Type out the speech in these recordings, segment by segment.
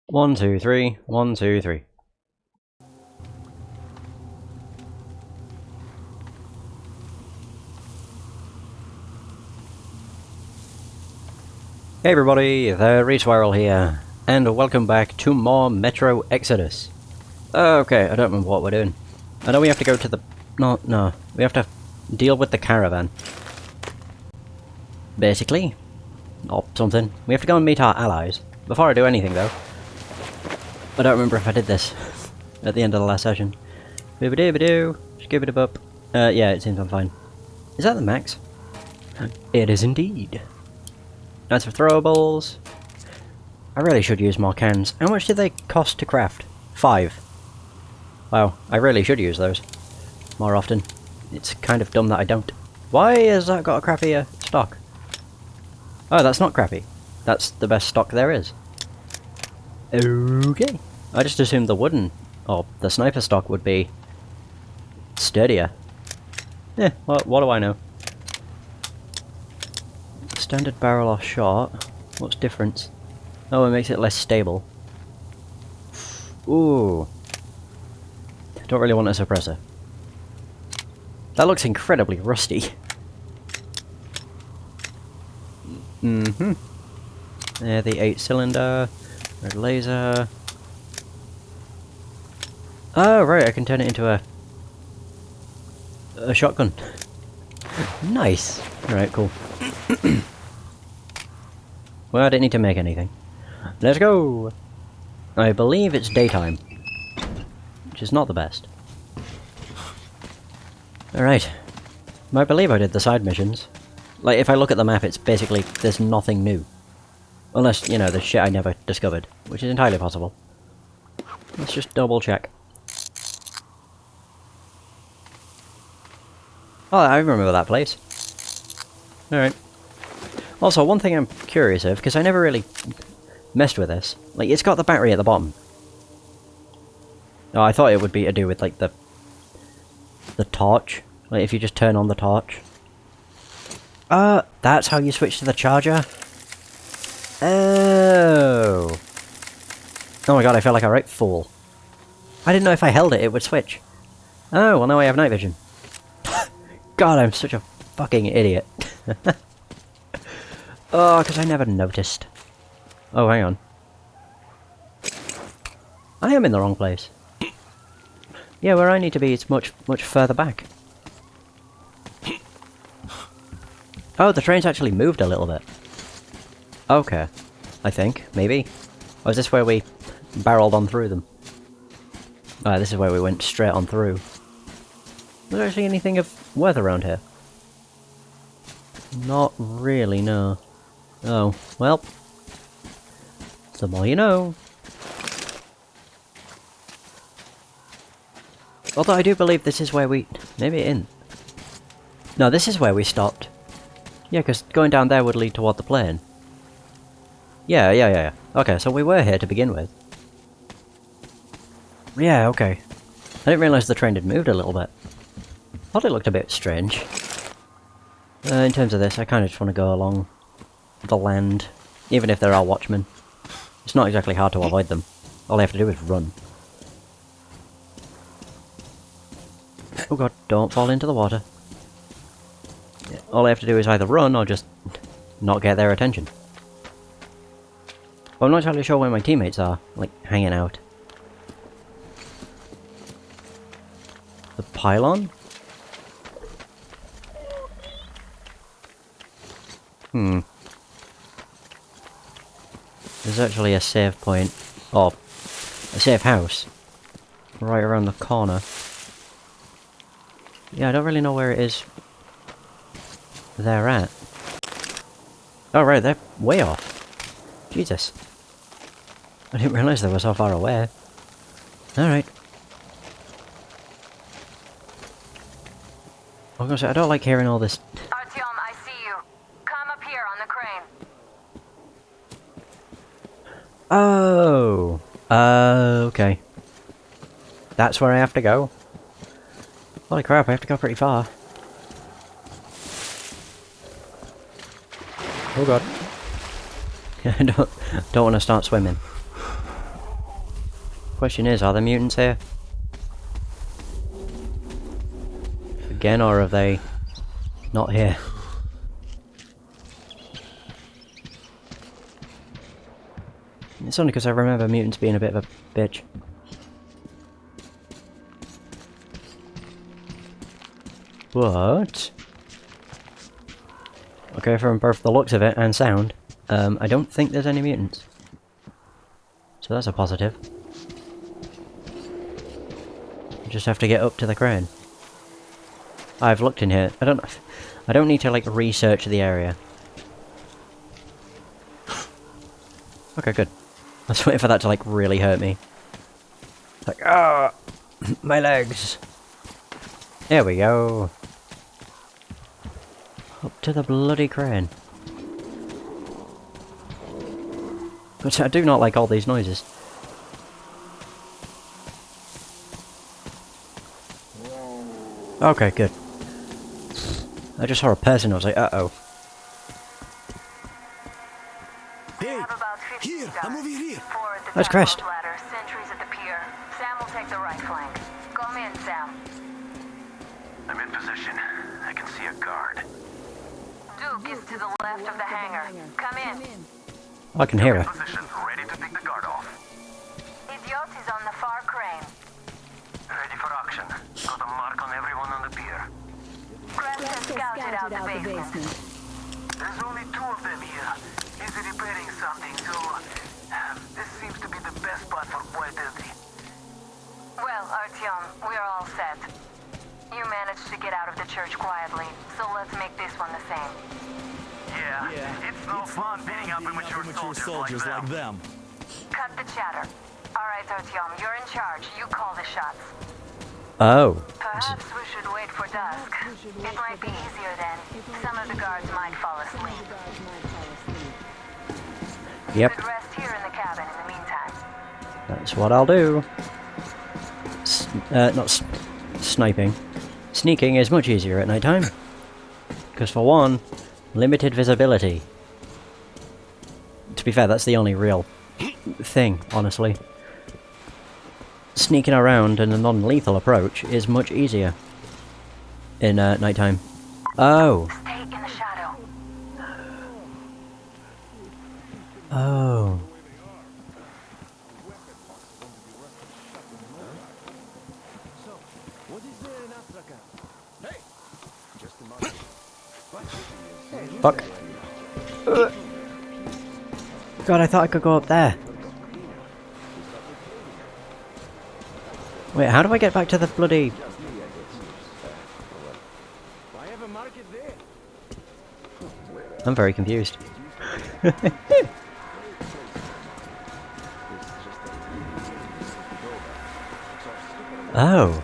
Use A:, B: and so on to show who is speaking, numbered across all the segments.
A: 1, 2, 3. 1, 2, 3. Hey everybody, the Reswirl here, and welcome back to more Metro Exodus. Okay, I don't remember what we're doing. I know we have to go to the... No, we have to deal with the caravan. Basically. Or something. We have to go and meet our allies. Before I do anything though, I don't remember if I did this at the end of the last session. Booba-dooba-doo, skibidi-bup. Yeah, it seems I'm fine. Is that the max? It is indeed. That's for throwables. I really should use more cans. How much do they cost to craft? 5. Wow, I really should use those more often. It's kind of dumb that I don't. Why has that got a crappier stock? Oh, that's not crappy. That's the best stock there is. Okay. I just assumed the wooden, or the sniper stock would be sturdier. Yeah, what do I know? Standard barrel or short? What's difference? Oh, it makes it less stable. Ooh. Don't really want a suppressor. That looks incredibly rusty. Mm-hmm. Yeah, the 8-cylinder. Red laser. Oh, right, I can turn it into a shotgun. Nice. Alright, cool. Well, I didn't need to make anything. Let's go! I believe it's daytime. Which is not the best. Alright. I believe I did the side missions. Like, if I look at the map, it's basically, there's nothing new. Unless, you know, there's shit I never discovered. Which is entirely possible. Let's just double check. Oh, I remember that place. Alright. Also, one thing I'm curious of, because I never really messed with this. Like, it's got the battery at the bottom. Oh, I thought it would be to do with, like, the torch. Like, if you just turn on the torch. That's how you switch to the charger? Oh. Oh my god, I felt like a right fool. I didn't know if I held it, it would switch. Oh, well now I have night vision. God, I'm such a fucking idiot. Oh, because I never noticed. Oh, hang on. I am in the wrong place. Yeah, where I need to be is much further back. Oh, the train's actually moved a little bit. Okay. I think, maybe. Or is this where we barreled on through them? Ah, this is where we went straight on through. Was there actually anything of worth around here? Not really, no. Oh, well. The more you know. Although I do believe this is where we... Maybe it isn't. No, this is where we stopped. Yeah, because going down there would lead toward the plane. Yeah. Okay, so we were here to begin with. Yeah, okay. I didn't realise the train had moved a little bit. Thought it looked a bit strange. In terms of this, I kind of just want to go along the land, even if there are watchmen. It's not exactly hard to avoid them. All I have to do is run. Oh god, don't fall into the water. Yeah, all I have to do is either run or just not get their attention. Well, I'm not entirely sure where my teammates are, like, hanging out. The pylon? There's actually a save point, or a safe house, right around the corner. Yeah, I don't really know where it is they're at. Oh right, they're way off. Jesus. I didn't realise they were so far away. Alright. I was gonna say, I don't like hearing all this.
B: Artyom, I see you. Come up here on the crane.
A: Oh! Okay. That's where I have to go. Holy crap, I have to go pretty far. Oh god. I don't want to start swimming. Question is, are there mutants here? Again, or are they not here? It's only because I remember mutants being a bit of a bitch. What? Okay, from both the looks of it and sound, I don't think there's any mutants. So that's a positive. Just have to get up to the crane. I've looked in here. I don't need to like research the area. Okay, good. Let's wait for that to like really hurt me. Like, ah, my legs. There we go. Up to the bloody crane. But I do not like all these noises. Okay, good. I just saw a person, I was like, uh-oh.
C: Hey, here, I'm over here.
A: That's Crest.
B: Ladder, sentries at the pier. Sam will take the right flank. Come in, Sam.
D: I'm in position. I can see a guard.
B: Duke is to the left of the hangar. Come in.
A: I can hear her.
D: Position, ready to pick the guard off.
B: Idiot is on the far crane.
D: Ready for action. Got a mark on everyone on the pier.
B: Crest has scouted out the basement.
D: There's only 2 of them here. Busy repairing something, so this seems to be the best spot for quiet entry.
B: Well, Artyom, we're all set. You managed to get out of the church quietly, so let's make this one the same.
D: Yeah, it's no fun beating up immature soldiers like them.
B: Cut the chatter. Alright, Artyom, you're in charge. You call the shots.
A: Oh.
B: Perhaps we should wait for dusk. It might be easier then. Some of the guards might fall asleep.
A: Yep.
B: Could rest here in the cabin in the meantime.
A: That's what I'll do. Sniping. Sneaking is much easier at night time. Because for one, limited visibility. To be fair, that's the only real thing, honestly. Sneaking around in a non-lethal approach is much easier in nighttime. Oh.
B: Stay in the shadow.
A: Oh. Fuck. God, I thought I could go up there. Wait, how do I get back to the bloody... I'm very confused. Oh.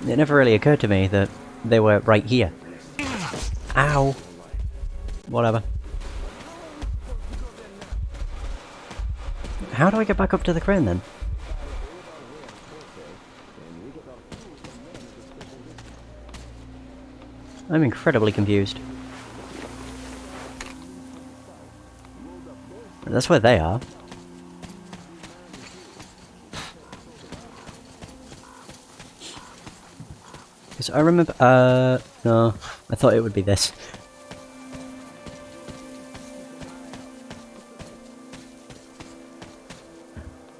A: It never really occurred to me that they were right here. Ow. Whatever. How do I get back up to the crane then? I'm incredibly confused. That's where they are. Because I remember, no, I thought it would be this.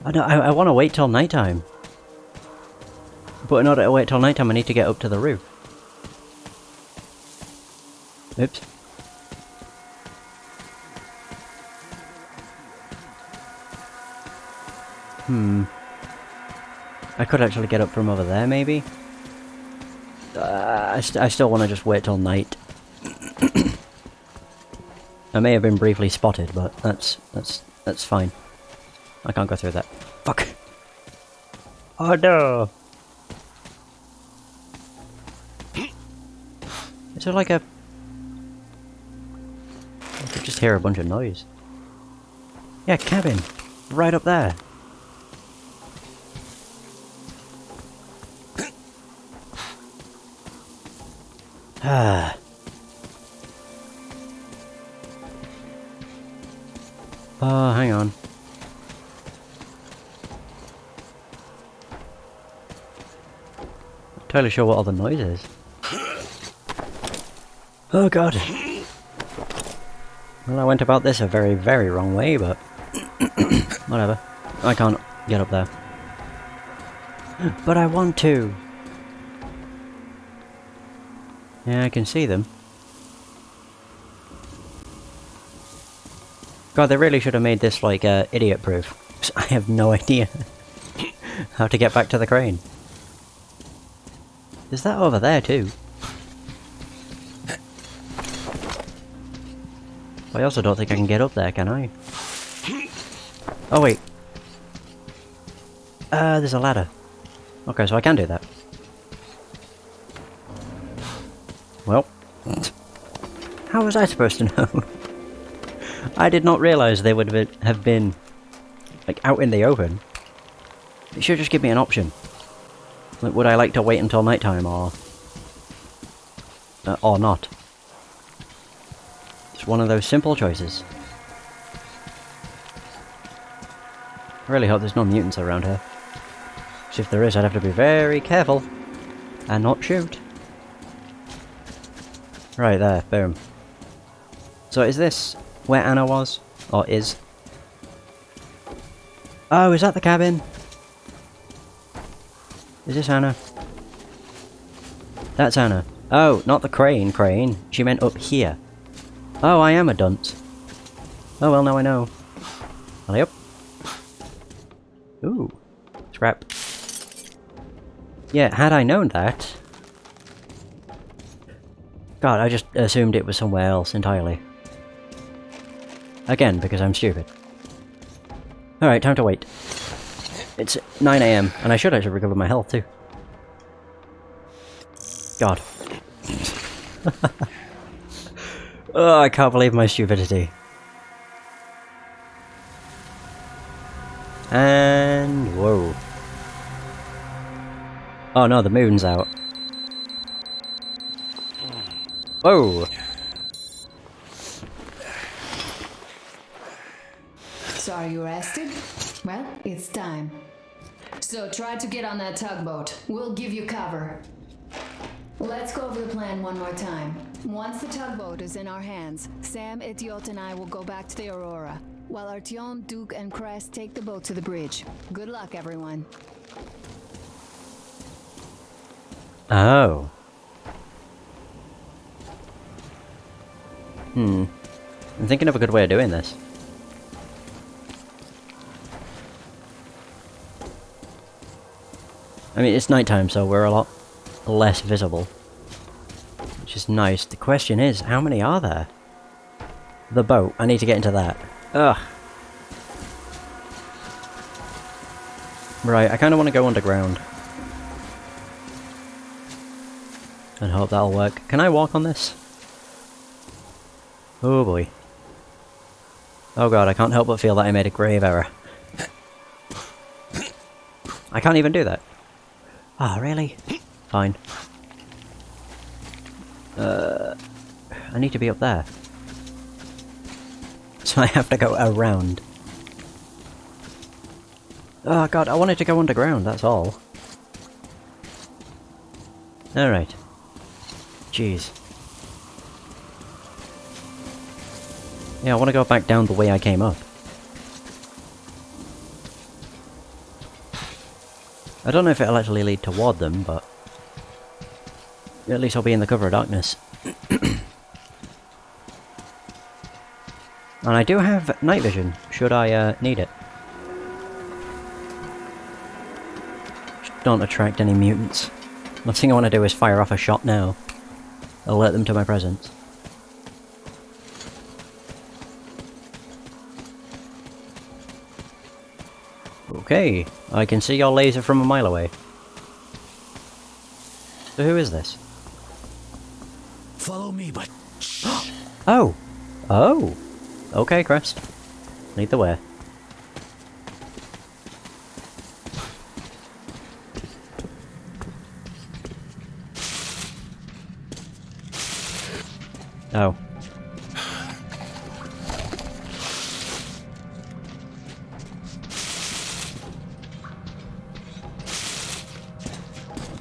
A: I want to wait till nighttime. But in order to wait till nighttime, I need to get up to the roof. Oops. I could actually get up from over there, maybe? I still want to just wait till night. I may have been briefly spotted, but that's fine. I can't go through that. Fuck! Oh no! Is there like a... I could just hear a bunch of noise. Yeah, cabin! Right up there! Ah. Oh, hang on. Not totally sure what all the noise is. Oh god. Well, I went about this a very, very wrong way, but whatever. I can't get up there. But I want to! Yeah, I can see them. God, they really should have made this, like, idiot-proof. 'Cause I have no idea how to get back to the crane. Is that over there, too? I also don't think I can get up there, can I? Oh, wait. There's a ladder. Okay, so I can do that. Well. How was I supposed to know? I did not realise they would have been, like, out in the open. It should just give me an option. Like, would I like to wait until nighttime, or not? It's one of those simple choices. I really hope there's no mutants around here. Because if there is, I'd have to be very careful and not shoot. Right there, boom. So is this where Anna was? Or is? Oh, is that the cabin? Is this Anna? That's Anna. Oh, not the crane. She meant up here. Oh, I am a dunce. Oh well, now I know. Alley up. Ooh. Scrap. Yeah, had I known that... God, I just assumed it was somewhere else entirely. Again, because I'm stupid. Alright, time to wait. It's 9 AM, and I should actually recover my health too. God. Oh, I can't believe my stupidity. And... whoa. Oh no, the moon's out. Whoa!
E: So are you rested? Well, it's time. So try to get on that tugboat. We'll give you cover. Let's go over the plan one more time. Once the tugboat is in our hands, Sam, Etiot, and I will go back to the Aurora, while Artyom, Duke, and Crest take the boat to the bridge. Good luck, everyone.
A: Oh. I'm thinking of a good way of doing this. I mean, it's nighttime, so we're a lot less visible. Which is nice. The question is, how many are there? The boat. I need to get into that. Ugh. Right, I kind of want to go underground. And hope that'll work. Can I walk on this? Oh boy. Oh god, I can't help but feel that I made a grave error. I can't even do that. Ah, oh, really? Fine. I need to be up there. So I have to go around. Oh god, I wanted to go underground, that's all. Alright. Jeez. Yeah, I want to go back down the way I came up. I don't know if it'll actually lead toward them, but... at least I'll be in the cover of darkness. And I do have night vision, should I need it. Just don't attract any mutants. Last thing I want to do is fire off a shot now. Alert them to my presence. Okay, I can see your laser from a mile away. So who is this?
C: Follow me, but
A: Oh! Oh! Okay, Crest. Lead the way. Oh.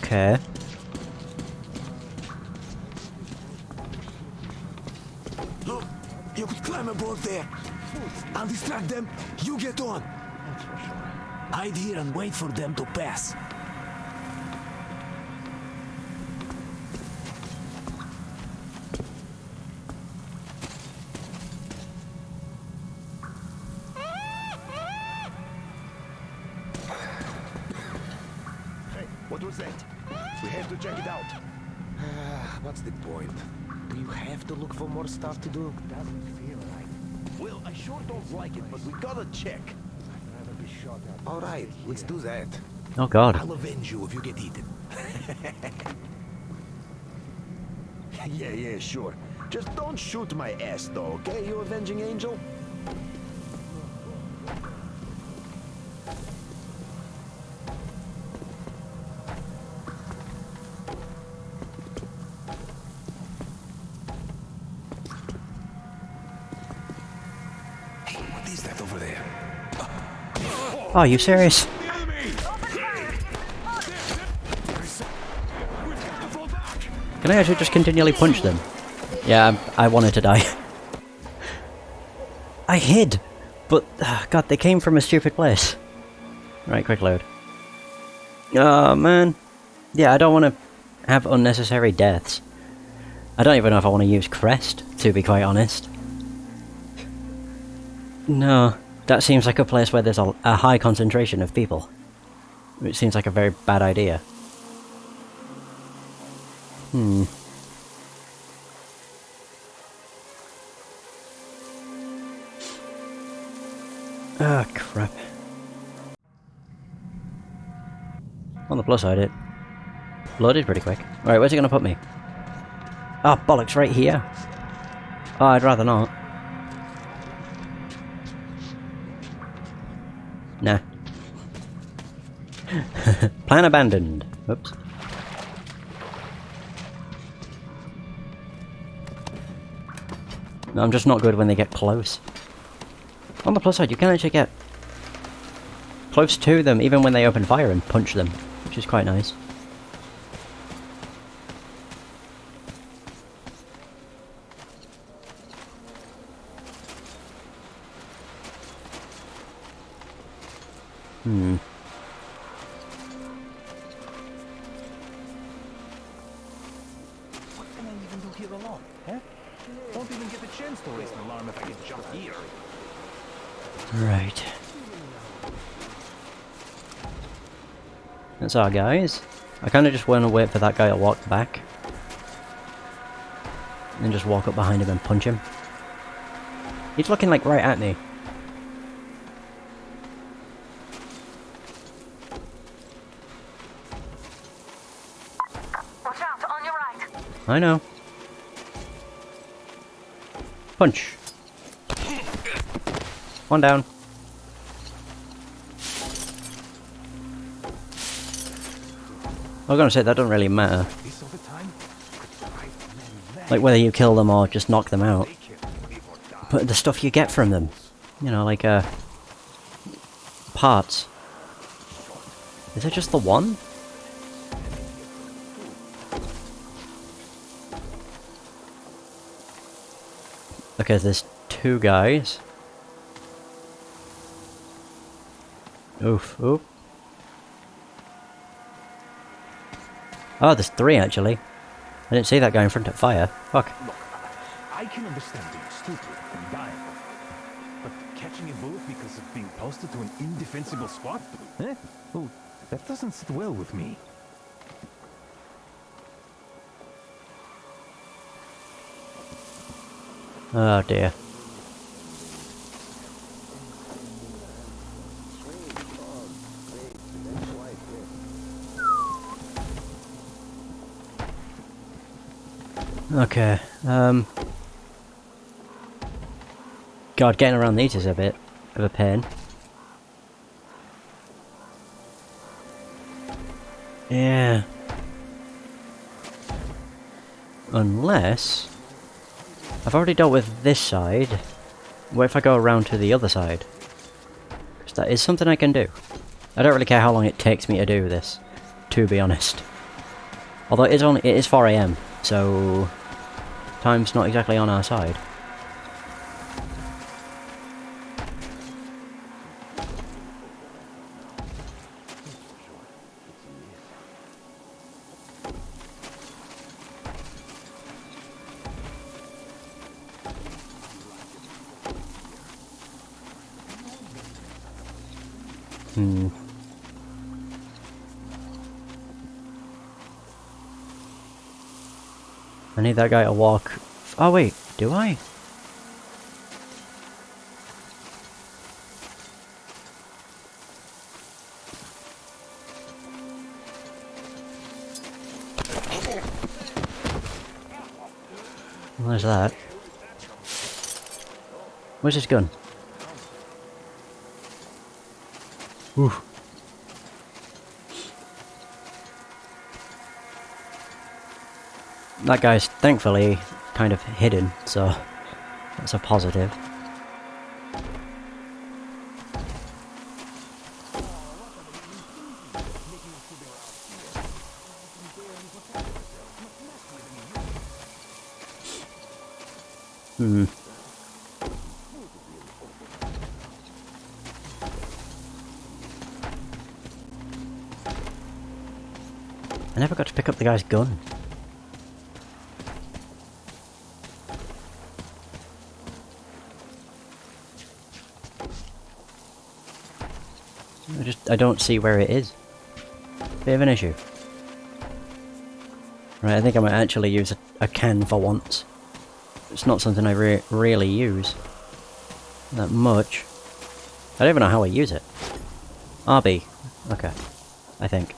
A: Okay.
C: Look, you could climb aboard there. I'll distract them. You get on. Hide here and wait for them to pass.
F: Hey, what was that? We have to check it out. What's the point? Do you have to look for more stuff to do? Doesn't feel right. Well, I sure don't like it, but we gotta check. I'd rather be shot at. All right, let's do that.
A: Oh god.
C: I'll avenge you if you get eaten.
F: Yeah, sure. Just don't shoot my ass, though, okay, you avenging angel?
C: Hey, what is that over there?
A: Oh, are you serious? Can I actually just continually punch them? Yeah, I wanted to die. I hid! But, god, they came from a stupid place. Right, quick load. Oh, man. Yeah, I don't want to have unnecessary deaths. I don't even know if I want to use Crest, to be quite honest. No, that seems like a place where there's a high concentration of people. Which seems like a very bad idea. Ah, crap. On the plus side, it loaded pretty quick. Alright, where's it gonna put me? Ah, bollocks, right here. Oh, I'd rather not. Nah. Plan abandoned. Oops. No, I'm just not good when they get close. On the plus side, you can actually get close to them even when they open fire and punch them, which is quite nice.
F: What can I even do here alone, huh? Won't even get a chance to raise an alarm if I get jumped here.
A: Right. That's our guys. I kind of just want to wait for that guy to walk back. And just walk up behind him and punch him. He's looking like right at me.
B: Watch out, on your right.
A: I know. Punch. One down. I was gonna say that doesn't really matter.
F: This all the time?
A: Like whether you kill them or just knock them out. But the stuff you get from them. You know, like parts. Is it just the one? Okay, there's two guys. Oof, oof. Oh, there's three actually. I didn't see that guy in front of fire. Fuck.
F: Look, I can understand being stupid and dying. But catching a bullet because of being posted to an indefensible spot? Eh? Well, that doesn't sit well with me.
A: Oh dear. Okay, God, getting around these is a bit of a pain. Yeah. Unless I've already dealt with this side. What if I go around to the other side? Because that is something I can do. I don't really care how long it takes me to do this, to be honest. Although it is 4 AM, so time's not exactly on our side. I need that guy to walk. Oh wait, do I? Well, there's that. Where's his gun? Ooh. That guy's thankfully kind of hidden, so that's a positive. I never got to pick up the guy's gun. I don't see where it is. Bit of an issue. Right, I think I might actually use a can for once. It's not something I really use that much. I don't even know how I use it. RB. Okay. I think.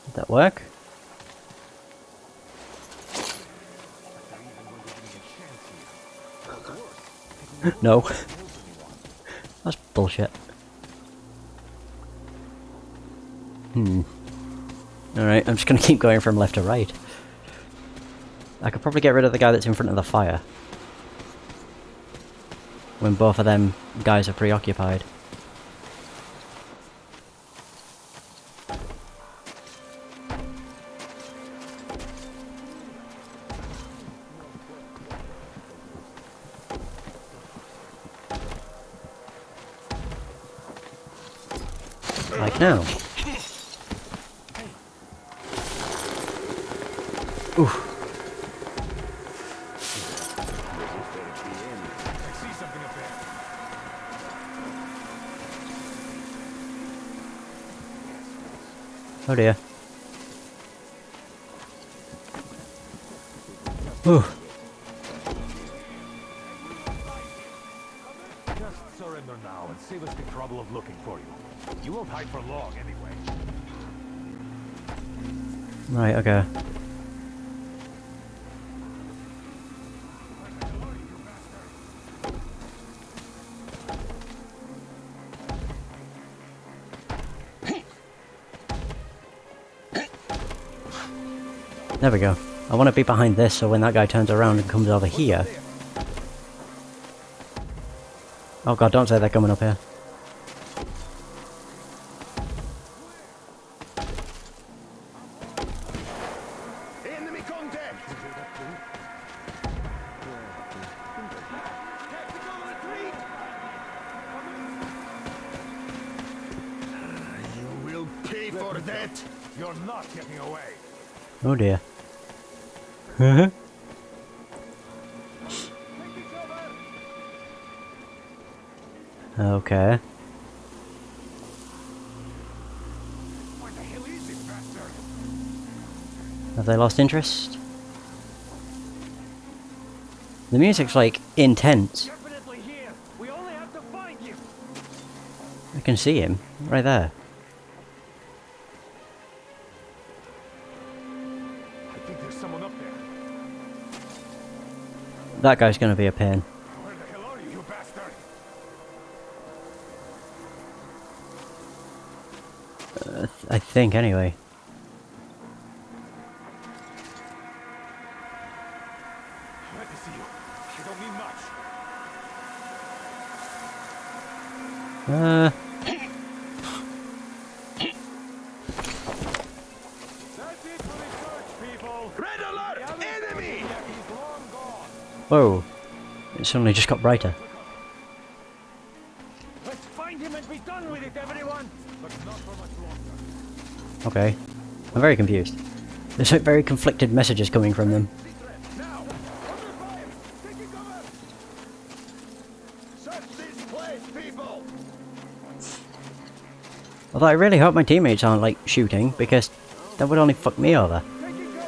A: Did that work? No. That's bullshit. Alright, I'm just gonna keep going from left to right. I could probably get rid of the guy that's in front of the fire. When both of them guys are preoccupied. Like now. Oof. Oh dear. Ooh.
F: Just surrender now and save us the trouble of looking for you. You won't hide for long anyway.
A: Right, okay. There we go. I want to be behind this so when that guy turns around and comes over here... Oh god, don't say they're coming up here.
F: Enemy contact! Tactical retreat! You will pay for that! You're not getting away!
A: Oh dear. Okay.
F: Where the hell is this bastard?
A: Have they lost interest? The music's like intense.
F: Definitely here! We only have to find you!
A: I can see him right there.
F: I think there's someone up there.
A: That guy's gonna be a pain.
F: Where the hell are you, you bastard?
A: I think anyway.
F: Red alert! Enemy!
A: Whoa. It suddenly just got brighter.
F: Let's find him and be done with it, everyone! But not for much longer.
A: Okay. I'm very confused. There's like very conflicted messages coming from them.
F: Now! Under fire! Taking cover! Search this place, people!
A: Although I really hope my teammates aren't like shooting, because that would only fuck me over.
F: Taking cover!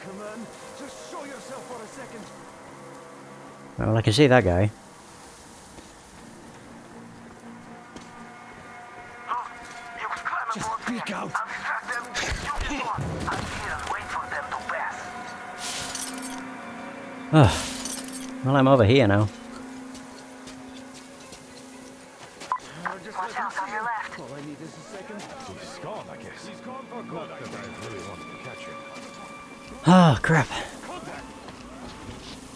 F: Come on, just show yourself for a second.
A: Well, I can see that guy.
D: You could climb
C: Just
D: aboard
C: speak
D: there.
C: out.
D: I'll distract them. You get on. I'm here and wait for them to pass.
A: Well, I'm over here now.
B: Watch out on your left.
F: All I need is a second. He's gone, I guess. He's gone for good. Not that I really wanted to catch him.
A: Ah, crap.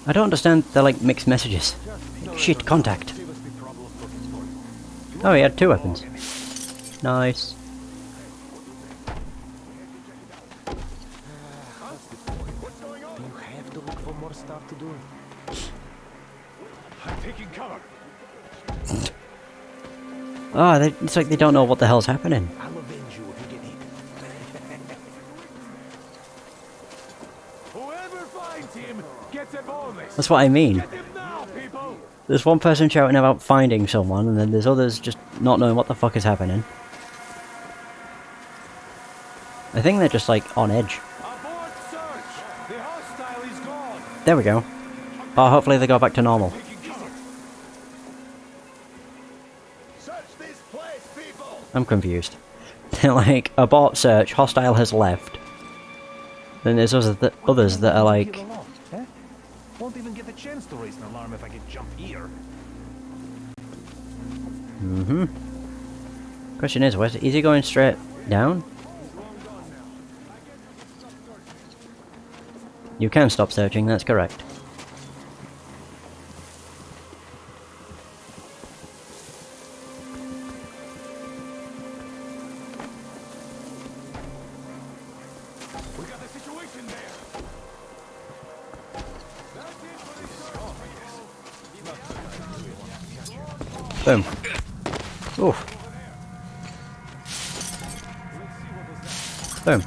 A: I don't understand the like mixed messages. Shit, contact. Oh, he had 2 weapons. Nice.
F: What's going on? You have to look for more stuff to do. I'm taking cover.
A: Ah, it's like they don't know what the hell's happening.
F: I'll avenge you if you get hit. Whoever finds him gets a bonus.
A: That's what I mean.
F: Get him now, people.
A: There's one person shouting about finding someone, and then there's others just not knowing what the fuck is happening. I think they're just like on edge.
F: Abort search. The hostile is gone.
A: There we go. Oh, hopefully they go back to normal.
F: Taking cover. Search this place, people.
A: I'm confused. They're like, abort search, hostile has left. Then there's others that are like,
F: Won't even get a chance to raise an alarm if I can jump here.
A: question is he going straight down? You can stop searching, that's correct.
F: We got the situation there. That's it for this
A: Boom. Oof. Boom.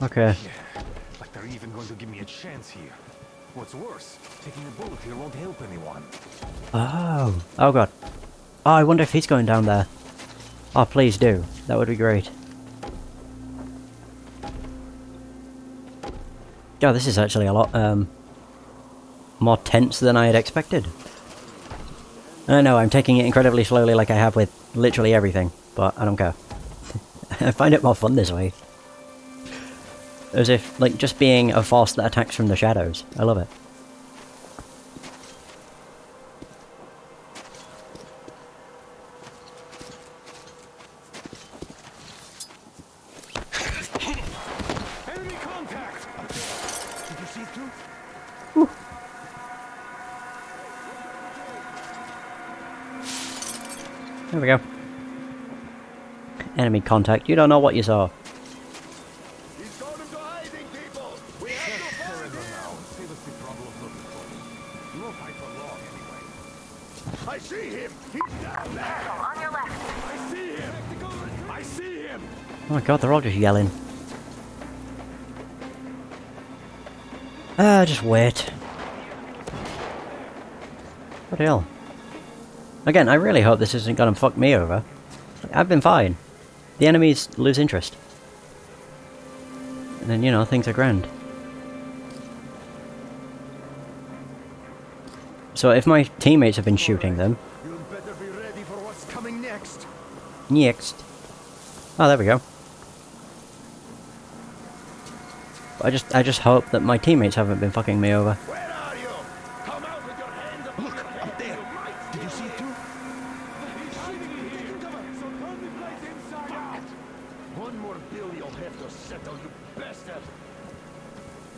A: Okay.
F: Like they're even going to give me a chance here. What's worse, taking a bullet here won't help anyone.
A: Oh. Oh god. Oh, I wonder if he's going down there. Oh, please do. That would be great. God, this is actually a lot, more tense than I had expected. I know, I'm taking it incredibly slowly like I have with literally everything, but I don't care. I find it more fun this way. As if, like, just being a force that attacks from the shadows. I love it.
F: Enemy contact! Did you see it too?
A: There we go. Enemy contact. You don't know what you saw.
F: He's gone into hiding, people! We have to find him! Now. Save us the trouble of looking for him. You won't fight for long anyway. I see him! He's down there!
B: On your left.
F: I see him! I see him!
A: Oh my god, they're all just yelling. Ah, just wait. What the hell? Again, I really hope this isn't gonna fuck me over. I've been fine. The enemies lose interest. And then, you know, things are grand. So if my teammates have been shooting them...
F: You'd better be ready for what's coming next.
A: Next. Oh, there we go. I just hope that my teammates haven't been fucking me over.
F: Where are you? Come out with your hands up! Look, up there! Did you see it?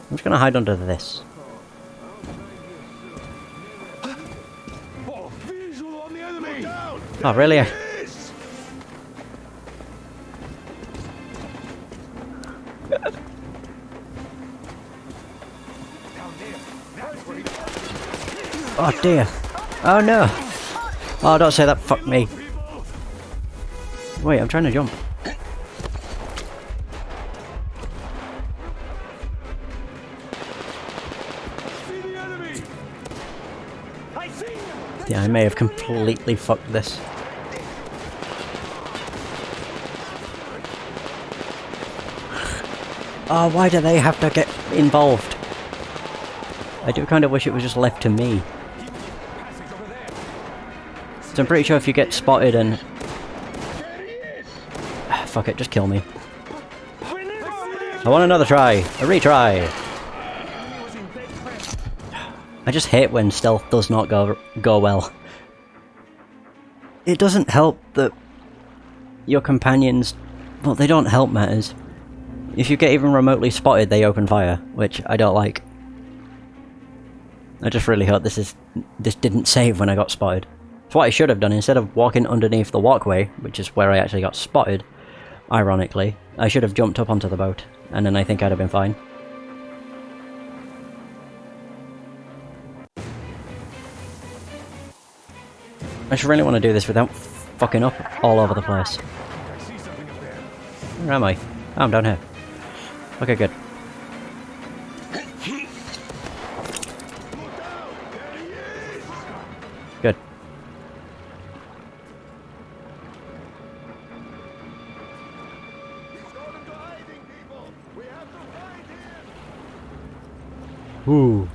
A: I'm just gonna hide under this.
F: Oh, visual on the enemy! Down!
A: Oh, really?
F: Yes!
A: Oh dear. Oh no. Oh, don't say that. Fuck me. Wait, I'm trying to jump.
F: See the enemy! I see him!
A: Yeah, I may have completely fucked this. Oh, why do they have to get involved? I do kind of wish it was just left to me. So I'm pretty sure if you get spotted and... Fuck it, just kill me. I want another try. A retry. I just hate when stealth does not go well. It doesn't help that your companions... Well, they don't help matters. If you get even remotely spotted, they open fire, which I don't like. I just really hope this didn't save when I got spotted. It's what I should have done. Instead of walking underneath the walkway, which is where I actually got spotted, ironically, I should have jumped up onto the boat, and then I think I'd have been fine. I just really want to do this without fucking up all over the place.
F: I see something up there.
A: Where am I? Oh, I'm down here. Okay, good.
F: Look out! There he is!
A: Good.
F: He's gone into hiding, people! We have to find him!
A: Ooh.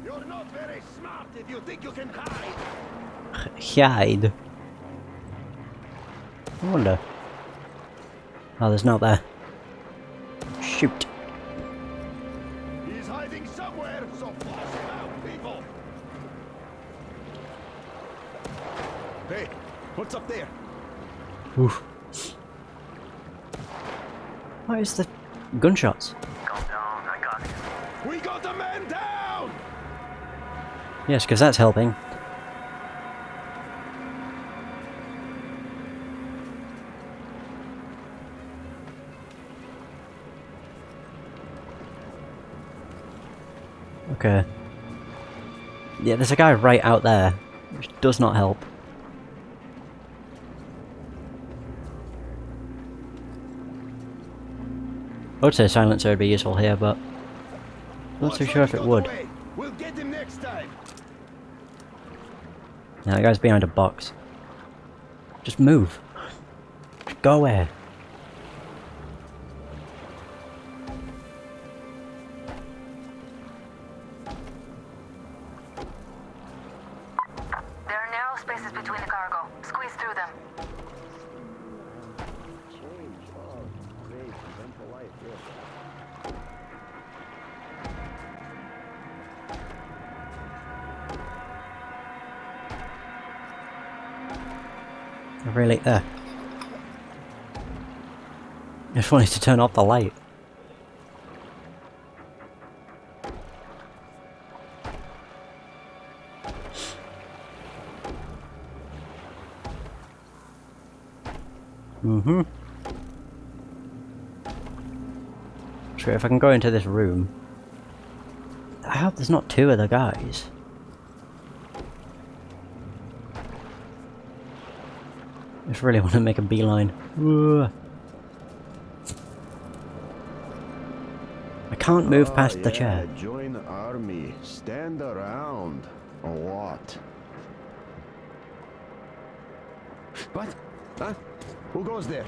F: You're not very smart if you think you can hide!
A: Hide. I wonder. Oh, there's not there. Shoot.
F: He's hiding somewhere, so force him out, people! Hey, what's up there?
A: Oof. Why is the gunshots?
D: Calm down, I got it.
F: We got the man down!
A: Yes, because that's helping. Okay. Yeah, there's a guy right out there, which does not help. I would say a silencer would be useful here, but not too sure if it would.
F: We'll get him next time.
A: Yeah, that guy's behind a box. Just move. Just go away.
B: There are narrow spaces between the cargo. Squeeze through them.
A: Really, there. I just wanted to turn off the light. Mm-hmm. So if I can go into this room... I hope there's not two other guys. I just really want to make a beeline. Ugh. I can't move past the chair.
F: Join the army. Stand around. Or what? What? Huh? Who goes there?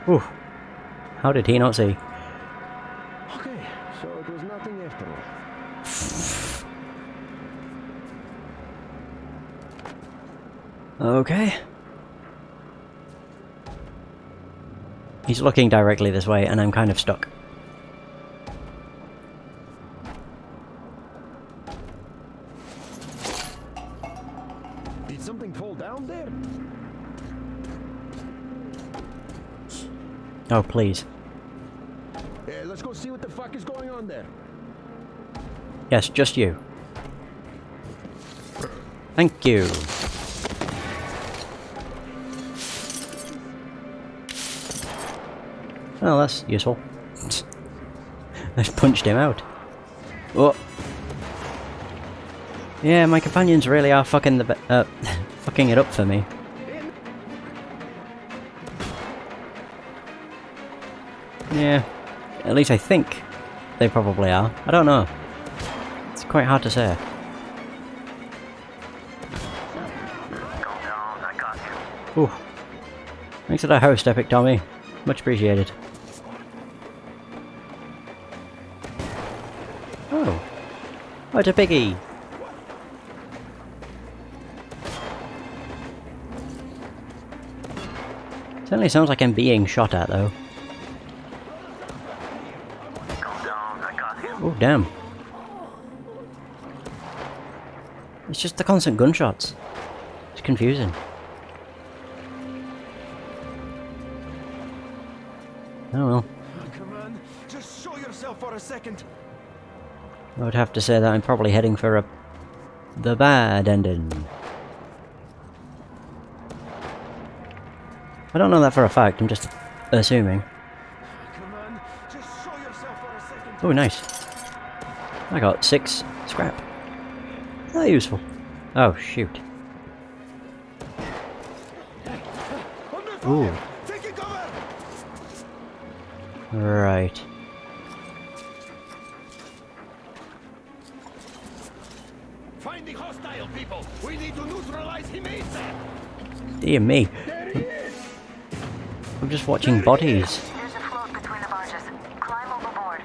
A: Ooh. How did he not see?
F: Okay, so it was nothing after all.
A: Okay. He's looking directly this way and I'm kind of stuck. Oh, please.
F: Let's go see what the fuck is going on there.
A: Yes, just you. Thank you. Oh, that's useful. I just punched him out. Oh. Yeah, my companions really are fucking the fucking it up for me. Yeah, at least I think they probably are. I don't know. It's quite hard to say. Ooh. Thanks for the host, Epic Tommy. Much appreciated. Oh. Oh, it's a piggy! Certainly sounds like I'm being shot at, though. Oh, damn. It's just the constant gunshots. It's confusing. Oh well.
F: Come on, just show yourself for a second.
A: I would have to say that I'm probably heading for the bad ending. I don't know that for a fact, I'm just assuming.
F: Come on, just show yourself for a second.
A: Oh, nice. I got 6 scrap. Not useful. Oh, shoot. Ooh.
F: Take cover.
A: Right.
F: Find the hostile people. We need to neutralize him ASAP.
A: Dear me. I'm just watching bodies.
B: There's a float between the barges. Climb overboard.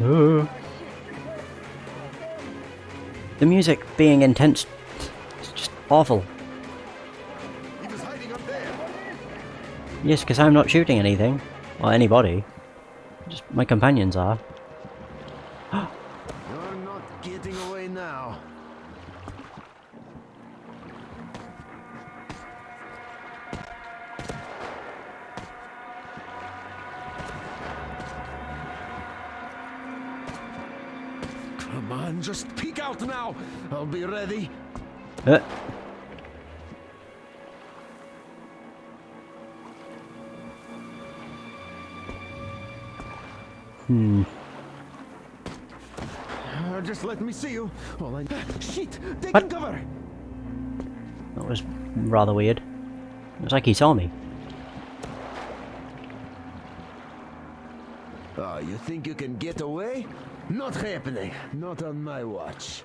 A: Ooh. The music being intense is just awful.
F: He was hiding up there.
A: Yes, because I'm not shooting anything. Or anybody. Just my companions are.
F: You're not getting away now. Come on, just peek out now. I'll be ready.
A: Uh.
F: Just let me see you. Shit! Take
A: What?
F: cover!
A: That was rather weird. It was like he saw me.
F: Oh, you think you can get away? Not happening. Not on my watch.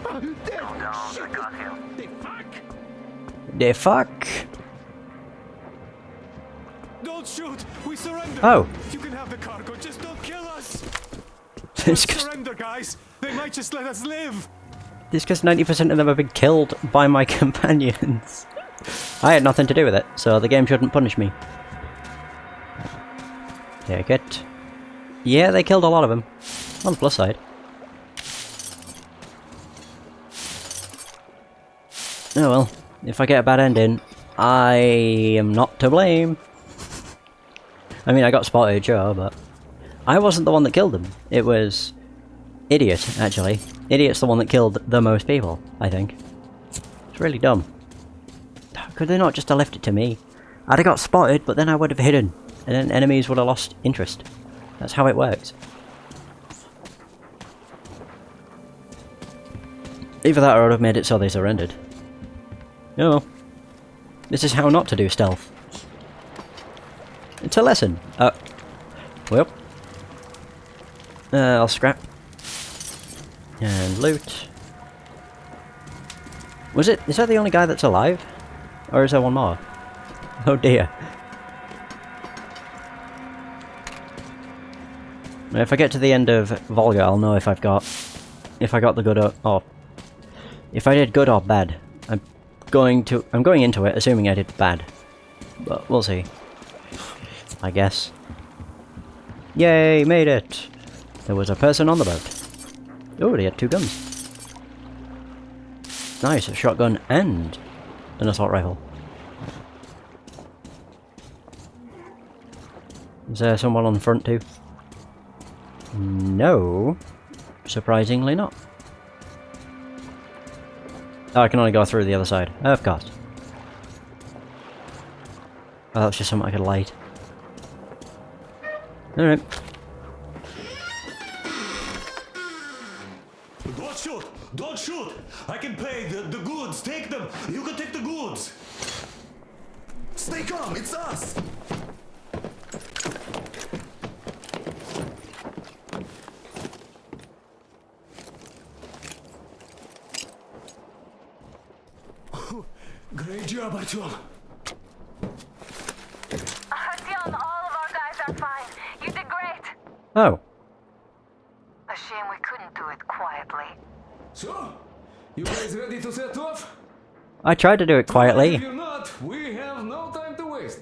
F: The fuck?
A: The fuck?
G: Don't shoot! We surrender!
A: Oh.
G: You can have the cargo, just don't kill us!
A: It's 'cause
G: Surrender, guys! They might just let us live!
A: 90% of them have been killed by my companions. I had nothing to do with it, so the game shouldn't punish me. Take it. Yeah, they killed a lot of them. On the plus side. Oh well, if I get a bad ending, I am not to blame. I mean, I got spotted, sure, but I wasn't the one that killed them. It was Idiot, actually. Idiot's the one that killed the most people, I think. It's really dumb. Could they not just have left it to me? I'd have got spotted, but then I would have hidden, and then enemies would have lost interest. That's how it works. Either that or I would have made it so they surrendered. No. This is how not to do stealth. It's a lesson. Well. I'll scrap. And loot. Is that the only guy that's alive? Or is there one more? Oh dear. If I get to the end of Volga, I'll know if I got the good or if I did good or bad. I'm going into it assuming I did bad. But we'll see. I guess. Yay, made it! There was a person on the boat. Oh, they had 2 guns. Nice, a shotgun and an assault rifle. Is there someone on the front too? No. Surprisingly not. Oh, I can only go through the other side. Of course. Oh, that's just something I could light. Alright.
G: Don't shoot! Don't shoot! I can pay the goods. Take them. You can take the goods.
C: Stay calm, it's us! Great job, Artyom.
B: Artyom, all of our guys are fine. You did great.
A: Oh.
B: A shame we couldn't do it quietly.
C: So, you guys ready to set off?
A: I tried to do it quietly.
C: If you're not, we have no time to waste.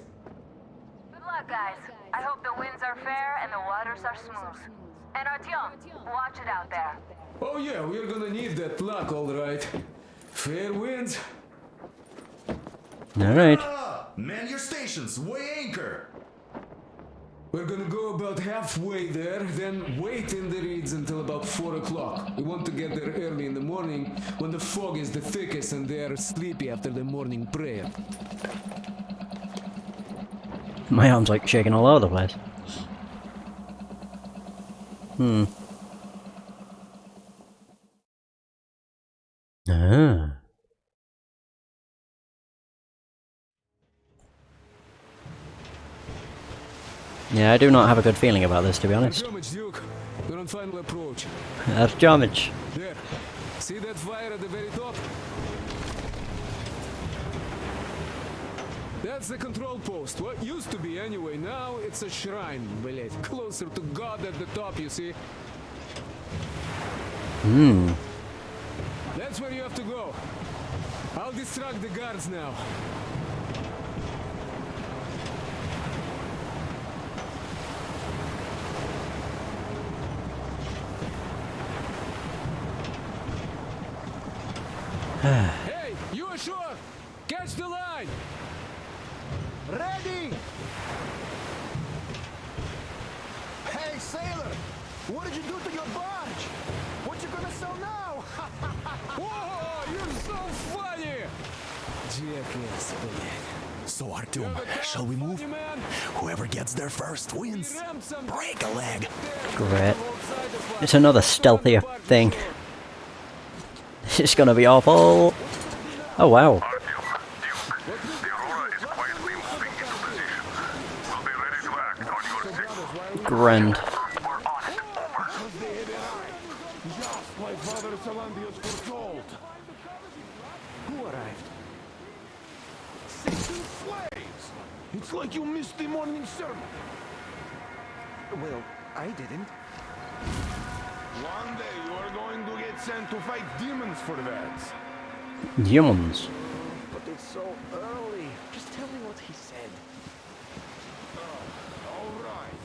B: Good luck, guys. I hope the winds are fair and the waters are smooth. And Artyom, watch it out there.
C: Oh yeah, we're gonna need that luck, all right. Fair winds.
A: Alright.
H: Man your stations, weigh anchor!
C: We're gonna go about halfway there, then wait in the reeds until about 4 o'clock. We want to get there early in the morning when the fog is the thickest and they are sleepy after the morning prayer.
A: My arm's like shaking all over the place. Ah. Yeah, I do not have a good feeling about this, to be honest.
C: Damage, Duke. We're on final approach.
A: That's damage.
C: There. See that fire at the very top? That's the control post. What used to be anyway. Now it's a shrine, блять. Closer to God at the top, you see? That's where you have to go. I'll distract the guards now. Hey, you ashore! Catch the line!
F: Ready! Hey, sailor! What did you do to your barge? What you gonna sell now?
C: Whoa, you're so funny! Jackass,
H: So Artyom, shall we move?
C: man.
H: Whoever gets there first wins. Break a leg.
A: Great. It's another stealthier thing. It's gonna be awful. Oh wow.
D: The Aurora is quietly moving into position. We'll be ready to act on your signal.
A: Grand.
D: We're on it. Over.
F: Just like Father Salandius foretold. Who arrived? 16 slaves! It's like you missed the morning sermon. Well, I didn't. One day you are going to get sent to fight demons for that.
A: Demons.
F: But it's so early. Just tell me what he said. All right.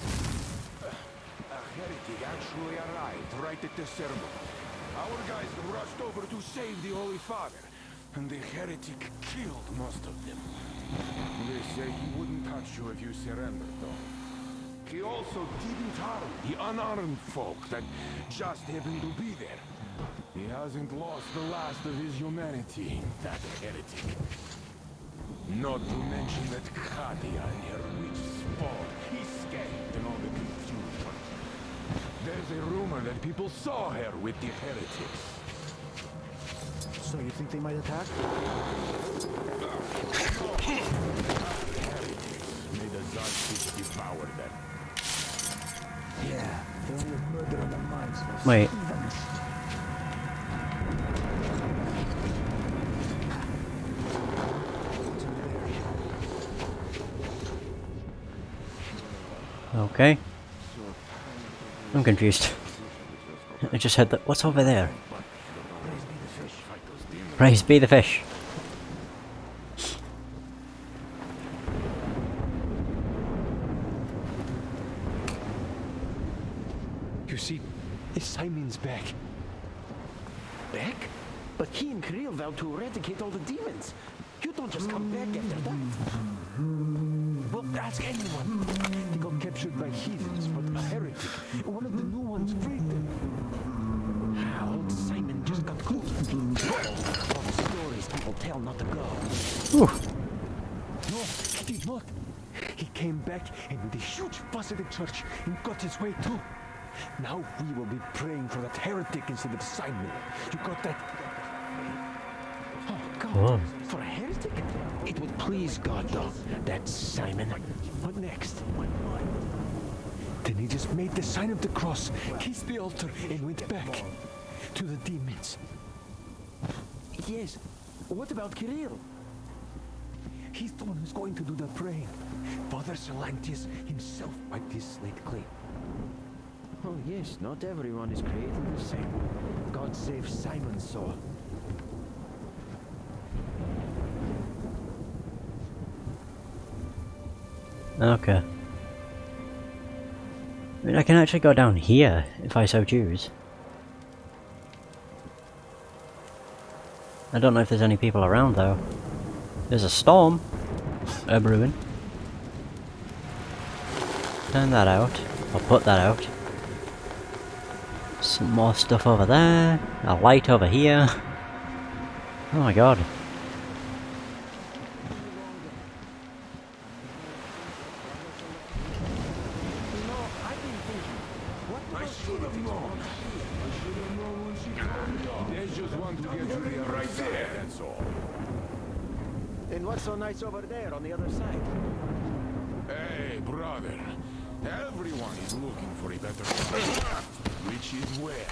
F: A heretic actually arrived right at the ceremony. Our guys rushed over to save the Holy Father, and the heretic killed most of them. They say he wouldn't touch you if you surrendered, though. He also didn't harm the unarmed folk that just happened to be there. He hasn't lost the last of his humanity, that heretic. Not to mention that Katia and her witch spawn escaped in all the confusion. There's a rumor that people saw her with the heretics. So you think they might attack? May the Zartfish devour them. Yeah, they will murder the minds of
A: Wait. Okay. I'm confused. I just heard that. What's over there? Praise be the fish.
F: You see, Simon's back. Back? But He and Kirill vowed to eradicate all the demons. You don't just come back after that. Well, ask anyone. They got captured by heathens, but a heretic, one of the new ones, freed them. Old Simon just got caught. All the stories people tell not to go.
A: Ooh.
F: No, he did not. He came back and made a huge fuss at the church and got his way too. Now we will be praying for that heretic instead of Simon. You got that? Oh, God.
A: Whoa.
F: For a heretic? It would please God, though. That's Simon. What next? Then he just made the sign of the cross, kissed the altar, and went back to the demons. Yes. What about Kirill? He's the one who's going to do the praying. Father Salantius himself wiped his slate clean. Oh yes, not everyone is created the same. God save Simon's soul.
A: Okay. I mean, I can actually go down here if I so choose. I don't know if there's any people around though. There's a storm brewing. Turn that out, or put that out. Some more stuff over there, a light over here. Oh my god.
F: And what's so nice over there on the other side?
I: Hey, brother. Everyone is looking for a better life. Which is where?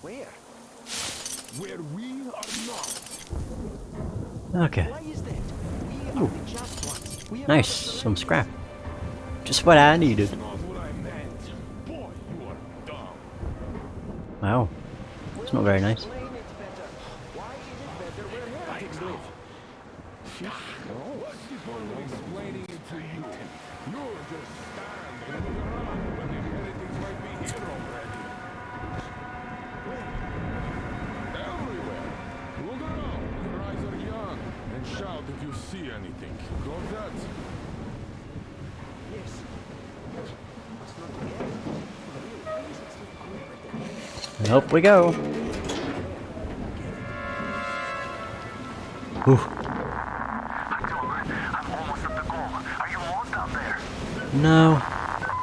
F: Where?
I: Where we are not.
A: Okay.
F: Why is that? We are the just ones. We are
A: Nice, some scrap. Just what I needed.
I: Not what I meant. Boy, you are dumb.
A: Wow. It's not very nice.
F: Explain it better. Why is it better where heretics live?
I: What's the point of explaining it to you? You just stand and look around when the heretics might be here already. Everywhere. Look around. Your eyes are young. And shout if you see anything. Got that?
F: Yes. Must not be.
A: Up we go. Ooh.
D: I'm almost at the goal. Are you almost down there?
A: No.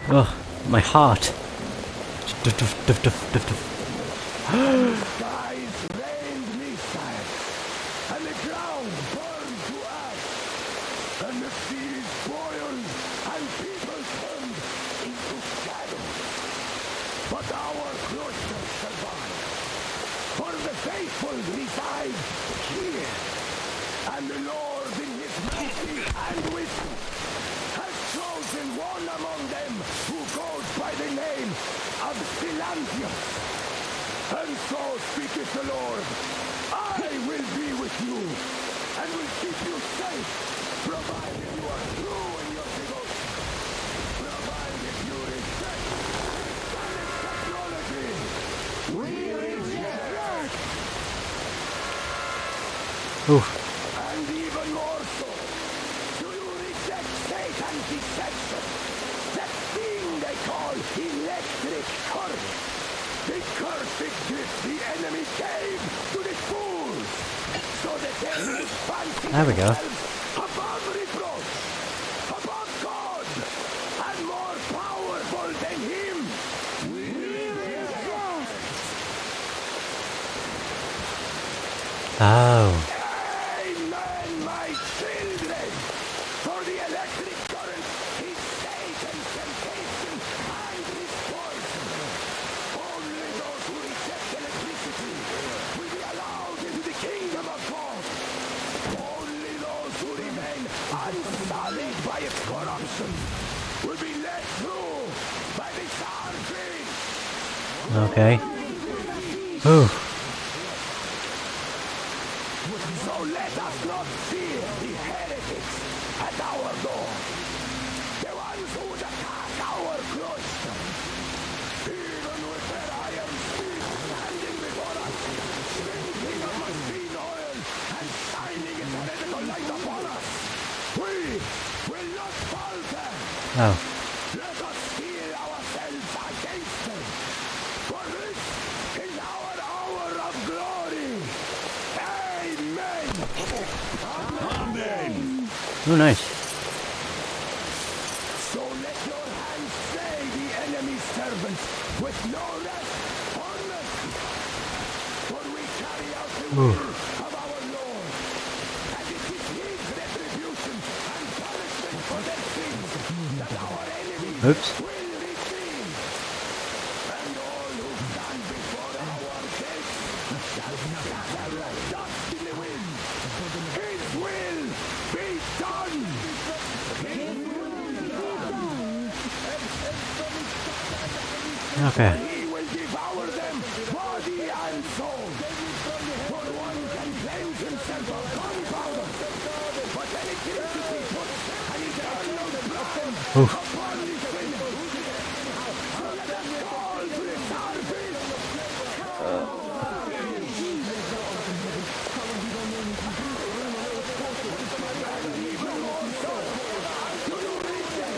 A: Ugh, my heart. Duff, duff, duff, duff, duff, duff.
H: Skies rained missiles, and the ground burned to ash, and the seas boiled, and people turned into shadows. But our cloister survived, for the faithful reside here, and the Lord in his mercy and wisdom has chosen one among them who goes by the name of Silantius. And so speaketh the Lord, I will be with you, and will keep you safe, provided you are true in your devotion, provided you respect Spanish technology. We reject!
A: Oof.
H: And even more so, do you reject Satan's deception, that thing they call electric current? The cursed gift the enemy gave to the fools, so that they will fancy
A: There we go.
H: themselves above reproach, above God, and more powerful than him. We reject.
A: Oh.
H: Amen, my children! For the electric current is Satan's temptation and his poison. Only those who reject electricity will be allowed into the kingdom of God. Only those who remain unsullied by its corruption will be led through by the charges.
A: Okay. Ooh.
H: So let us not fear the heretics at our door, the ones who would attack our cloister. Even with their iron spears standing before us,
A: Oh.
H: Let us steel ourselves against them. For this is our hour of glory. Amen. Amen.
A: Oh, nice.
H: So let your hands slay the enemy's servants with no rest or mercy. For we carry out the will of our Lord. And it is his retribution and punishment for their sins that our enemies
A: Oops.
H: will receive. And all who stand before our gates shall scatter like dust in the wind. His will be done.
A: Okay.
H: He will devour them, body and soul. For one can cleanse himself of gunpowder, but electricity puts an eternal flame upon the sinner. So let us call to the service.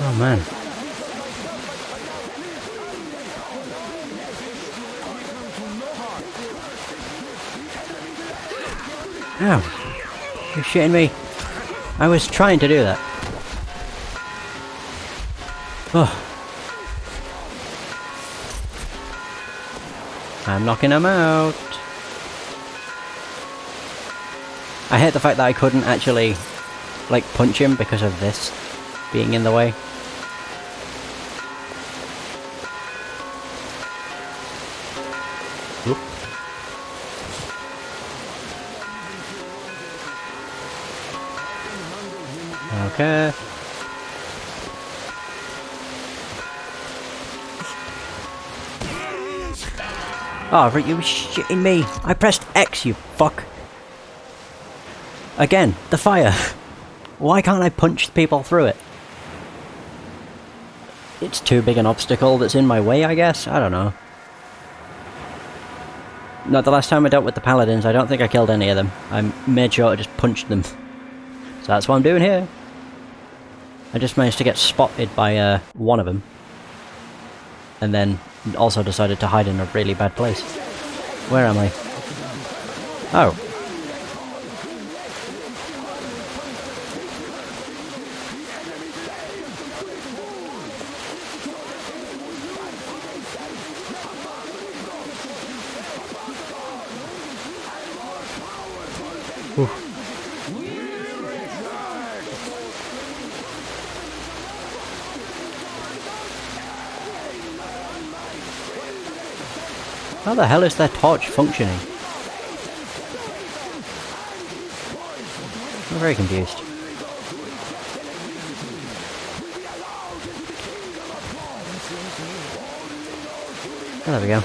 A: Oh man. Ow. You're shitting me. I was trying to do that. Oh. I'm knocking him out. I hate the fact that I couldn't actually, like, punch him because of this being in the way. Oop. Okay. Oh, right, you were shitting me. I pressed X, you fuck. Again, the fire. Why can't I punch people through it? It's too big an obstacle that's in my way, I guess? I don't know. No, the last time I dealt with the paladins, I don't think I killed any of them. I made sure I just punched them. So that's what I'm doing here. I just managed to get spotted by one of them. And then also decided to hide in a really bad place. Where am I? Oh. How the hell is their torch functioning? I'm very confused. Oh, there we go.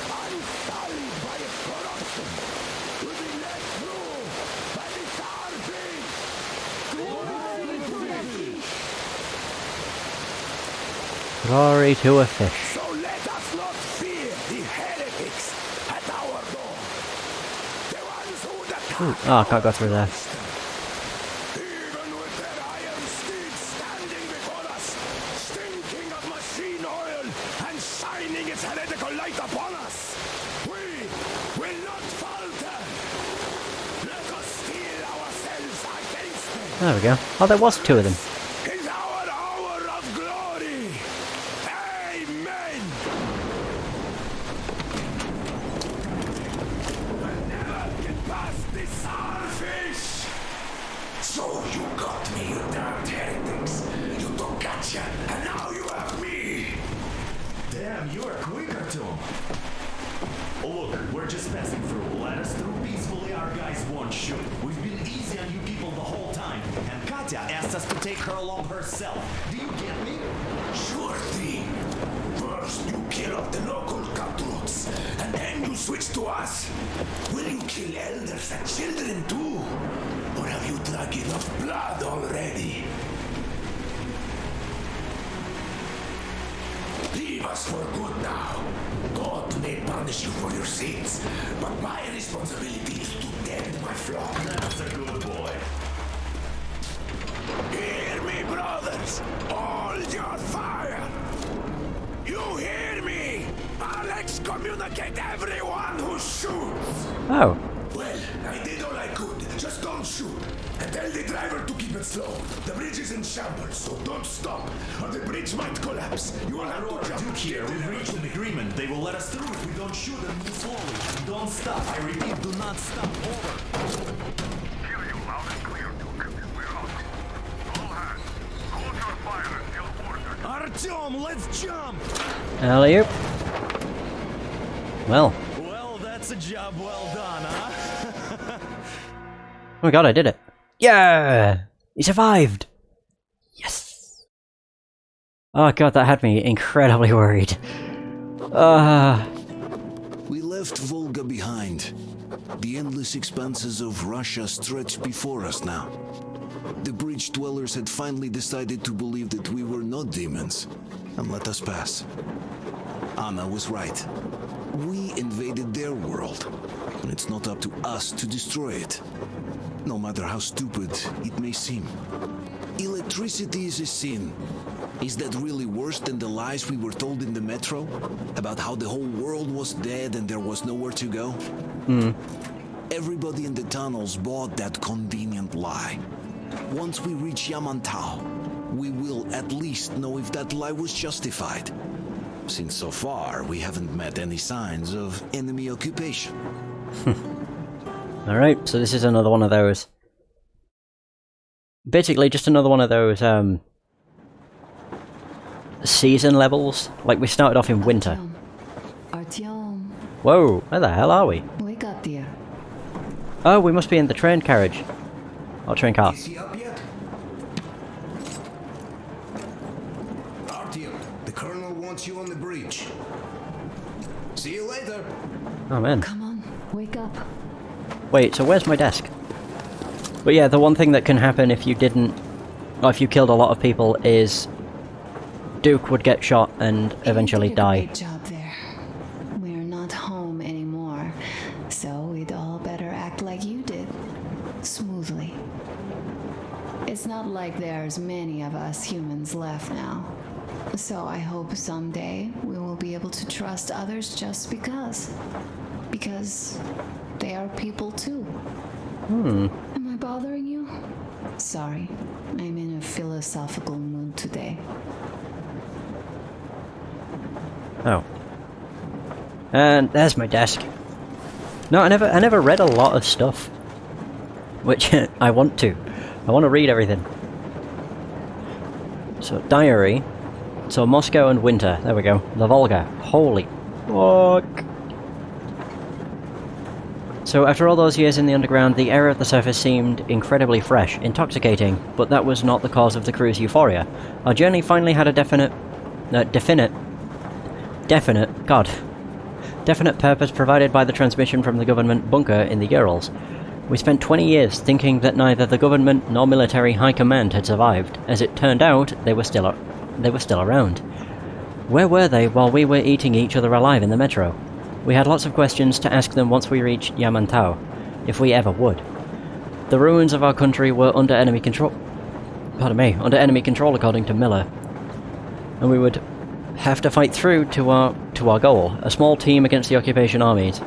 A: Glory to a fish.
H: So let us not fear the heretics at our door. The ones who attack.
A: Oh, I can't go through there.
H: Even with their iron steeds standing before us, stinking of machine oil and shining its heretical light upon us, we will not falter. Let us steel ourselves against them.
A: There we go. Oh, there was two of them.
H: Is our hour of glory. Amen. We'll never get past this starfish. So you got me, you damned heretics. You took gotcha, and now you have me.
G: Damn, you are quicker, Tom. Oh, look, we're just passing through. Let us through peacefully. Our guys won't shoot. We've been easy on you people the whole time. And Katya asked us to take her along herself. Do you get me?
H: Sure thing. First you kill off the local cutthroats, and then you switch to us. Will you kill elders and children too? Or have you drunk enough blood already? Leave us for good now. God may punish you for your sins, but my responsibility is to tend my flock.
G: That's a good boy.
H: Hear me, brothers! Hold your fire!
A: Oh.
H: Well, I did all I could. Just don't shoot. And tell the driver to keep it slow. The bridge is in shambles, so don't stop, or the bridge might collapse. You will have to jump.
G: Duke here, we've reached an agreement. They will let us through if we don't shoot and move slowly. Don't stop. I repeat, do not stop. Over.
I: Hear you loud and clear, Duke. We're out. All hands, hold your fire until ordered.
G: Artyom, let's jump!
A: Alley-oop. Well.
G: Well, that's a job well done, huh?
A: Oh my god, I did it. Yeah! He survived! Yes! Oh god, that had me incredibly worried.
H: We left Volga behind. The endless expanses of Russia stretched before us now. The bridge dwellers had finally decided to believe that we were not demons and let us pass. Anna was right. We invaded their world, and it's not up to us to destroy it. No matter how stupid it may seem. Electricity is a sin. Is that really worse than the lies we were told in the metro? About how the whole world was dead and there was nowhere to go? Everybody in the tunnels bought that convenient lie. Once we reach Yamantau, we will at least know if that lie was justified. Since so far, we haven't met any signs of enemy occupation.
A: Alright, so this is another one of those. Basically, just another one of those, season levels. Like, we started off in winter.
E: Artyom,
A: Whoa, where the hell are we?
E: wake up, dear.
A: Oh, we must be in the train carriage. Or train car.
H: Is he up yet? Artyom, the colonel wants you on the bridge. See you later.
A: Oh man.
E: Come on, wake up.
A: Wait, so where's my desk? But yeah, the one thing that can happen if you didn't... or if you killed a lot of people is... Duke would get shot and eventually
E: You did a
A: die.
E: great job there. We're not home anymore, so we'd all better act like you did. Smoothly. It's not like there's many of us humans left now. So I hope someday we will be able to trust others just because. Because they are people too. Am I bothering you? Sorry, I'm in a philosophical mood today.
A: Oh. And there's my desk. No, I never read a lot of stuff. Which I want to. I want to read everything. So, diary. So, Moscow and winter. There we go. The Volga. Holy fuck. So, after all those years in the underground, the air at the surface seemed incredibly fresh, intoxicating, but that was not the cause of the crew's euphoria. Our journey finally had a definite purpose provided by the transmission from the government bunker in the Urals. We spent 20 years thinking that neither the government nor military high command had survived. As it turned out, they were still around. Where were they while we were eating each other alive in the metro? We had lots of questions to ask them once we reached Yamantau, if we ever would. The ruins of our country were under enemy control. Under enemy control according to Miller. And we would have to fight through to our goal, a small team against the occupation armies.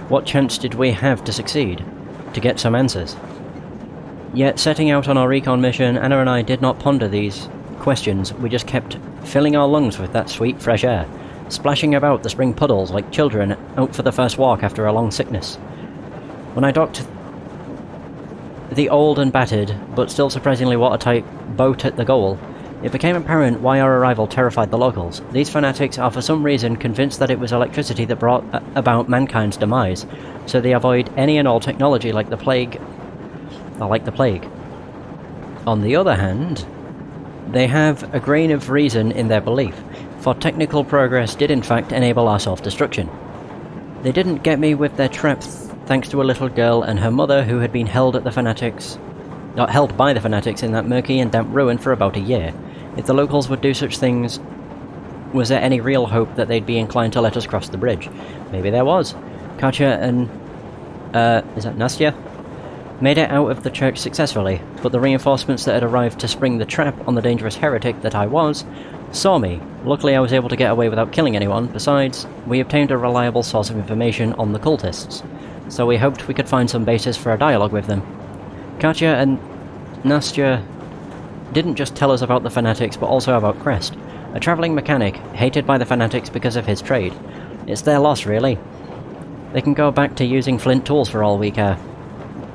A: What chance did we have to succeed? To get some answers? Yet, setting out on our recon mission, Anna and I did not ponder these questions. We just kept filling our lungs with that sweet fresh air, splashing about the spring puddles like children out for the first walk after a long sickness. When I docked the old and battered, but still surprisingly watertight boat at the goal, it became apparent why our arrival terrified the locals. These fanatics are for some reason convinced that it was electricity that brought about mankind's demise, so they avoid any and all technology like the plague. On the other hand, they have a grain of reason in their belief, for technical progress did in fact enable our self-destruction. They didn't get me with their trap thanks to a little girl and her mother who had been held by the fanatics in that murky and damp ruin for about a year. If the locals would do such things, was there any real hope that they'd be inclined to let us cross the bridge? Maybe there was. Katya and... is that Nastya? Made it out of the church successfully, but the reinforcements that had arrived to spring the trap on the dangerous heretic that I was, saw me. Luckily I was able to get away without killing anyone. Besides, we obtained a reliable source of information on the cultists. so we hoped we could find some basis for a dialogue with them. Katya and Nastya didn't just tell us about the Fanatics, but also about Crest, a travelling mechanic hated by the Fanatics because of his trade. It's their loss, really. They can go back to using flint tools for all we care.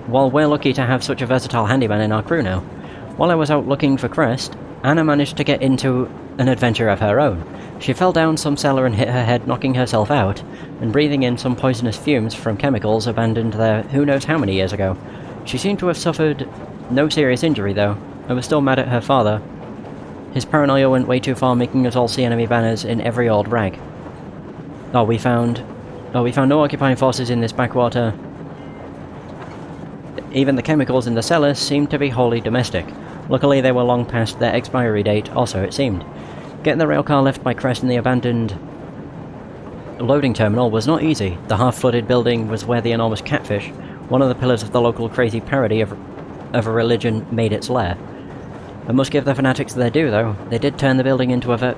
A: While we're lucky to have such a versatile handyman in our crew now. While I was out looking for Crest, Anna managed to get into an adventure of her own. She fell down some cellar and hit her head, knocking herself out, and breathing in some poisonous fumes from chemicals abandoned there who knows how many years ago. She seemed to have suffered no serious injury, though. I was still mad at her father. His paranoia went way too far, making us all see enemy banners in every old rag. We found no occupying forces in this backwater. Even the chemicals in the cellar seemed to be wholly domestic. Luckily, they were long past their expiry date, or so it seemed. Getting the railcar left by Crest in the abandoned loading terminal was not easy. The half-flooded building was where the enormous catfish, one of the pillars of the local crazy parody of a religion, made its lair. I must give the Fanatics their due, though. They did turn the building into a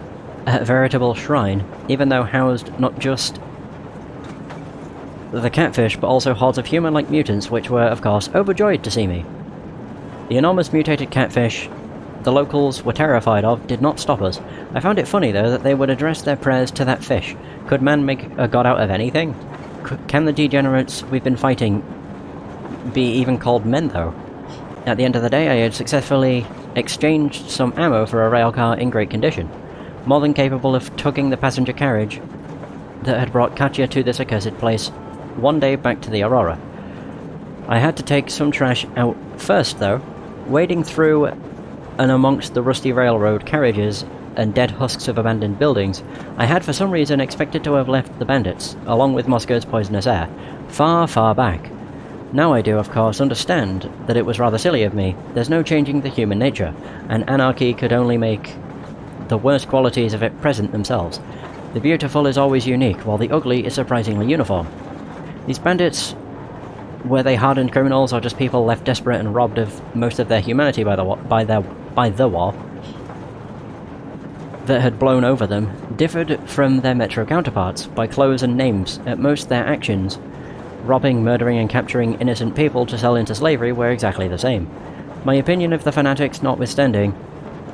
A: veritable shrine, even though housed not just the catfish, but also hordes of human-like mutants, which were, of course, overjoyed to see me. The enormous mutated catfish the locals were terrified of did not stop us. I found it funny, though, that they would address their prayers to that fish. Could man make a god out of anything? Can the degenerates we've been fighting be even called men, though? At the end of the day, I had successfully exchanged some ammo for a railcar in great condition, more than capable of tugging the passenger carriage that had brought Katya to this accursed place one day back to the Aurora. I had to take some trash out first, though. Wading through and amongst the rusty railroad carriages and dead husks of abandoned buildings, I had for some reason expected to have left the bandits, along with Moscow's poisonous air, far, far back. Now I do, of course, understand that it was rather silly of me. There's no changing the human nature, and anarchy could only make the worst qualities of it present themselves. The beautiful is always unique, while the ugly is surprisingly uniform. These bandits, were they hardened criminals or just people left desperate and robbed of most of their humanity by the war that had blown over them, differed from their metro counterparts by clothes and names. At most, their actions, robbing, murdering and capturing innocent people to sell into slavery, were exactly the same. My opinion of the Fanatics notwithstanding,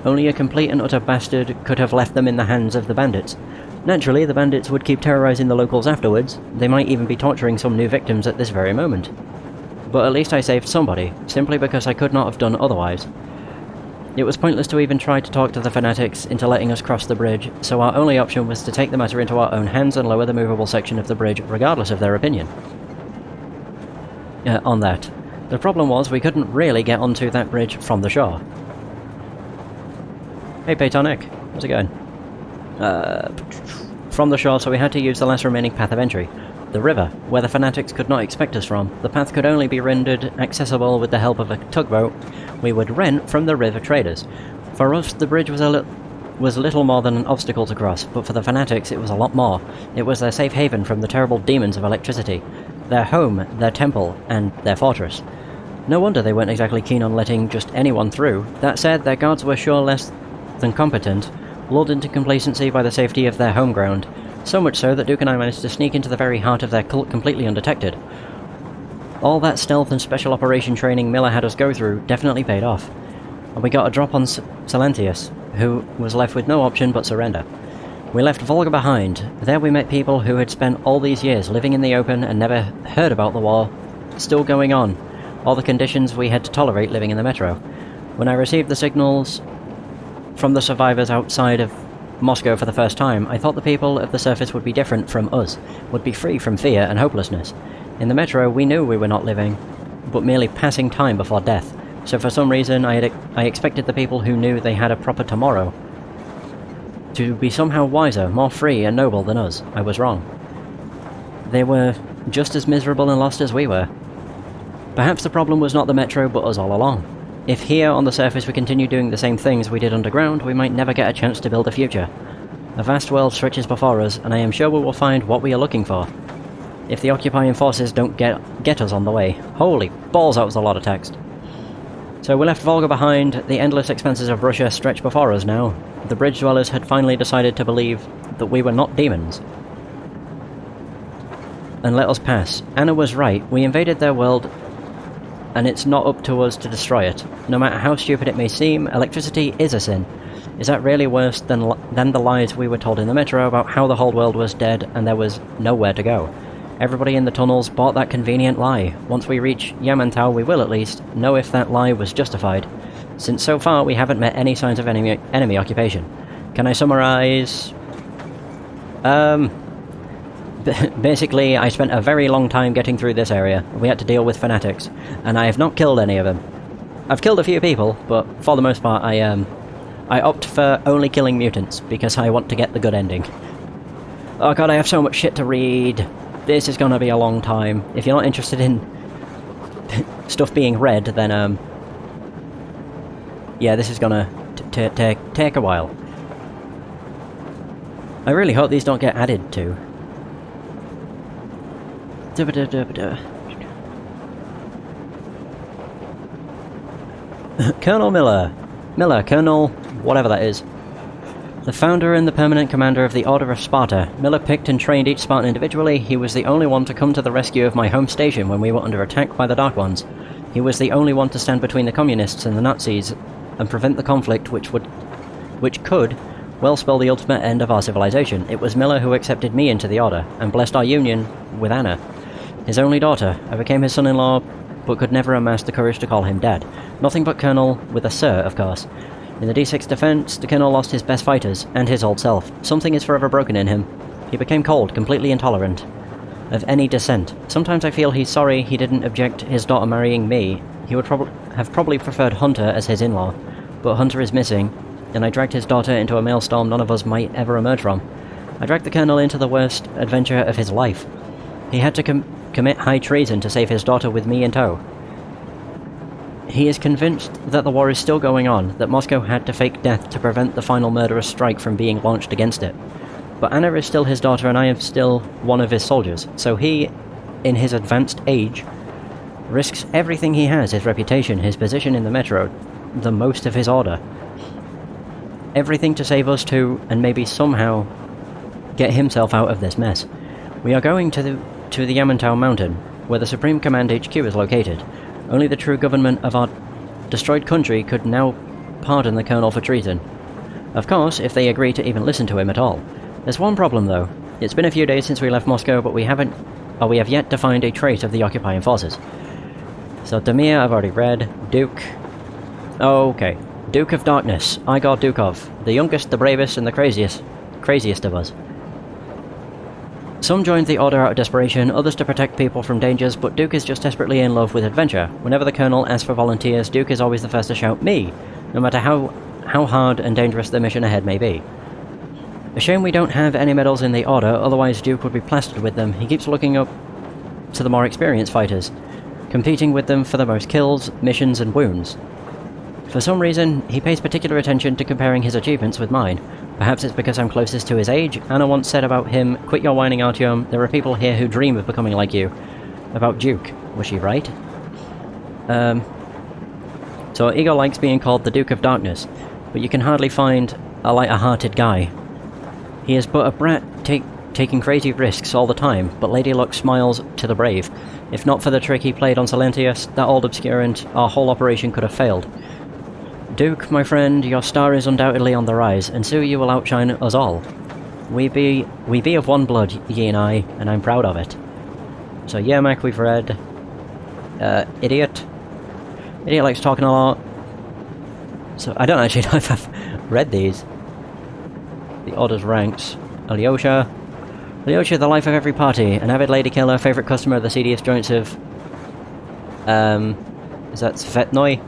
A: only a complete and utter bastard could have left them in the hands of the bandits. Naturally, the bandits would keep terrorizing the locals afterwards. They might even be torturing some new victims at this very moment. But at least I saved somebody, simply because I could not have done otherwise. It was pointless to even try to talk to the Fanatics into letting us cross the bridge, so our only option was to take the matter into our own hands and lower the movable section of the bridge, regardless of their opinion. On that. The problem was we couldn't really get onto that bridge from the shore. Hey Paytonic, how's it going? From the shore, so we had to use the last remaining path of entry. The river, where the Fanatics could not expect us from. The path could only be rendered accessible with the help of a tugboat we would rent from the river traders. For us, the bridge was little more than an obstacle to cross, but for the Fanatics it was a lot more. It was their safe haven from the terrible demons of electricity. Their home, their temple, and their fortress. No wonder they weren't exactly keen on letting just anyone through. That said, their guards were sure less than competent, lulled into complacency by the safety of their home ground. So much so that Duke and I managed to sneak into the very heart of their cult completely undetected. All that stealth and special operation training Miller had us go through definitely paid off. And we got a drop on Silantius, who was left with no option but surrender. We left Volga behind. There we met people who had spent all these years living in the open and never heard about the war still going on, or the conditions we had to tolerate living in the metro. When I received the signals from the survivors outside of Moscow for the first time, I thought the people of the surface would be different from us, would be free from fear and hopelessness. In the metro, we knew we were not living, but merely passing time before death, so for some reason I expected the people who knew they had a proper tomorrow to be somehow wiser, more free and noble than us. I was wrong. They were just as miserable and lost as we were. Perhaps the problem was not the metro, but us all along. If here on the surface we continue doing the same things we did underground, we might never get a chance to build a future. A vast world stretches before us, and I am sure we will find what we are looking for. If the occupying forces don't get us on the way. Holy balls, that was a lot of text. So we left Volga behind. The endless expanses of Russia stretch before us now. The bridge dwellers had finally decided to believe that we were not demons. and let us pass. Anna was right. We invaded their world, and it's not up to us to destroy it. No matter how stupid it may seem, electricity is a sin. Is that really worse than the lies we were told in the metro about how the whole world was dead and there was nowhere to go? Everybody in the tunnels bought that convenient lie. Once we reach Yamantau, we will at least know if that lie was justified, since so far we haven't met any signs of enemy occupation. Can I summarize? Basically, I spent a very long time getting through this area. We had to deal with fanatics, and I have not killed any of them. I've killed a few people, but for the most part, I opt for only killing mutants, because I want to get the good ending. Oh god, I have so much shit to read. This is gonna be a long time. If you're not interested in stuff being read, then, yeah, this is gonna take a while. I really hope these don't get added to. Colonel Miller. Colonel, whatever that is. The founder and the permanent commander of the Order of Sparta. Miller picked and trained each Spartan individually. He was the only one to come to the rescue of my home station when we were under attack by the Dark Ones. He was the only one to stand between the communists and the Nazis and prevent the conflict which could well spell the ultimate end of our civilization. It was Miller who accepted me into the Order and blessed our union with Anna, his only daughter. I became his son-in-law, but could never amass the courage to call him Dad. Nothing but Colonel, with a Sir, of course. In the D6 defense, the Colonel lost his best fighters, and his old self. Something is forever broken in him. He became cold, completely intolerant of any dissent. Sometimes I feel he's sorry he didn't object his daughter marrying me. He would have probably preferred Hunter as his in-law, but Hunter is missing, and I dragged his daughter into a maelstrom none of us might ever emerge from. I dragged the Colonel into the worst adventure of his life. He had to commit high treason to save his daughter with me in tow. He is convinced that the war is still going on, that Moscow had to fake death to prevent the final murderous strike from being launched against it. But Anna is still his daughter and I am still one of his soldiers, so he, in his advanced age, risks everything he has, his reputation, his position in the metro, the most of his order. Everything to save us too, and maybe somehow get himself out of this mess. We are going to the Yamantau mountain, where the Supreme Command HQ is located. Only the true government of our destroyed country could now pardon the Colonel for treason. Of course, if they agree to even listen to him at all. There's one problem though. It's been a few days since we left Moscow, but we have yet to find a trace of the occupying forces. So Damir, I've already read. Duke. Oh, okay. Duke of Darkness, Igor Dukov. The youngest, the bravest, and the craziest of us. Some joined the Order out of desperation, others to protect people from dangers, but Duke is just desperately in love with adventure. Whenever the Colonel asks for volunteers, Duke is always the first to shout, "Me!" no matter how hard and dangerous the mission ahead may be. A shame we don't have any medals in the Order, otherwise Duke would be plastered with them. He keeps looking up to the more experienced fighters, competing with them for the most kills, missions, and wounds. For some reason, he pays particular attention to comparing his achievements with mine. Perhaps it's because I'm closest to his age. Anna once said about him, "Quit your whining, Artyom. There are people here who dream of becoming like you." About Duke. Was she right? So Igor likes being called the Duke of Darkness, but you can hardly find a lighter-hearted guy. He is but a brat taking crazy risks all the time, but Lady Luck smiles to the brave. If not for the trick he played on Silentius, that old obscurant, our whole operation could have failed. Duke, my friend, your star is undoubtedly on the rise, and soon you will outshine us all. We be of one blood, ye and I, and I'm proud of it. So Yermak we've read. Idiot. Idiot likes talking a lot. So I don't actually know if I've read these. The Order's ranks. Alyosha. Alyosha, the life of every party. An avid lady killer, favourite customer of the seediest joints of... is that Svetnoy?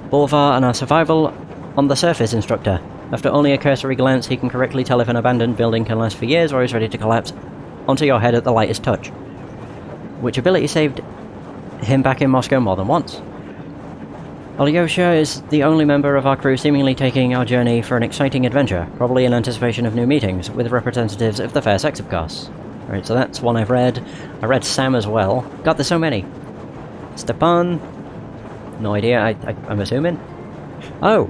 A: Boulevard, and our survival on the surface instructor. After only a cursory glance, he can correctly tell if an abandoned building can last for years or is ready to collapse onto your head at the lightest touch. Which ability saved him back in Moscow more than once. Alyosha is the only member of our crew seemingly taking our journey for an exciting adventure, probably in anticipation of new meetings, with representatives of the fair sex, of course. Alright, so that's one I've read. I read Sam as well. God, there's so many. Stepan. No idea, I'm assuming. Oh!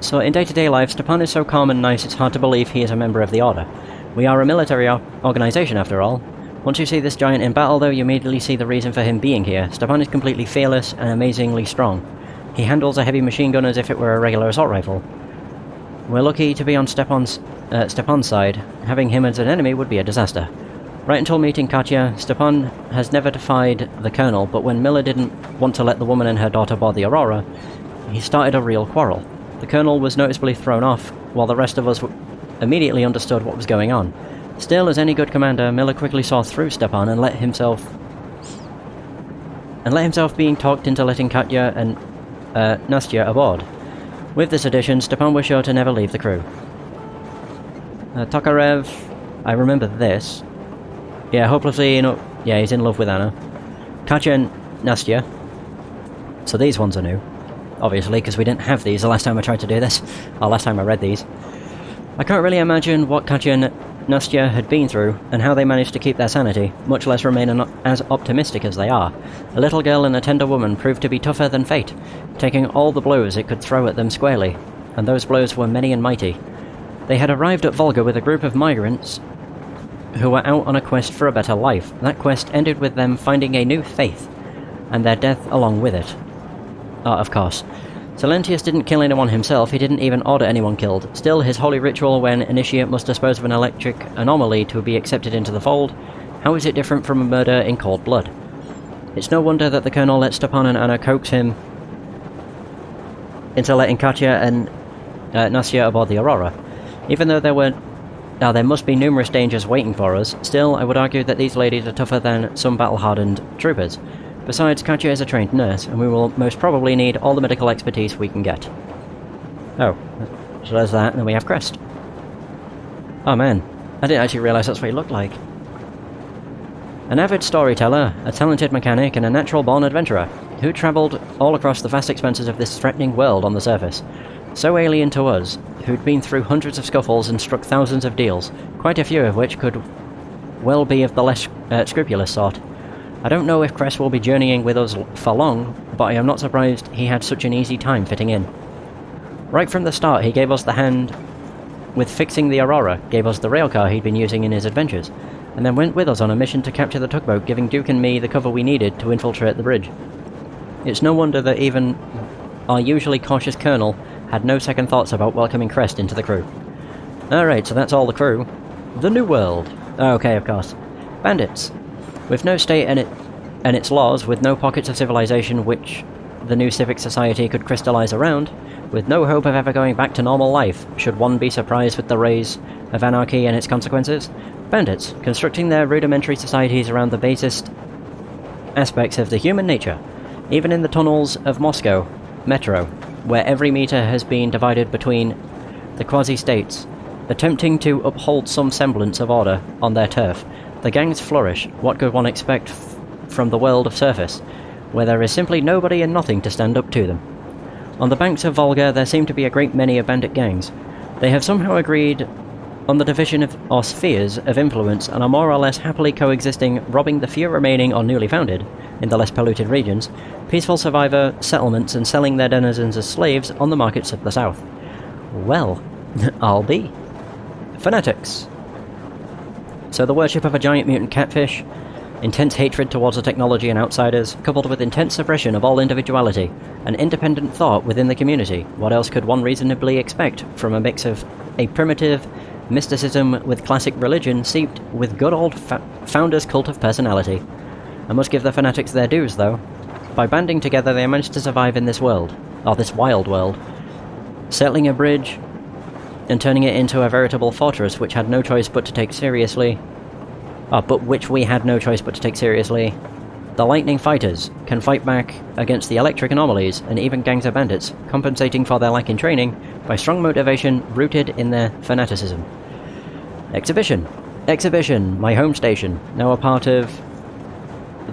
A: So in day-to-day life, Stepan is so calm and nice it's hard to believe he is a member of the Order. We are a military organization after all. Once you see this giant in battle though, you immediately see the reason for him being here. Stepan is completely fearless and amazingly strong. He handles a heavy machine gun as if it were a regular assault rifle. We're lucky to be on Stepan's side. Having him as an enemy would be a disaster. Right until meeting Katya, Stepan has never defied the Colonel, but when Miller didn't want to let the woman and her daughter board the Aurora, he started a real quarrel. The Colonel was noticeably thrown off, while the rest of us immediately understood what was going on. Still, as any good commander, Miller quickly saw through Stepan and let himself being talked into letting Katya and Nastya aboard. With this addition, Stepan was sure to never leave the crew. Tokarev, I remember this. Yeah, hopelessly, yeah, he's in love with Anna. Katya and Nastya. So these ones are new. Obviously, because we didn't have these the last time I tried to do this. Or last time I read these. I can't really imagine what Katya and Nastya had been through, and how they managed to keep their sanity, much less remain as optimistic as they are. A little girl and a tender woman proved to be tougher than fate, taking all the blows it could throw at them squarely, and those blows were many and mighty. They had arrived at Volga with a group of migrants who were out on a quest for a better life. That quest ended with them finding a new faith, and their death along with it. Of course. Silentius didn't kill anyone himself, he didn't even order anyone killed. Still, his holy ritual when initiate must dispose of an electric anomaly to be accepted into the fold, how is it different from a murder in cold blood? It's no wonder that the Colonel let Stepan and Anna coax him into letting Katya and Nastya aboard the Aurora. Even though there must be numerous dangers waiting for us, still, I would argue that these ladies are tougher than some battle-hardened troopers. Besides, Katya is a trained nurse, and we will most probably need all the medical expertise we can get. Oh, so there's that, and then we have Crest. Oh man, I didn't actually realise that's what he looked like. An avid storyteller, a talented mechanic, and a natural-born adventurer, who travelled all across the vast expanses of this threatening world on the surface. So alien to us, who'd been through hundreds of scuffles and struck thousands of deals, quite a few of which could well be of the less scrupulous sort. I don't know if Crest will be journeying with us for long, but I am not surprised he had such an easy time fitting in. Right from the start, he gave us the hand with fixing the Aurora, gave us the railcar he'd been using in his adventures, and then went with us on a mission to capture the tugboat, giving Duke and me the cover we needed to infiltrate the bridge. It's no wonder that even our usually cautious Colonel had no second thoughts about welcoming Crest into the crew. Alright, so that's all the crew. The New World. Okay, of course. Bandits. With no state and its laws, with no pockets of civilization which the new civic society could crystallize around, with no hope of ever going back to normal life, should one be surprised with the rise of anarchy and its consequences? Bandits, constructing their rudimentary societies around the basest aspects of the human nature, even in the tunnels of Moscow Metro, where every meter has been divided between the quasi-states, attempting to uphold some semblance of order on their turf. The gangs flourish. What could one expect from the world of surface, where there is simply nobody and nothing to stand up to them? On the banks of Volga there seem to be a great many of bandit gangs. They have somehow agreed on the division of or spheres of influence and are more or less happily coexisting, robbing the few remaining or newly founded, in the less polluted regions, peaceful survivor settlements and selling their denizens as slaves on the markets of the south. Well, I'll be. Fanatics. So the worship of a giant mutant catfish, intense hatred towards the technology and outsiders, coupled with intense suppression of all individuality, and independent thought within the community. What else could one reasonably expect from a mix of a primitive mysticism with classic religion seeped with good old founder's cult of personality? I must give the Fanatics their dues, though. By banding together they managed to survive in this world, or this wild world, settling a bridge and turning it into a veritable fortress which had no choice but to take seriously, which we had no choice but to take seriously. The Lightning Fighters can fight back against the electric anomalies and even gangs of bandits, compensating for their lack in training by strong motivation rooted in their fanaticism. Exhibition. Exhibition, my home station, now a part of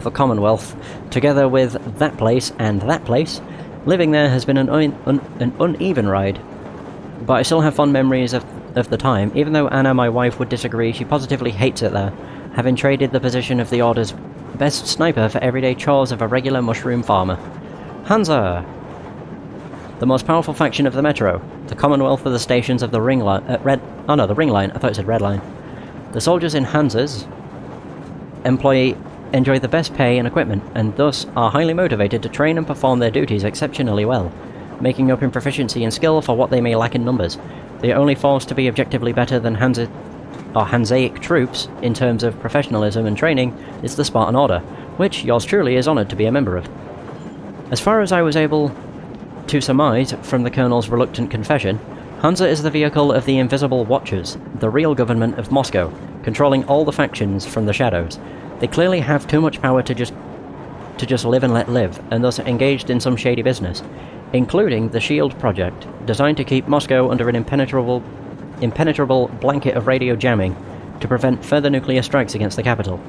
A: the Commonwealth, together with that place and that place. Living there has been an uneven ride, but I still have fond memories of the time. Even though Anna, my wife, would disagree, she positively hates it there, having traded the position of the Order's best sniper for everyday chores of a regular mushroom farmer. Hansa! The most powerful faction of the Metro, the Commonwealth of the stations of the Ring Line, the Ring Line, I thought it said Red Line. The soldiers in Hansa's enjoy the best pay and equipment, and thus are highly motivated to train and perform their duties exceptionally well, making up in proficiency and skill for what they may lack in numbers. The only force to be objectively better than Hansaic troops in terms of professionalism and training is the Spartan Order, which yours truly is honoured to be a member of. As far as I was able to surmise from the Colonel's reluctant confession, Hansa is the vehicle of the Invisible Watchers, the real government of Moscow, controlling all the factions from the shadows. They clearly have too much power to just live and let live, and thus engaged in some shady business, including the SHIELD project, designed to keep Moscow under an impenetrable blanket of radio jamming to prevent further nuclear strikes against the capital.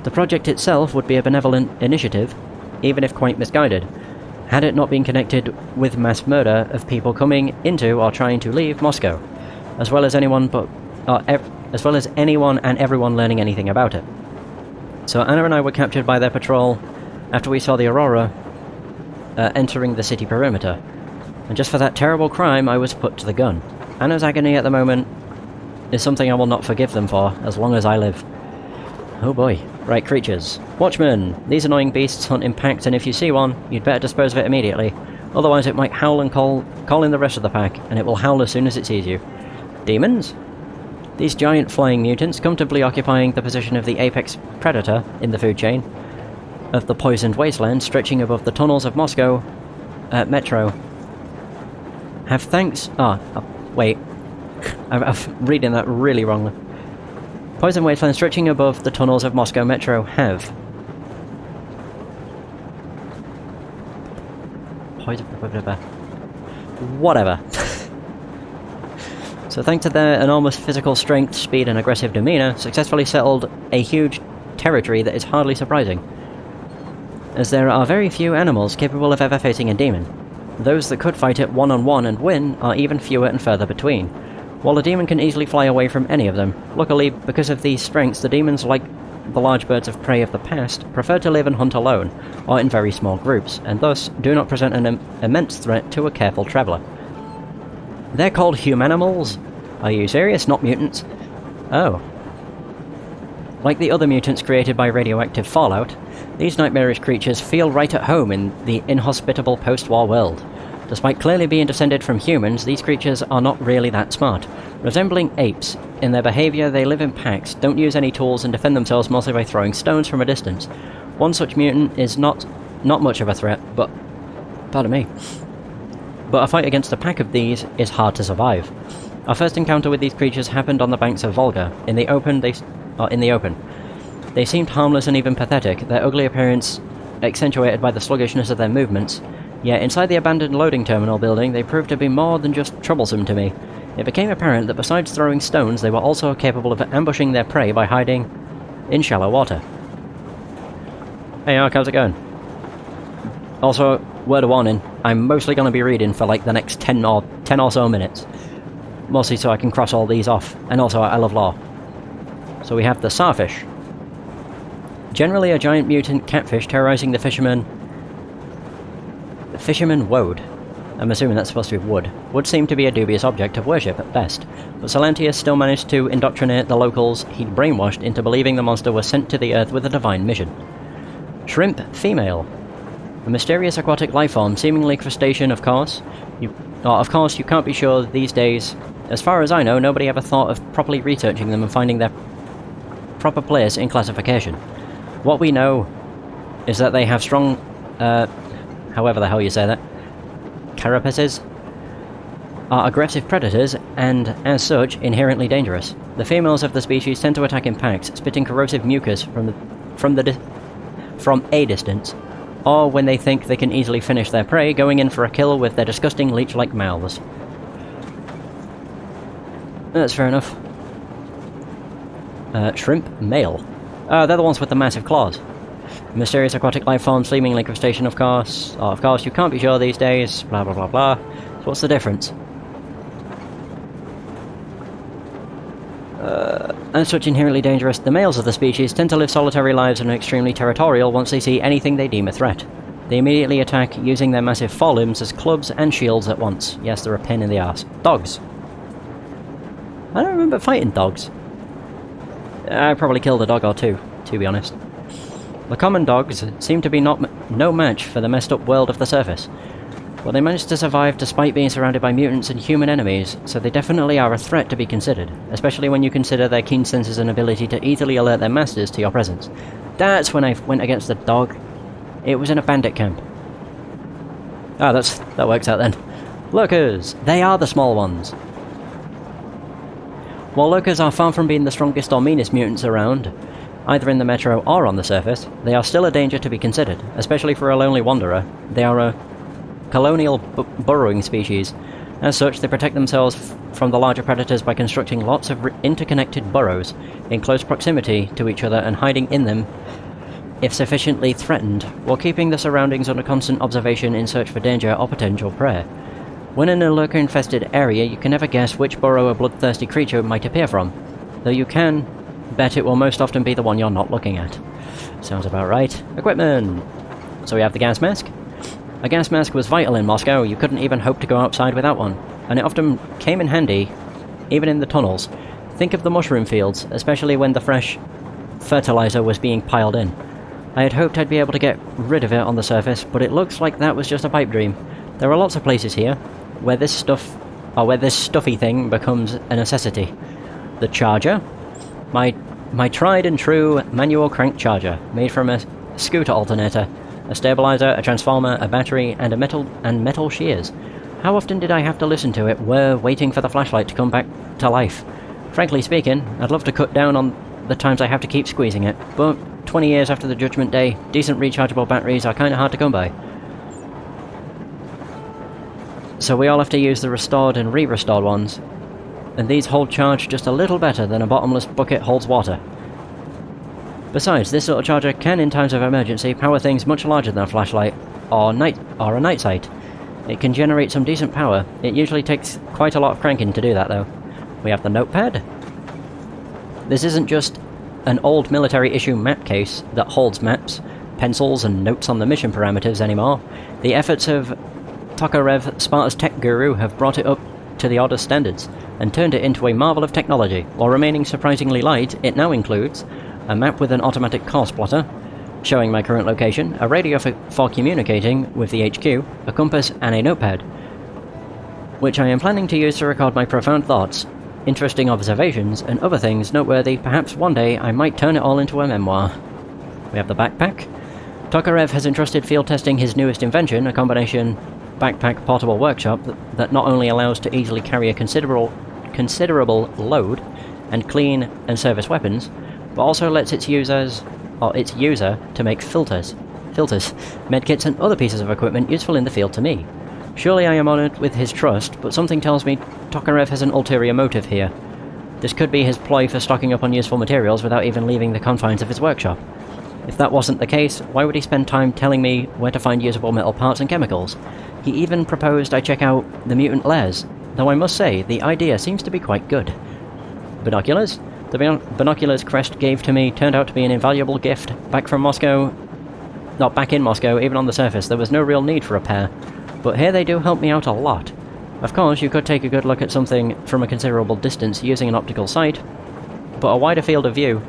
A: The project itself would be a benevolent initiative, even if quite misguided, had it not been connected with mass murder of people coming into or trying to leave Moscow, as well as anyone and everyone learning anything about it. So Anna and I were captured by their patrol after we saw the Aurora entering the city perimeter, and just for that terrible crime I was put to the gun. Anna's agony at the moment is something I will not forgive them for as long as I live. Oh boy. Right, creatures. Watchmen! These annoying beasts hunt in packs, and if you see one, you'd better dispose of it immediately. Otherwise it might howl and call in the rest of the pack, and it will howl as soon as it sees you. Demons? These giant flying mutants, comfortably occupying the position of the apex predator in the food chain of the poisoned wasteland stretching above the tunnels of Moscow Metro, have thanks... wait. I'm reading that really wrongly. Poison wasteland stretching above the tunnels of Moscow Metro have... Whatever. So thanks to their enormous physical strength, speed and aggressive demeanour, successfully settled a huge territory that is hardly surprising, as there are very few animals capable of ever facing a demon. Those that could fight it one-on-one and win are even fewer and further between, while a demon can easily fly away from any of them. Luckily, because of these strengths, the demons, like the large birds of prey of the past, prefer to live and hunt alone, or in very small groups, and thus do not present an immense threat to a careful traveller. They're called humanimals? Are you serious? Not mutants? Oh. Like the other mutants created by radioactive fallout, these nightmarish creatures feel right at home in the inhospitable post-war world. Despite clearly being descended from humans, these creatures are not really that smart. Resembling apes in their behaviour, they live in packs, don't use any tools, and defend themselves mostly by throwing stones from a distance. One such mutant is not much of a threat, but... pardon me. But a fight against a pack of these is hard to survive. Our first encounter with these creatures happened on the banks of Volga. In the open. They seemed harmless and even pathetic, their ugly appearance accentuated by the sluggishness of their movements. Yet inside the abandoned loading terminal building, they proved to be more than just troublesome to me. It became apparent that besides throwing stones, they were also capable of ambushing their prey by hiding in shallow water. Hey Ark, how's it going? Also, word of warning, I'm mostly going to be reading for like the next 10 or so minutes. Mostly so I can cross all these off, and also I love lore. So we have the Starfish. Generally a giant mutant catfish terrorizing the fishermen. The fisherman Woad. I'm assuming that's supposed to be wood. Would seem to be a dubious object of worship at best, but Salantius still managed to indoctrinate the locals he'd brainwashed into believing the monster was sent to the Earth with a divine mission. Shrimp Female. A mysterious aquatic lifeform, seemingly crustacean, of course. You can't be sure these days. As far as I know, nobody ever thought of properly researching them and finding their proper place in classification. What we know is that they have strong, however the hell you say that, carapaces, are aggressive predators and, as such, inherently dangerous. The females of the species tend to attack in packs, spitting corrosive mucus from a distance, or when they think they can easily finish their prey, going in for a kill with their disgusting leech-like mouths. That's fair enough. Shrimp Male. They're the ones with the massive claws. Mysterious aquatic life form, seemingly crustacean, of course. Oh, of course, you can't be sure these days. Blah blah blah blah. So what's the difference? As such inherently dangerous, the males of the species tend to live solitary lives and are extremely territorial once they see anything they deem a threat. They immediately attack, using their massive forelimbs as clubs and shields at once. Yes, they're a pain in the arse. Dogs. I don't remember fighting dogs. I probably killed a dog or two, to be honest. The common dogs seem to be no match for the messed up world of the surface. But they managed to survive despite being surrounded by mutants and human enemies, so they definitely are a threat to be considered, especially when you consider their keen senses and ability to easily alert their masters to your presence. That's when I went against the dog. It was in a bandit camp. Ah, that works out then. Lurkers! They are the small ones. While lurkers are far from being the strongest or meanest mutants around, either in the metro or on the surface, they are still a danger to be considered, especially for a lonely wanderer. They are a colonial burrowing species. As such, they protect themselves from the larger predators by constructing lots of interconnected burrows in close proximity to each other and hiding in them if sufficiently threatened, while keeping the surroundings under constant observation in search for danger or potential prey. When in a lurker-infested area, you can never guess which burrow a bloodthirsty creature might appear from, though you can bet it will most often be the one you're not looking at. Sounds about right. Equipment! So we have the gas mask. A gas mask was vital in Moscow. You couldn't even hope to go outside without one, and it often came in handy, even in the tunnels. Think of the mushroom fields, especially when the fresh fertilizer was being piled in. I had hoped I'd be able to get rid of it on the surface, but it looks like that was just a pipe dream. There are lots of places here where this stuffy thing becomes a necessity. The charger, my tried and true manual crank charger, made from a scooter alternator, a stabilizer, a transformer, a battery, and metal shears. How often did I have to listen to it while waiting for the flashlight to come back to life? Frankly speaking, I'd love to cut down on the times I have to keep squeezing it, but 20 years after the Judgment Day, decent rechargeable batteries are kinda hard to come by. So we all have to use the restored and re-restored ones, and these hold charge just a little better than a bottomless bucket holds water. Besides, this little charger can, in times of emergency, power things much larger than a flashlight or a night sight. It can generate some decent power. It usually takes quite a lot of cranking to do that, though. We have the notepad. This isn't just an old military issue map case that holds maps, pencils, and notes on the mission parameters anymore. The efforts of Tokarev, Sparta's tech guru, have brought it up to the Order's standards and turned it into a marvel of technology. While remaining surprisingly light, it now includes a map with an automatic course plotter, showing my current location, a radio for communicating with the HQ, a compass, and a notepad, which I am planning to use to record my profound thoughts, interesting observations, and other things noteworthy. Perhaps one day I might turn it all into a memoir. We have the backpack. Tokarev has entrusted field testing his newest invention, a combination backpack portable workshop that not only allows to easily carry a considerable load and clean and service weapons, but also lets its user to make filters, medkits, and other pieces of equipment useful in the field to me. Surely I am honoured with his trust, but something tells me Tokarev has an ulterior motive here. This could be his ploy for stocking up on useful materials without even leaving the confines of his workshop. If that wasn't the case, why would he spend time telling me where to find usable metal parts and chemicals? He even proposed I check out the mutant lairs, though I must say, the idea seems to be quite good. Binoculars? The binoculars Crest gave to me turned out to be an invaluable gift. Back in Moscow, even on the surface, there was no real need for a pair. But here they do help me out a lot. Of course, you could take a good look at something from a considerable distance using an optical sight, but a wider field of view,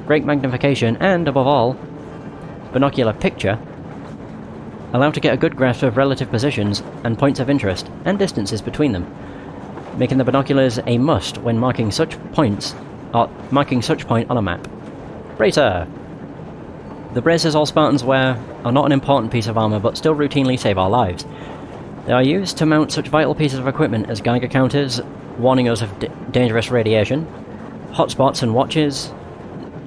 A: great magnification, and, above all, binocular picture allow to get a good grasp of relative positions and points of interest, and distances between them, making the binoculars a must when marking such point on a map. Bracer! The bracers all Spartans wear are not an important piece of armor, but still routinely save our lives. They are used to mount such vital pieces of equipment as Geiger counters, warning us of dangerous radiation, hotspots and watches,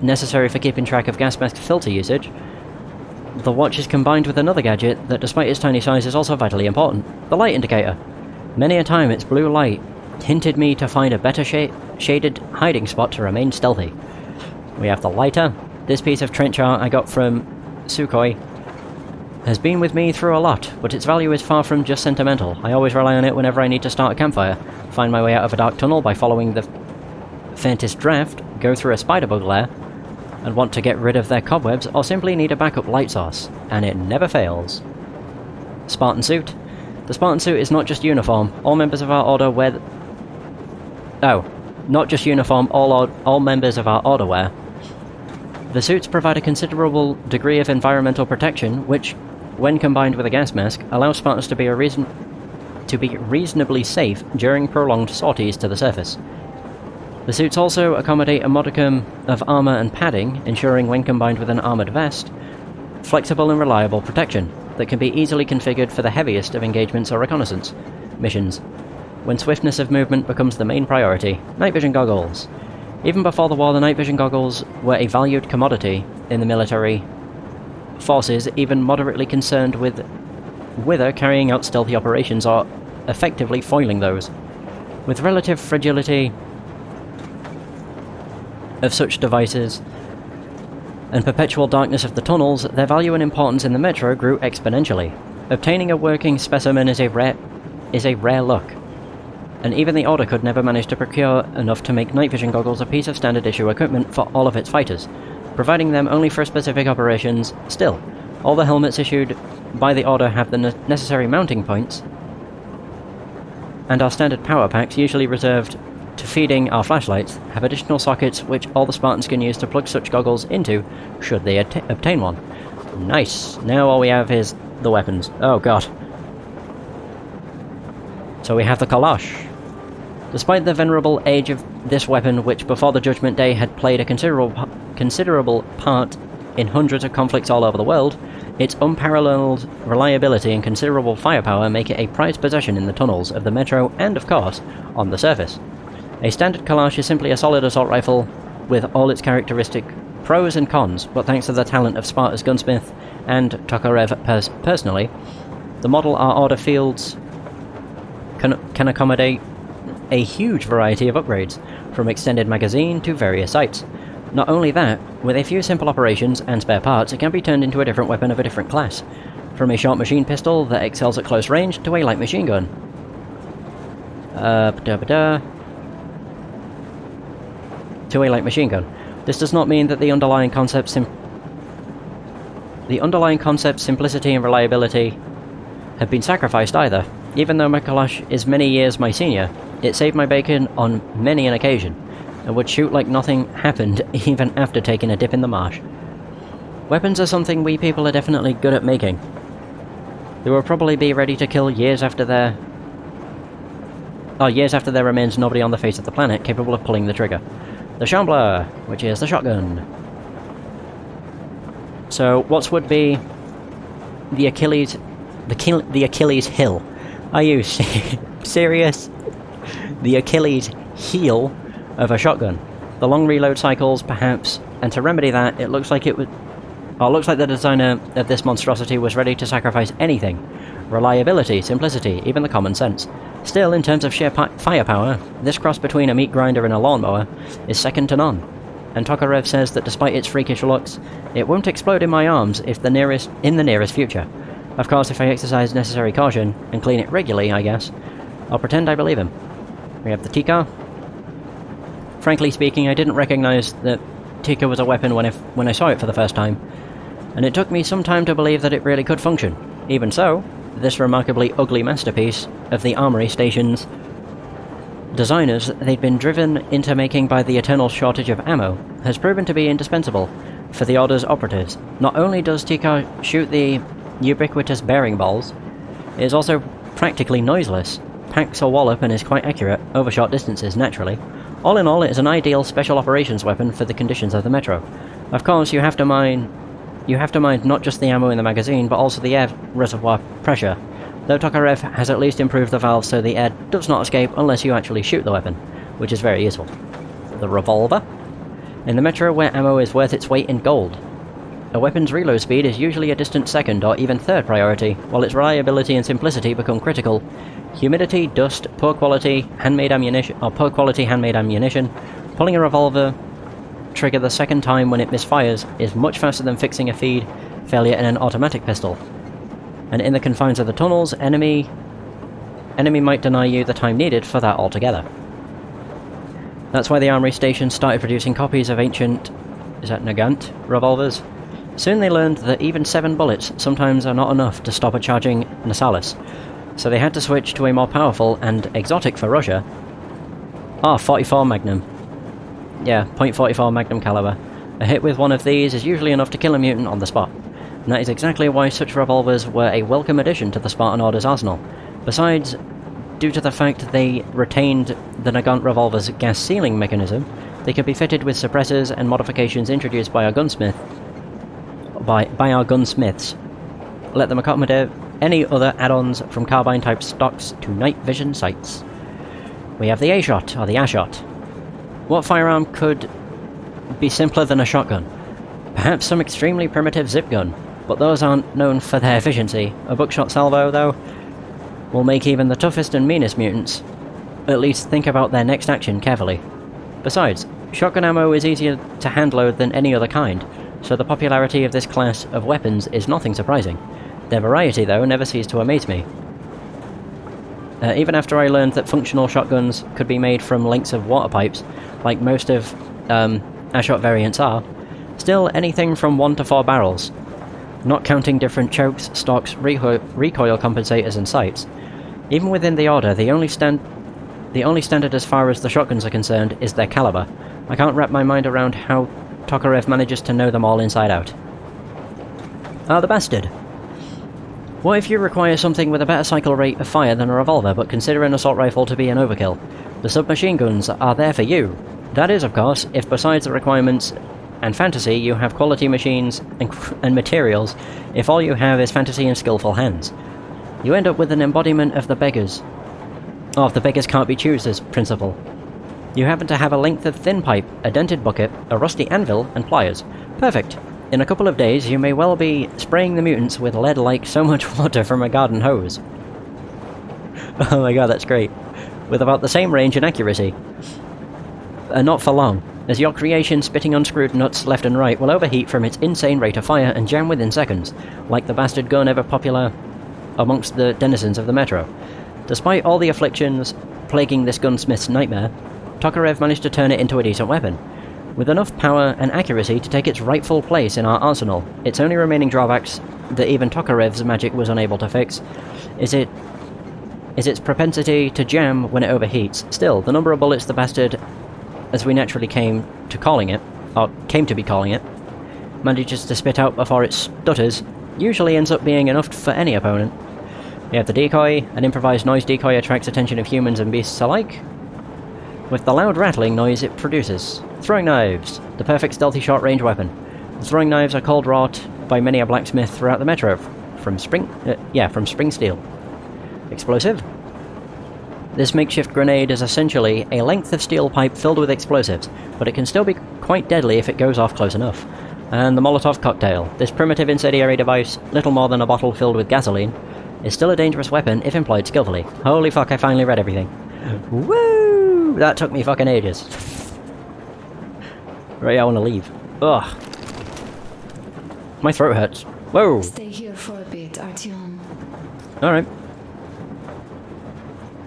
A: necessary for keeping track of gas mask filter usage. The watch is combined with another gadget that, despite its tiny size, is also vitally important: the light indicator. Many a time its blue light hinted me to find a better shaded hiding spot to remain stealthy. We have the lighter. This piece of trench art I got from Sukhoi has been with me through a lot, but its value is far from just sentimental. I always rely on it whenever I need to start a campfire, find my way out of a dark tunnel by following the faintest draft, go through a spider-bug lair, and want to get rid of their cobwebs, or simply need a backup light source, and it never fails. Spartan suit. The Spartan suit is not just uniform. All members of our order wear not just uniform, all members of our order wear, The suits provide a considerable degree of environmental protection, which, when combined with a gas mask, allows Spartans to be reasonably safe during prolonged sorties to the surface. The suits also accommodate a modicum of armor and padding, ensuring when combined with an armored vest, flexible and reliable protection that can be easily configured for the heaviest of engagements or reconnaissance missions. When swiftness of movement becomes the main priority, night vision goggles. Even before the war, the night vision goggles were a valued commodity in the military forces, even moderately concerned with whether carrying out stealthy operations or effectively foiling those. With relative fragility of such devices and perpetual darkness of the tunnels, their value and importance in the metro grew exponentially. Obtaining a working specimen is a rare look, and even the Order could never manage to procure enough to make night vision goggles a piece of standard issue equipment for all of its fighters, providing them only for specific operations. Still, all the helmets issued by the Order have the necessary mounting points, and our standard power packs, usually reserved to feeding our flashlights, have additional sockets which all the Spartans can use to plug such goggles into, should they obtain one. Nice! Now all we have is the weapons. Oh god. So we have the Kalash. Despite the venerable age of this weapon, which before the Judgment Day had played a considerable part in hundreds of conflicts all over the world, its unparalleled reliability and considerable firepower make it a prized possession in the tunnels of the metro and, of course, on the surface. A standard Kalash is simply a solid assault rifle with all its characteristic pros and cons, but thanks to the talent of Sparta's gunsmith and Tokarev personally, the model our Order fields can accommodate a huge variety of upgrades, from extended magazine to various sights. Not only that, with a few simple operations and spare parts, it can be turned into a different weapon of a different class, from a short machine pistol that excels at close range to a light machine gun. To a light machine gun. This does not mean that the underlying concept simplicity and reliability have been sacrificed either. Even though my Kalash is many years my senior, it saved my bacon on many an occasion, and would shoot like nothing happened even after taking a dip in the marsh. Weapons are something we people are definitely good at making. They will probably be ready to kill years after there remains nobody on the face of the planet capable of pulling the trigger. The Shambler, which is the shotgun. So, what would be the Achilles heel? Are you serious? The Achilles heel of a shotgun. The long reload cycles, perhaps, and to remedy that, it looks like the designer of this monstrosity was ready to sacrifice anything. Reliability, simplicity, even the common sense. Still, in terms of sheer firepower, this cross between a meat grinder and a lawnmower is second to none. And Tokarev says that despite its freakish looks, it won't explode in my arms in the nearest future. Of course, if I exercise necessary caution and clean it regularly, I guess, I'll pretend I believe him. We have the Tika. Frankly speaking, I didn't recognize that Tika was a weapon when I saw it for the first time, and it took me some time to believe that it really could function. Even so, this remarkably ugly masterpiece of the armory station's designers they'd been driven into making by the eternal shortage of ammo has proven to be indispensable for the Order's operatives. Not only does Tika shoot the ubiquitous bearing balls, it is also practically noiseless, packs a wallop and is quite accurate over short distances naturally. All in all, it is an ideal special operations weapon for the conditions of the metro. Of course, you have to mind not just the ammo in the magazine, but also the air reservoir pressure, though Tokarev has at least improved the valve so the air does not escape unless you actually shoot the weapon, which is very useful. The revolver. In the metro, where ammo is worth its weight in gold, a weapon's reload speed is usually a distant second or even third priority, while its reliability and simplicity become critical. Humidity, dust, poor quality handmade ammunition, pulling a revolver trigger the second time when it misfires is much faster than fixing a feed failure in an automatic pistol. And in the confines of the tunnels, enemy might deny you the time needed for that altogether. That's why the armory station started producing copies of ancient, Nagant revolvers. Soon they learned that even 7 bullets sometimes are not enough to stop a charging Nasalis, so they had to switch to a more powerful and exotic for Russia. 44 Magnum. Yeah, .44 Magnum caliber. A hit with one of these is usually enough to kill a mutant on the spot, and that is exactly why such revolvers were a welcome addition to the Spartan Order's arsenal. Besides, due to the fact they retained the Nagant revolver's gas sealing mechanism, they could be fitted with suppressors and modifications introduced by our gunsmiths. Let them accommodate any other add-ons from carbine-type stocks to night vision sights. We have the A-Shot, or the A-Shot. What firearm could be simpler than a shotgun? Perhaps some extremely primitive zip gun, but those aren't known for their efficiency. A buckshot salvo, though, will make even the toughest and meanest mutants at least think about their next action carefully. Besides, shotgun ammo is easier to handload than any other kind, so the popularity of this class of weapons is nothing surprising. Their variety, though, never ceased to amaze me. Even after I learned that functional shotguns could be made from lengths of water pipes, like most of A-Shot variants are, still anything from 1 to 4 barrels, not counting different chokes, stocks, recoil compensators and sights. Even within the order, the only standard as far as the shotguns are concerned is their caliber. I can't wrap my mind around how Tokarev manages to know them all inside out. Ah, the bastard. What if you require something with a better cycle rate of fire than a revolver, but consider an assault rifle to be an overkill? The submachine guns are there for you. That is, of course, if besides the requirements and fantasy you have quality machines and materials, if all you have is fantasy and skillful hands. You end up with an embodiment of the beggars can't be choosers principle. You happen to have a length of thin pipe, a dented bucket, a rusty anvil, and pliers. Perfect. In a couple of days, you may well be spraying the mutants with lead like so much water from a garden hose. Oh my god, that's great. With about the same range and accuracy. Not for long, as your creation spitting unscrewed nuts left and right will overheat from its insane rate of fire and jam within seconds, like the bastard gun ever popular amongst the denizens of the Metro. Despite all the afflictions plaguing this gunsmith's nightmare, Tokarev managed to turn it into a decent weapon. With enough power and accuracy to take its rightful place in our arsenal, its only remaining drawbacks that even Tokarev's magic was unable to fix is its propensity to jam when it overheats. Still, the number of bullets the bastard, as we naturally came to be calling it, manages to spit out before it stutters, usually ends up being enough for any opponent. We have the decoy. An improvised noise decoy attracts attention of humans and beasts alike, with the loud rattling noise it produces. Throwing knives, the perfect stealthy short-range weapon. The throwing knives are cold wrought by many a blacksmith throughout the Metro, from spring steel. Explosive. This makeshift grenade is essentially a length of steel pipe filled with explosives, but it can still be quite deadly if it goes off close enough. And the Molotov cocktail. This primitive incendiary device, little more than a bottle filled with gasoline, is still a dangerous weapon if employed skillfully. Holy fuck, I finally read everything. Woo! That took me fucking ages. Right, I want to leave. Ugh. My throat hurts. Whoa!
E: Stay here for a bit, Artyom.
A: Alright.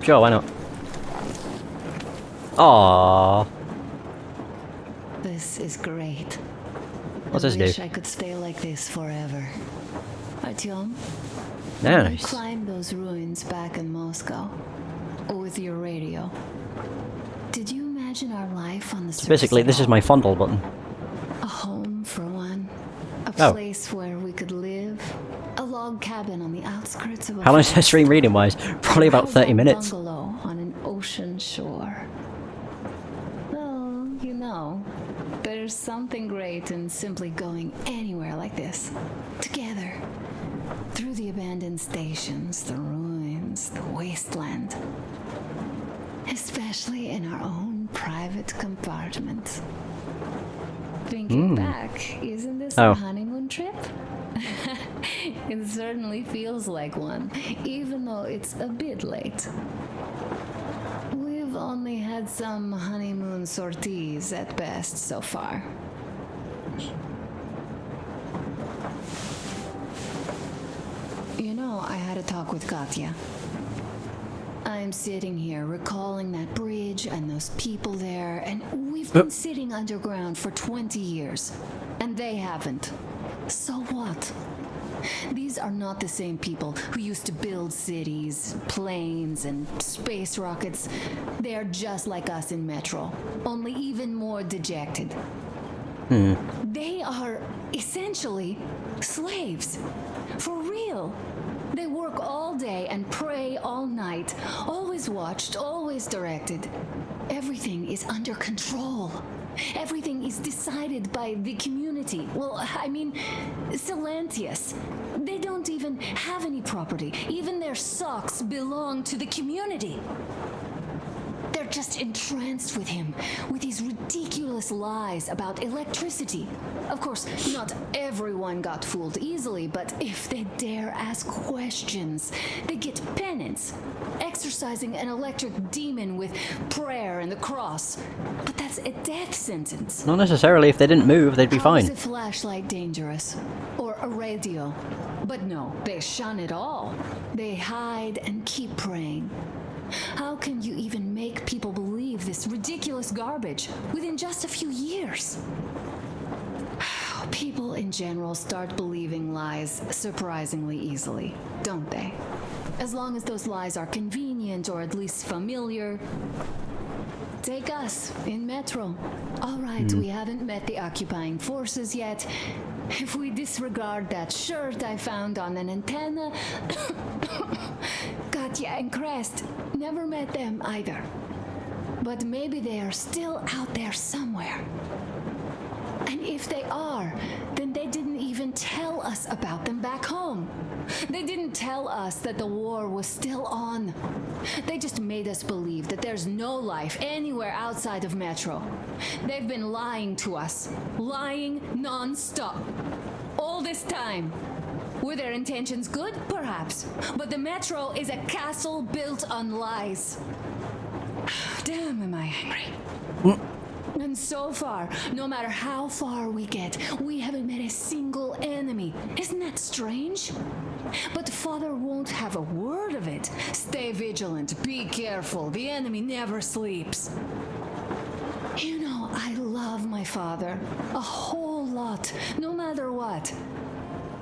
A: Sure, why not? Aww.
E: This is great.
A: What's this do?
E: I wish I could stay like this forever. Artyom,
A: Nice.
E: climb those ruins back in Moscow with your radio. Did you imagine our life on the surface?
A: Basically, this is my fondle button.
E: A home for one. A
A: Oh.
E: place where we could live. A log cabin on the outskirts of a
A: How long is that
E: forest.
A: stream reading wise? Probably about 30 minutes.
E: Bungalow on an ocean shore. Well, you know, there's something great in simply going anywhere like this. Together. Through the abandoned stations, the ruins, the wasteland. Especially in our own private compartment. Thinking back, isn't this
A: Oh.
E: a honeymoon trip? It certainly feels like one, even though it's a bit late. We've only had some honeymoon sorties at best so far. You know, I had a talk with Katya. I'm sitting here recalling that bridge and those people there, and we've been sitting underground for 20 years, and they haven't. So what? These are not the same people who used to build cities, planes, and space rockets. They are just like us in Metro, only even more dejected. They are essentially slaves. For real. They work all day and pray all night. Always watched, always directed. Everything is under control. Everything is decided by the community. Well, I mean, Silantius. They don't even have any property. Even their socks belong to the community. They're just entranced with him, with his ridiculous lies about electricity. Of course, not everyone got fooled easily, but if they dare ask questions, they get penance, exorcising an electric demon with prayer and the cross. But that's a death sentence.
A: Not necessarily. If they didn't move, they'd be
E: How is
A: fine.
E: a flashlight dangerous? Or a radio? But no, they shun it all. They hide and keep praying. How can you even make people believe this ridiculous garbage within just a few years? People in general start believing lies surprisingly easily, don't they? As long as those lies are convenient or at least familiar. Take us in Metro. All right, we haven't met the occupying forces yet. If we disregard that shirt I found on an antenna, Katya and Crest, never met them either. But maybe they are still out there somewhere. And if they are, then they didn't even tell us about them back home. They didn't tell us that the war was still on. They just made us believe that there's no life anywhere outside of Metro. They've been lying to us. Lying non-stop. All this time. Were their intentions good? Perhaps. But the Metro is a castle built on lies. Damn, am I angry. And so far, no matter how far we get, we haven't met a single enemy. Isn't that strange? But Father won't have a word of it. Stay vigilant, be careful, the enemy never sleeps. You know, I love my father a whole lot, no matter what.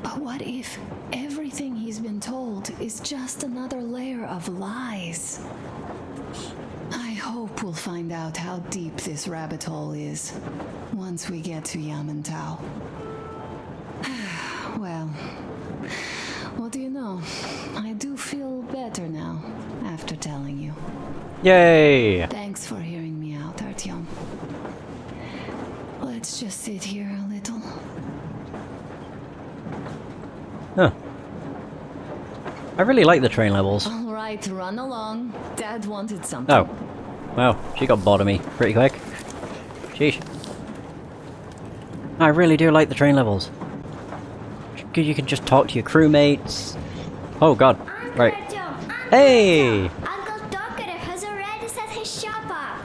E: But what if everything he's been told is just another layer of lies? I hope we'll find out how deep this rabbit hole is once we get to Yamantau. Well, what do you know? I do feel better now after telling you.
A: Yay!
E: Thanks for hearing me out, Artyom. Let's just sit here a little.
A: Huh. I really like the train levels.
E: All right, run along. Dad wanted something.
A: Oh. Well, she got bored of me pretty quick. Sheesh. I really do like the train levels. You can just talk to your crewmates. Oh god. Right. Hey!
J: Uncle Talkative has already set his shop up.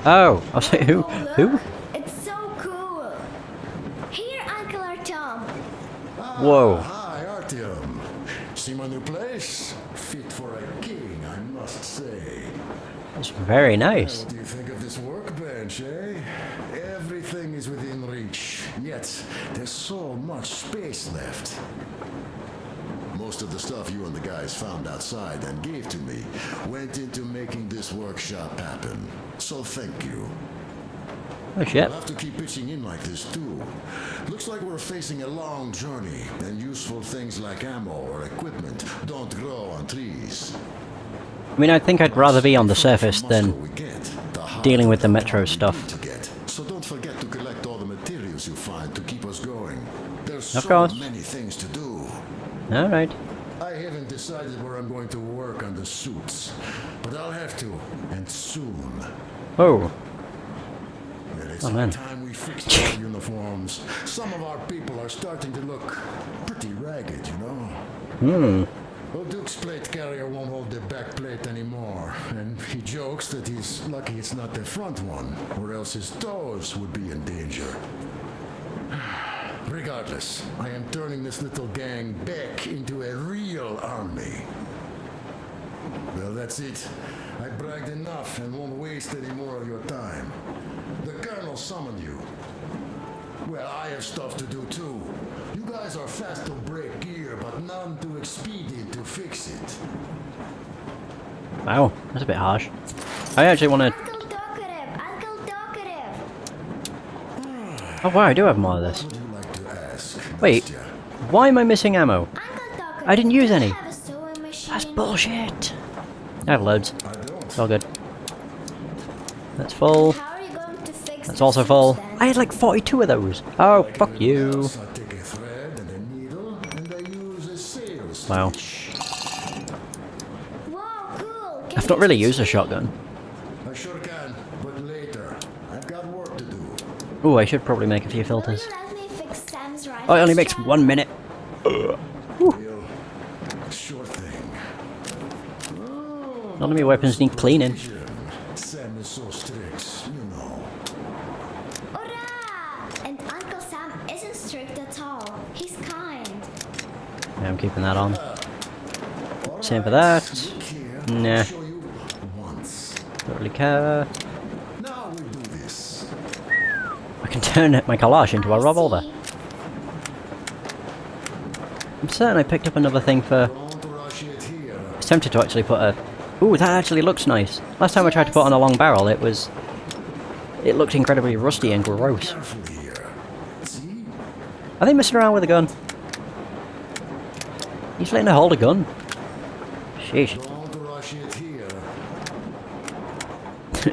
A: Oh, I was like, who? Who?
J: It's so cool. Here, Uncle Artyom.
A: Whoa.
H: Hi, Artyom. See my new place? Fit for a king, I must say.
A: It's very nice.
H: What do you think of this workbench, eh? Everything is within reach, yet there's so much space left. Most of the stuff you and the guys found outside and gave to me went into making this workshop happen. So thank you.
A: Oh shit.
H: We'll have to keep pitching in like this too. Looks like we're facing a long journey, and useful things like ammo or equipment don't grow on trees.
A: I mean, I think I'd rather be on the surface than dealing with the Metro stuff.
H: So don't forget to collect all the materials you find to keep us going. There's
A: Of
H: so
A: course.
H: many things to do.
A: Alright.
H: I haven't decided where I'm going to work on the suits, but I'll have to, and soon.
A: Oh.
H: Well, it's
A: Oh, man.
H: time we fixed our uniforms. Some of our people are starting to look pretty ragged, you know?
A: Hmm.
H: Well, Duke's plate carrier won't hold the back plate anymore, and he jokes that he's lucky it's not the front one, or else his toes would be in danger. Regardless, I am turning this little gang back into a real army. Well, that's it. I bragged enough and won't waste any more of your time. The Colonel summoned you. Well, I have stuff to do too. You guys are fast to break gear, but none too expedient to fix it.
A: Wow, that's a bit harsh. I actually want to...
J: Uncle Talkative, Uncle Talkative.
A: Oh wow, I do have more of this.
H: Would you like to ask?
A: Wait, why am I missing ammo?
J: Uncle Tucker,
A: I didn't use
J: do you
A: any.
J: have a sewing machine?
A: That's bullshit. I have loads.
H: I don't.
A: It's all good. That's full.
J: How are you going to fix
A: That's
J: the
A: also
J: suits
A: full.
J: then?
A: I had like 42 of those. Oh, fuck you.
H: So I take a thread and a needle and I use a sail
A: Wow.
H: stitch.
J: Wow, cool. Can
A: I've
J: you
A: not really
J: teach
A: used a
J: me?
A: shotgun.
H: I sure can, but later. I've got work to do.
A: Ooh, I should probably make a few
J: Will
A: filters.
J: you let me fix Sam's rifle
A: Oh, it only makes
J: strap?
A: 1 minute.
H: Deal. Sure thing. Oh,
A: None of my weapons need cleaning.
H: Sam is so strict, you know.
J: Hurrah! And Uncle Sam isn't strict at all. He's kind.
A: Yeah, I'm keeping that on.
H: All
A: Same for
H: right,
A: that.
H: look here.
A: Nah.
H: I'll show you once.
A: Don't really care.
H: Now we do this.
A: I can turn my Kalash into a
J: I
A: revolver.
J: see.
A: I'm certain I picked up another thing for...
H: Don't rush it here.
A: I was tempted to actually put a... Ooh, that actually looks nice. Last time I tried to put on a long barrel, it was... It looked incredibly rusty and gross.
H: Careful here. See?
A: Are they messing around with a gun? He's letting her hold a gun. Sheesh.
H: Don't rush it here.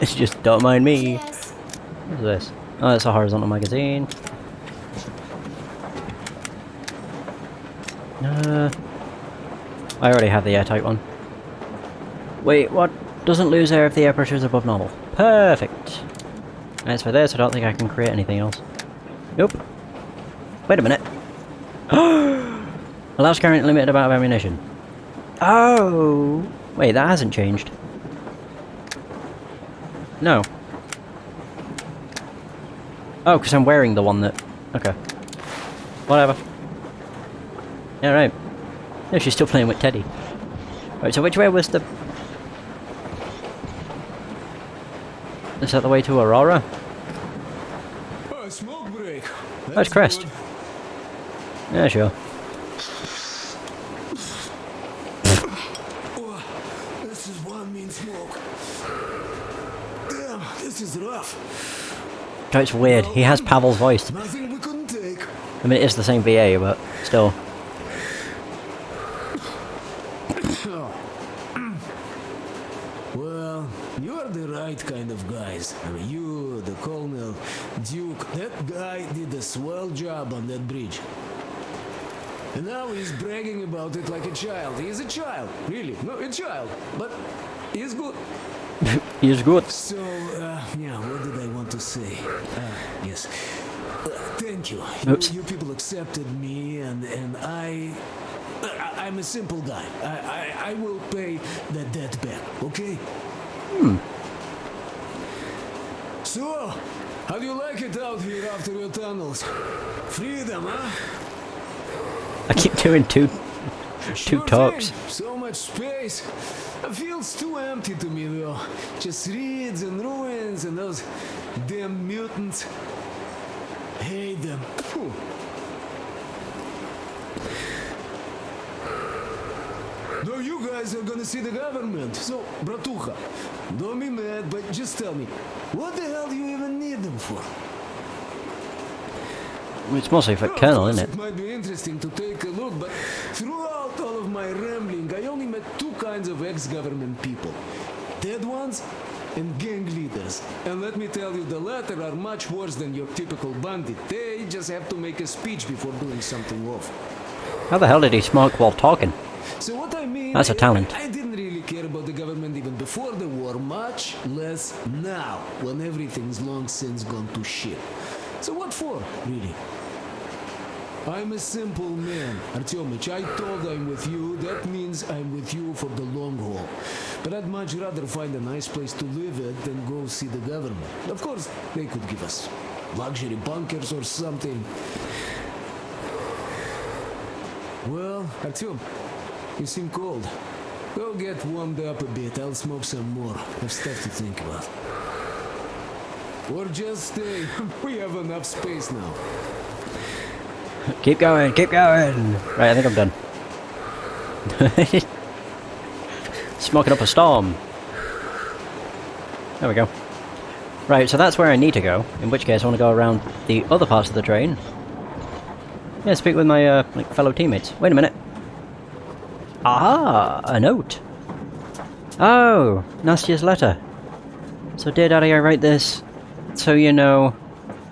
A: It's just, don't mind me.
J: Yes.
A: What's this? Oh, it's a horizontal magazine. I already have the airtight one. Wait, what? Doesn't lose air if the air pressure is above normal. Perfect. As for this, I don't think I can create anything else. Nope. Wait a minute. Allows current limited amount of ammunition. Oh! Wait, that hasn't changed. No. Oh, because I'm wearing the one that... Okay. Whatever. Yeah, right. No, she's still playing with Teddy. Right, so which way was the... Is that the way to Aurora?
C: Smoke break.
A: That's Crest.
C: good.
A: Yeah, sure.
C: Oh, this is one mean smoke. Damn, this is rough.
A: Oh, it's weird. He has Pavel's voice.
C: Nothing we couldn't take.
A: I mean, it is the same VA, but still.
C: Well, you're the right kind of guys. I mean, you, the Colonel, Duke, that guy did a swell job on that bridge. And now he's bragging about it like a child. He's a child, really. No, a child. But he's good.
A: He's good.
C: So, yeah, what did I want to say? Yes. Thank you.
A: Oops.
C: You people accepted me, and I'm a simple guy. I will pay the debt back, okay? So, how do you like it out here after your tunnels? Freedom, huh?
A: I keep doing two
C: Sure
A: talks.
C: thing. So much space. It feels too empty to me, though. Just reeds and ruins and those damn mutants. Hate them. Phew. No, you guys are gonna see the government. So, bratucha, don't be mad, but just tell me, what the hell do you even need them for?
A: It's mostly for
C: Well,
A: Colonel,
C: of course,
A: isn't it?
C: It might be interesting to take a look, but throughout all of my rambling, I only met two kinds of ex-government people. Dead ones and gang leaders. And let me tell you, the latter are much worse than your typical bandit. They just have to make a speech before doing something off.
A: How the hell did he smoke while talking?
C: So what I mean...
A: That's a talent.
C: I didn't really care about the government even before the war, much less now, when everything's long since gone to shit. So what for, really? I'm a simple man, Artyomich. I told I'm with you. That means I'm with you for the long haul. But I'd much rather find a nice place to live at than go see the government. Of course, they could give us luxury bunkers or something. Well, Artyom, you seem cold. Go get warmed up a bit. I'll smoke some more. I've stuff to think about. Or just stay. We have enough space now.
A: Keep going, keep going! Right, I think I'm done. Smoking up a storm. There we go. Right, so that's where I need to go, in which case I want to go around the other parts of the train. Yeah, speak with my like fellow teammates. Wait a minute. Ah, a note. Oh, Nastia's letter. So dear Daddy, I write this so you know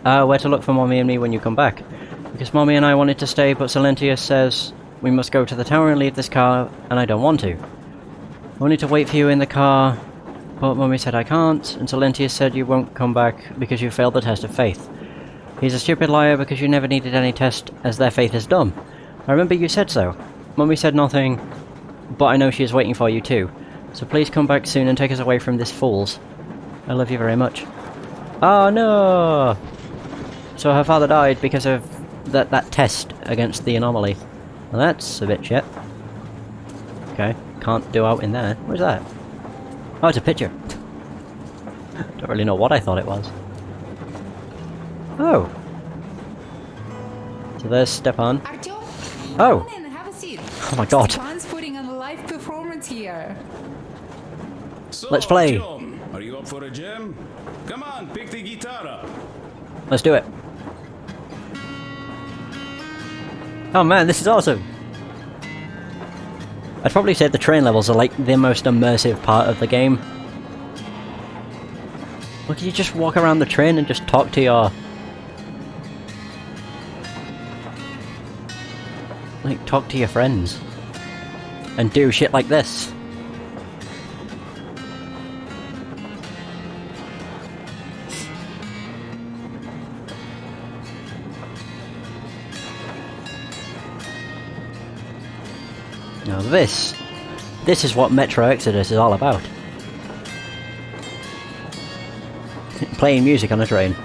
A: where to look for Mommy and me when you come back. Because Mommy and I wanted to stay, but Silentius says we must go to the tower and leave this car, and I don't want to. I wanted to wait for you in the car, but Mommy said I can't, and Silentius said you won't come back because you failed the test of faith. He's a stupid liar because you never needed any test as their faith is dumb. I remember you said so. Mommy said nothing, but I know she is waiting for you too. So please come back soon and take us away from this fools. I love you very much. Oh no! So her father died because of that test against the anomaly. Well, that's a bit shit. Okay, can't do out in there. What is that? Oh, it's a picture. Don't really know what I thought it was. Oh. So there's Stepan.
K: Artyom,
A: Oh.
K: come on in, have a seat.
A: Oh my god.
K: Stepan's putting on a live performance here.
L: So,
A: Let's play.
L: Artyom, are you up for a jam? Come on, pick the guitar up.
A: Let's do it. Oh man, this is awesome. I'd probably say the train levels are like the most immersive part of the game. Look, you just walk around the train and just talk to your... like, talk to your friends. And do shit like this. Now this is what Metro Exodus is all about. Playing music on a train.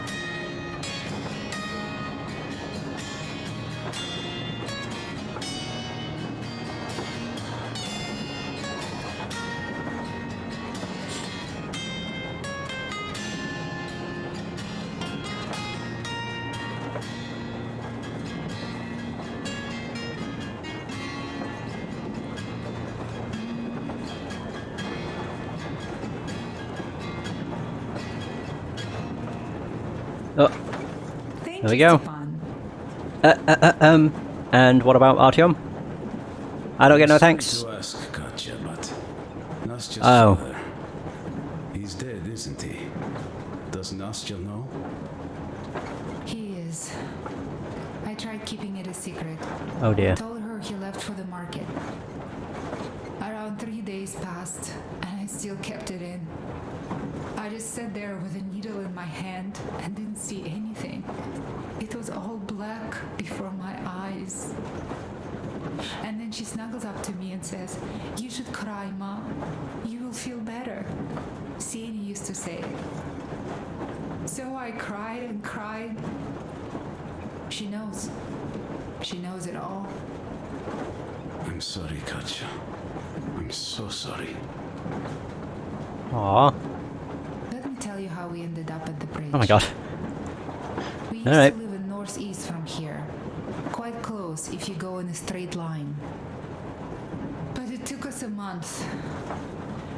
A: Oh,
K: Thank
A: there we
K: you,
A: go.
K: Stepan.
A: And what about Artyom? I don't get no thanks.
L: To ask, Katya, but Nastya's
A: Oh.
L: father, he's dead, isn't he? Does Nastya know?
K: He is. I tried keeping it a secret.
A: Oh dear.
K: Told her he left for the market. Around 3 days passed, and I still kept it in. I just sat there with a needle in my hand and didn't see anything. It was all black before my eyes. And then she snuggles up to me and says, "You should cry, Ma. You will feel better." Sienna used to say. So I cried and cried. She knows. She knows it all.
L: I'm sorry, Katya. I'm so sorry.
A: Aww.
K: Let me tell you how we ended up at the bridge.
A: Oh my god.
K: We used
A: Alright.
K: to live in northeast from here. Quite close if you go in a straight line. But it took us a month.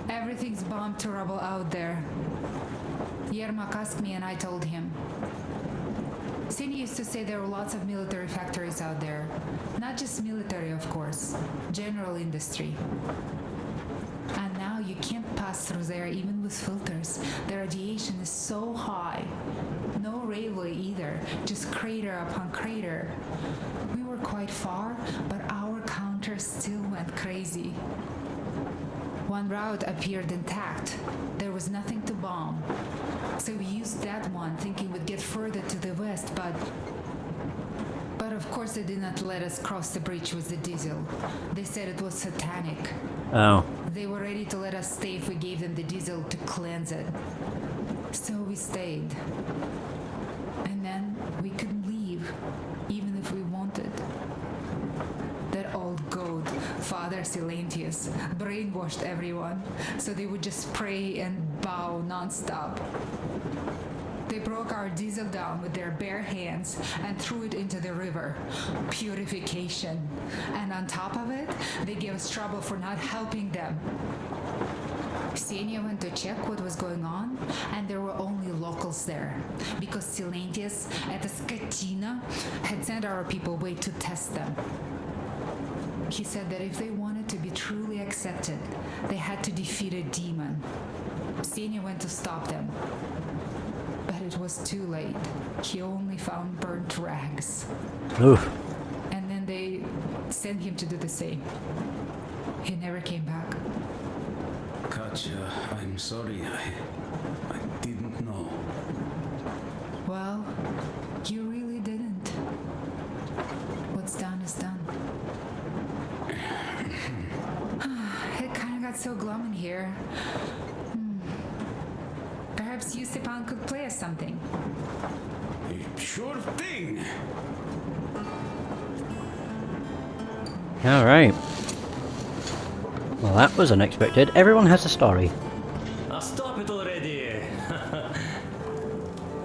K: Everything's bombed to rubble out there. Yermak asked me and I told him. Cindy used to say there were lots of military factories out there. Not just military, of course. General industry. And now you can't pass through there even with filters. The radiation is so high. No railway either, just crater upon crater. We were quite far, but our counter still went crazy. One route appeared intact. There was nothing to bomb. So we used that one, thinking we'd get further to the west, but of course they did not let us cross the bridge with the diesel. They said it was satanic.
A: Oh.
K: They were ready to let us stay if we gave them the diesel to cleanse it. So we stayed. And then we couldn't leave, even if we wanted. That old goat, Father Silentius, brainwashed everyone, so they would just pray and bow nonstop. They broke our diesel down with their bare hands and threw it into the river. Purification. And on top of it, they gave us trouble for not helping them. Xenia went to check what was going on, and there were only locals there, because Silentius at the Skatina had sent our people away to test them. He said that if they wanted to be truly accepted, they had to defeat a demon. Xenia went to stop them, but it was too late. He only found burnt rags.
A: Oof.
K: And then they sent him to do the same. He never came back.
L: Katja, I'm sorry. I didn't know.
K: Well, you really didn't. What's done is done. It kind of got so glum in here. Perhaps you, Stepan, could play us something.
L: Sure thing.
A: Alright. Well, that was unexpected. Everyone has a story.
G: Stop it already!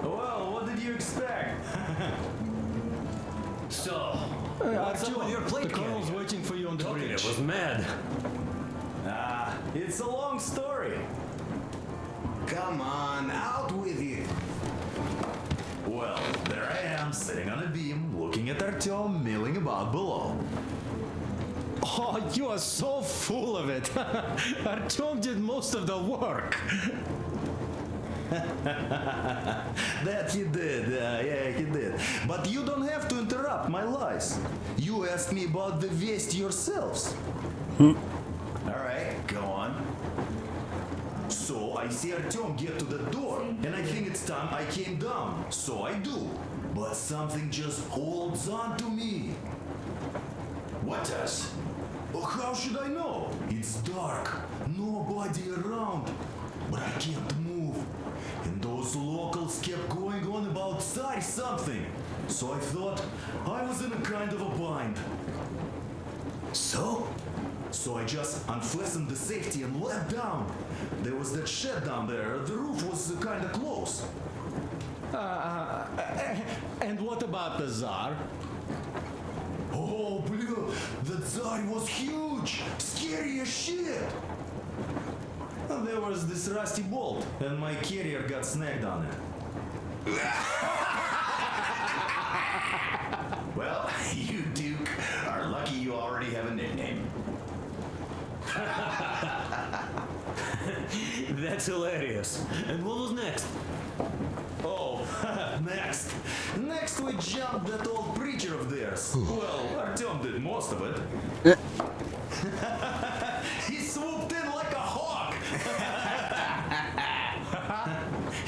G: Well, what did you expect? So, what's up with your plate?
C: The colonel's waiting for you on the bridge.
G: It was mad. It's a long story.
F: Come on, out with it.
G: Well, there I am, sitting on a beam, looking at Artyom milling about below.
C: Oh, you are so full of it. Artyom did most of the work.
G: That he did, yeah, he did. But you don't have to interrupt my lies. You asked me about the Vest yourselves. Alright, go on. So I see Artyom get to the door, and I think it's time I came down. So I do. But something just holds on to me. What does? Well, how should I know? It's dark, nobody around. But I can't move. And those locals kept going on about Tsar something. So I thought I was in a kind of a bind. So I just unfastened the safety and let down. There was that shed down there. The roof was kind of close.
C: And what about the Tsar?
G: Oh, blue, the Tsar was huge, scary as shit. And there was this rusty bolt, and my carrier got snagged on it. Well, you Duke are lucky you already have a nickname.
M: That's hilarious. And what was next?
G: Oh, next. Next we jumped that old preacher of theirs. Well, Artyom did most of it. He swooped in like a hawk.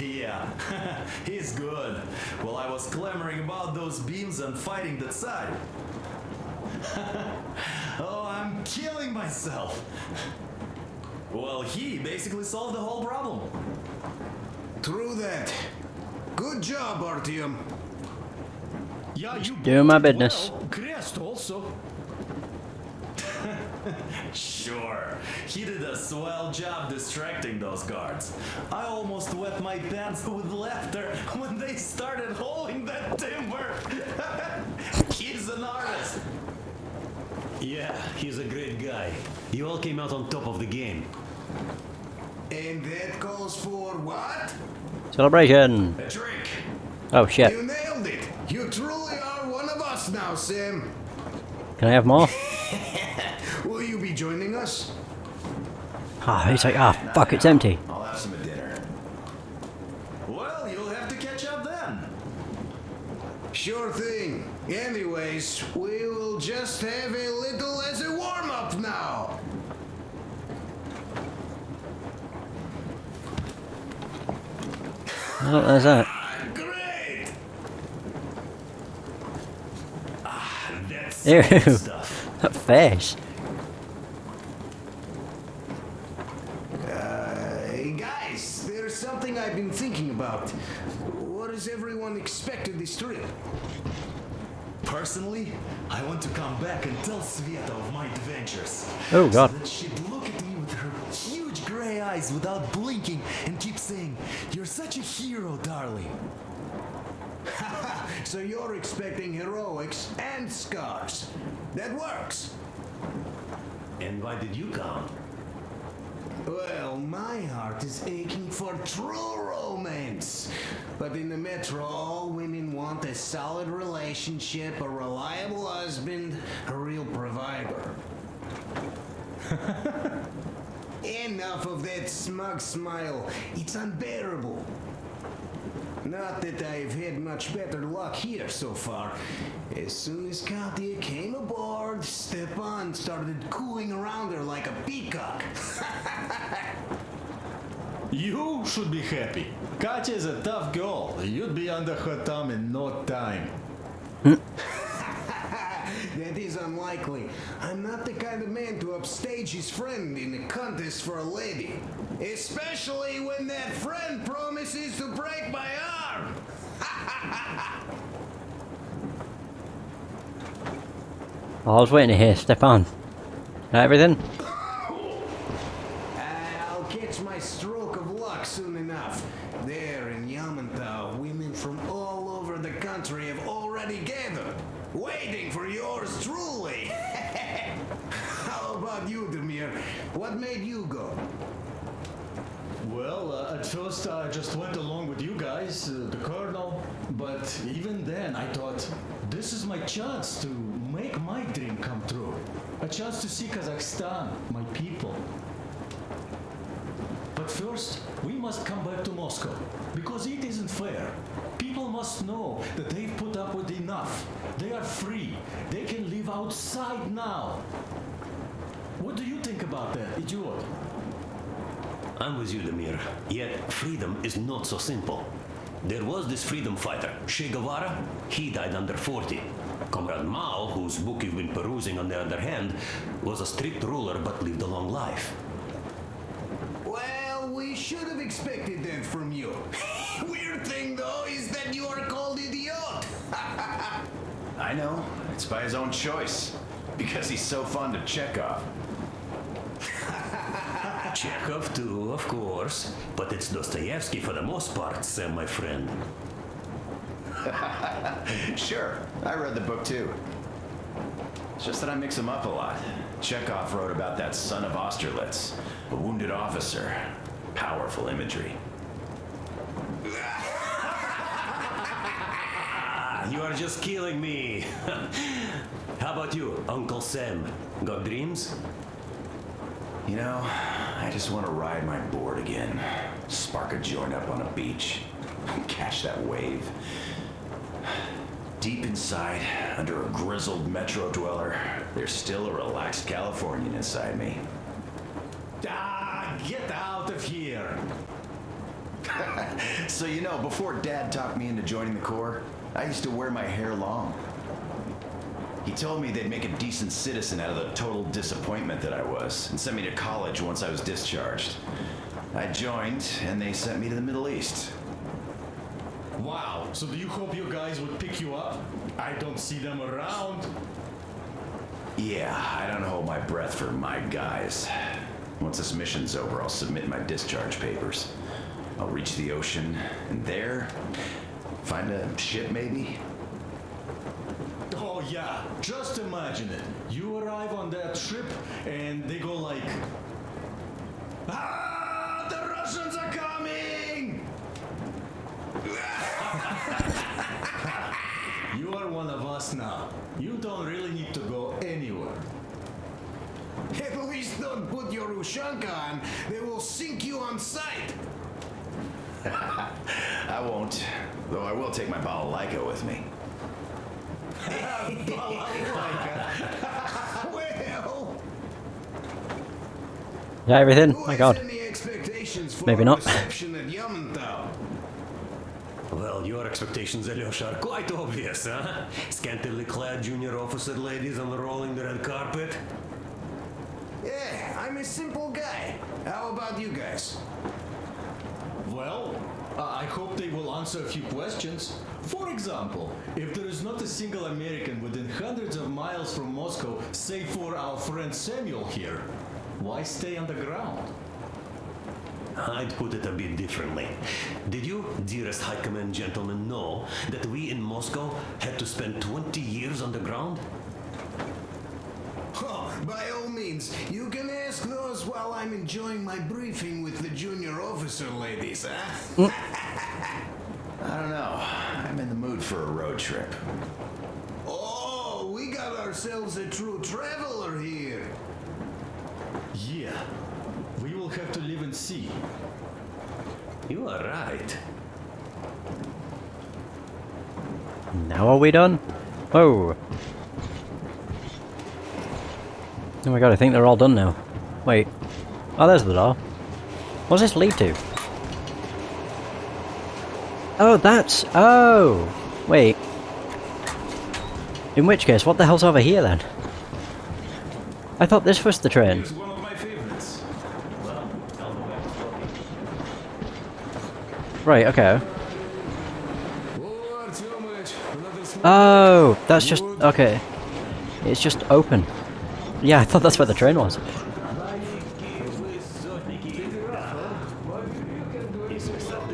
G: Yeah, he's good. While I was clamoring about those beams and fighting the Tsar. Oh, I'm killing myself. Well, he basically solved the whole problem.
F: True that. Good job, Artyom.
C: Yeah, you
A: Doing my business.
C: well. Crest also.
G: Sure, he did a swell job distracting those guards. I almost wet my pants with laughter when they started hauling that timber. He's an artist.
M: Yeah, he's a great guy. You all came out on top of the game.
F: And that calls for what?
A: Celebration!
F: A drink.
A: Oh shit.
F: You nailed it. You truly are one of us now, Sam.
A: Can I have more?
F: Will you be joining us?
A: He's like, fuck, it's empty.
G: I'll have some at dinner. Well, you'll have to catch up then.
F: Sure thing. Anyways, we will just have a little as a warm-up now.
A: Oh, there's that.
F: Great!
G: That's
A: Ew.
G: good stuff.
A: That face.
F: Guys, there's something I've been thinking about. What does everyone expect of this trip?
G: Personally, I want to come back and tell Sveta of my adventures.
A: Oh, God.
G: So that she'd look at me with her huge gray eyes without blinking and keep saying, "You're such a hero, darling."
F: So you're expecting heroics and scars. That works.
M: And why did you come?
C: Well, my heart is aching for true romance. But in the metro, all women want a solid relationship, a reliable husband, a real provider. Enough of that smug smile. It's unbearable. Not that I've had much better luck here so far. As soon as Katya came aboard, Stepan started cooing around her like a peacock.
G: You should be happy. Katya is a tough girl. You'd be under her thumb in no time.
C: That is unlikely. I'm not the kind of man to upstage his friend in a contest for a lady. Especially when that friend promises to break my arm.
A: I was waiting to hear Stepan. Everything?
C: I'll catch my stroke of luck soon enough. There in Yamantau, women from all over the country have already gathered, waiting for yours truly. How about you, Demir? What made you go?
G: Well, at first I just went along with you guys, the colonel. But even then I thought, this is my chance to make my dream come true. A chance to see Kazakhstan, my people. But first, we must come back to Moscow, because it isn't fair. People must know that they've put up with enough. They are free. They can live outside now. What do you think about that, idiot?
M: I'm with you, Demir. Yet, freedom is not so simple. There was this freedom fighter, Che Guevara. He died under 40. Comrade Mao, whose book you've been perusing on the other hand, was a strict ruler but lived a long life.
C: Well, we should have expected that from you. Weird thing, though, is that you are called idiot.
N: I know. It's by his own choice. Because he's so fond of Chekhov.
M: Chekhov too, of course. But it's Dostoevsky for the most part, Sam, my friend.
N: Sure, I read the book too. It's just that I mix them up a lot. Chekhov wrote about that son of Austerlitz, a wounded officer. Powerful imagery.
M: You are just killing me. How about you, Uncle Sam? Got dreams?
N: You know, I just want to ride my board again. Spark a joint up on a beach. Catch that wave. Deep inside, under a grizzled metro dweller, there's still a relaxed Californian inside me.
G: Ah, get out of here!
N: So you know, before Dad talked me into joining the Corps, I used to wear my hair long. He told me they'd make a decent citizen out of the total disappointment that I was, and sent me to college once I was discharged. I joined, and they sent me to the Middle East.
G: Wow, so do you hope your guys would pick you up? I don't see them around.
N: Yeah, I don't hold my breath for my guys. Once this mission's over, I'll submit my discharge papers. I'll reach the ocean, and there, find a ship maybe?
G: Oh yeah, just imagine it. You arrive on that ship, and they go like... Ah, the Russians are coming! You are one of us now. You don't really need to go anywhere.
C: At least don't put your Ushanka on. They will sink you on sight.
N: I won't, though I will take my balalaika with me.
C: Well,
A: Is that everything?
C: who
A: My
C: has
A: god.
C: any expectations for
A: Maybe
C: our
A: not.
C: reception at Yamantau?
M: Well, your expectations, Alyosha, are quite obvious, huh? Scantily clad junior officer ladies unrolling the red carpet.
C: Yeah, I'm a simple guy. How about you guys?
G: Well, I hope they will answer a few questions. For example, if there is not a single American within hundreds of miles from Moscow, save for our friend Samuel here, why stay on the ground?
M: I'd put it a bit differently. Did you, dearest High Command gentlemen, know that we in Moscow had to spend 20 years on the ground?
C: Oh, by all means, you can ask those
H: us while I'm enjoying my briefing with the junior officer ladies, huh?
N: I don't know. I'm in the mood for a road trip.
H: Oh, we got ourselves a true traveler here.
G: Yeah. We will have to live and see.
M: You are right.
A: Now are we done? Whoa. Oh my god, I think they're all done now. Wait. Oh, there's the door. What does this lead to? Oh, that's... Oh! Wait. In which case, what the hell's over here then? I thought this was the train.
L: It's one of my favorites.
A: Right, okay. Oh, that's just... Okay. It's just open. Yeah, I thought that's where the train was.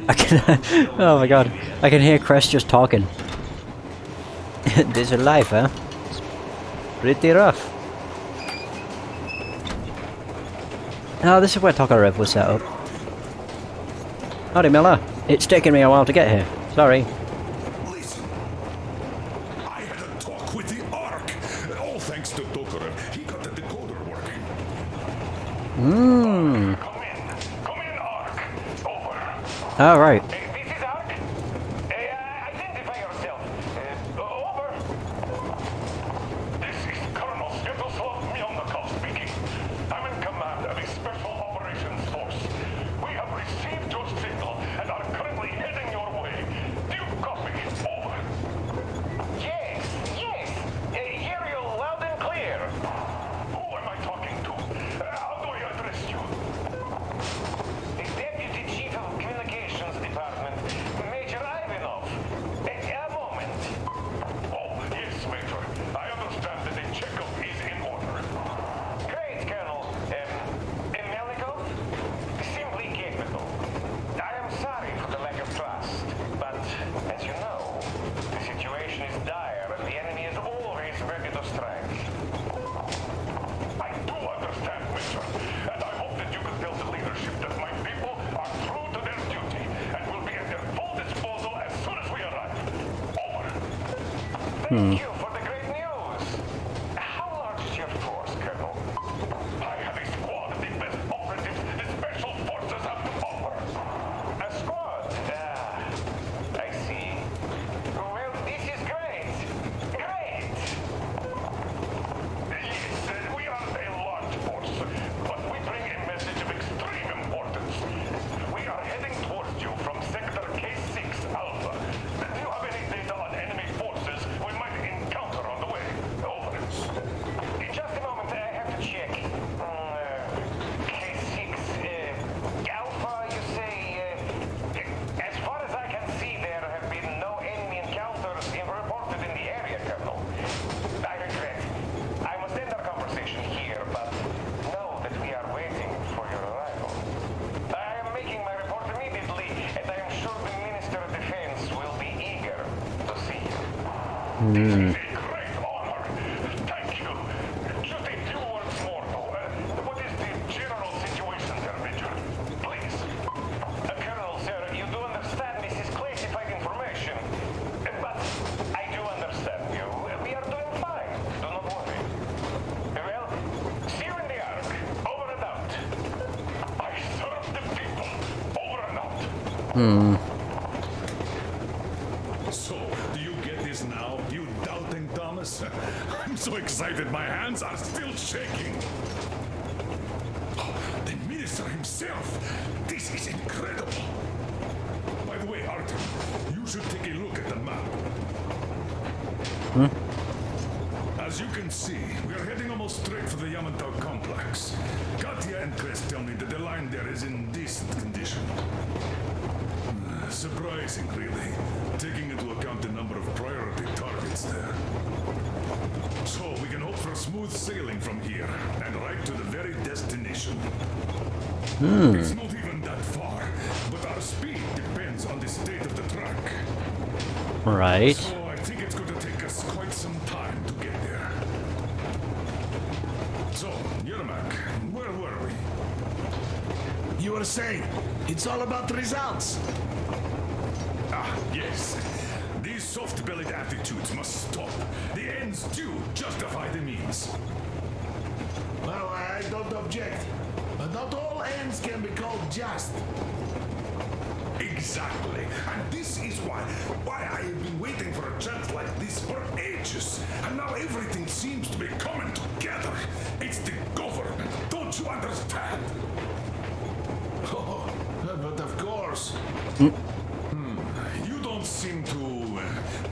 A: I can... oh my god. I can hear Crest just talking. This is life, huh? It's pretty rough. Oh, this is where Tokarev was set up. Howdy, Miller. It's taken me a while to get here. Sorry.
I: Listen. I had a talk with the Ark. All thanks to Tokarev. He got the decoder working.
A: Mmm.
I: Come in, Ark. Over.
A: Oh, right.
D: This is Ark. Identify yourself. Over.
I: This is Colonel Svetoslav Mylnikov speaking. I'm in command of a special operations force. We have received your signal and are currently heading your way. Do you copy? Over.
D: Yes. Hear you loud and clear.
I: Who am I talking to? How do I address you?
D: The Deputy Chief of Communications Department, Major Ivanov. A moment.
I: Oh, yes, Major. I understand that the checkup is in order.
D: Great, Colonel. Melikov? Simply capable. I am sorry for the lack of trust, but as you know, the situation is dire and the enemy is always ready to strike.
I: I do understand, Major, and I hope that you can tell the leadership that my people are true to their duty and will be at their full disposal as soon as we arrive. Over.
D: Thank you for the great news. How large is your force, Colonel?
I: I have a squad of the best operatives the special forces have to offer.
D: A squad? I see. Well, this is great. Great!
I: Yes, we are a large force, but we bring a message of extreme importance. We are heading towards you from Sector K6 Alpha. Do you have any data on enemy forces we might encounter on the way? Over.
D: Just a moment, I have to check. K6, Alpha, you say? As far as I can see, there have been no enemy encounters reported in the area, Colonel. I regret. I must end our conversation here, but know that we are waiting for your arrival. I am making my report immediately, and I am sure the Minister of Defense will be eager to see you.
A: Hmm.
I: A great honor. Thank you. Just a few words more, though. What is the general situation there, Major? Please.
D: Colonel, sir, you do understand this is classified information. But I do understand you. We are doing fine. Do not worry. Well, see you in the Ark. Over and out.
I: I serve the people. Over and out. So, do you get this now, you doubting Thomas? I'm so excited, my hands are still shaking. Oh, the minister himself. This is incredible. By the way, Artyom, you should take a look at the map. As you can see, we are heading almost straight for the Yamantau complex. Katya and Crest tell me that the line there is in decent condition. Surprising, really, taking into account the number of priority targets there. So we can hope for smooth sailing from here and right to the very destination. It's not even that far, but our speed depends on the state of the track.
A: Right.
I: So I think it's going to take us quite some time to get there. So, Yermak, where were we?
F: You were saying it's all about results.
I: Ah, yes. These soft-bellied attitudes must stop. The ends do justify the means.
F: Well, I don't object. But not all ends can be called just.
I: Exactly. And this is why I have been waiting for a chance like this for ages. And now everything seems to be coming together. It's the government. Don't you understand?
F: Oh, but of course.
I: You don't seem to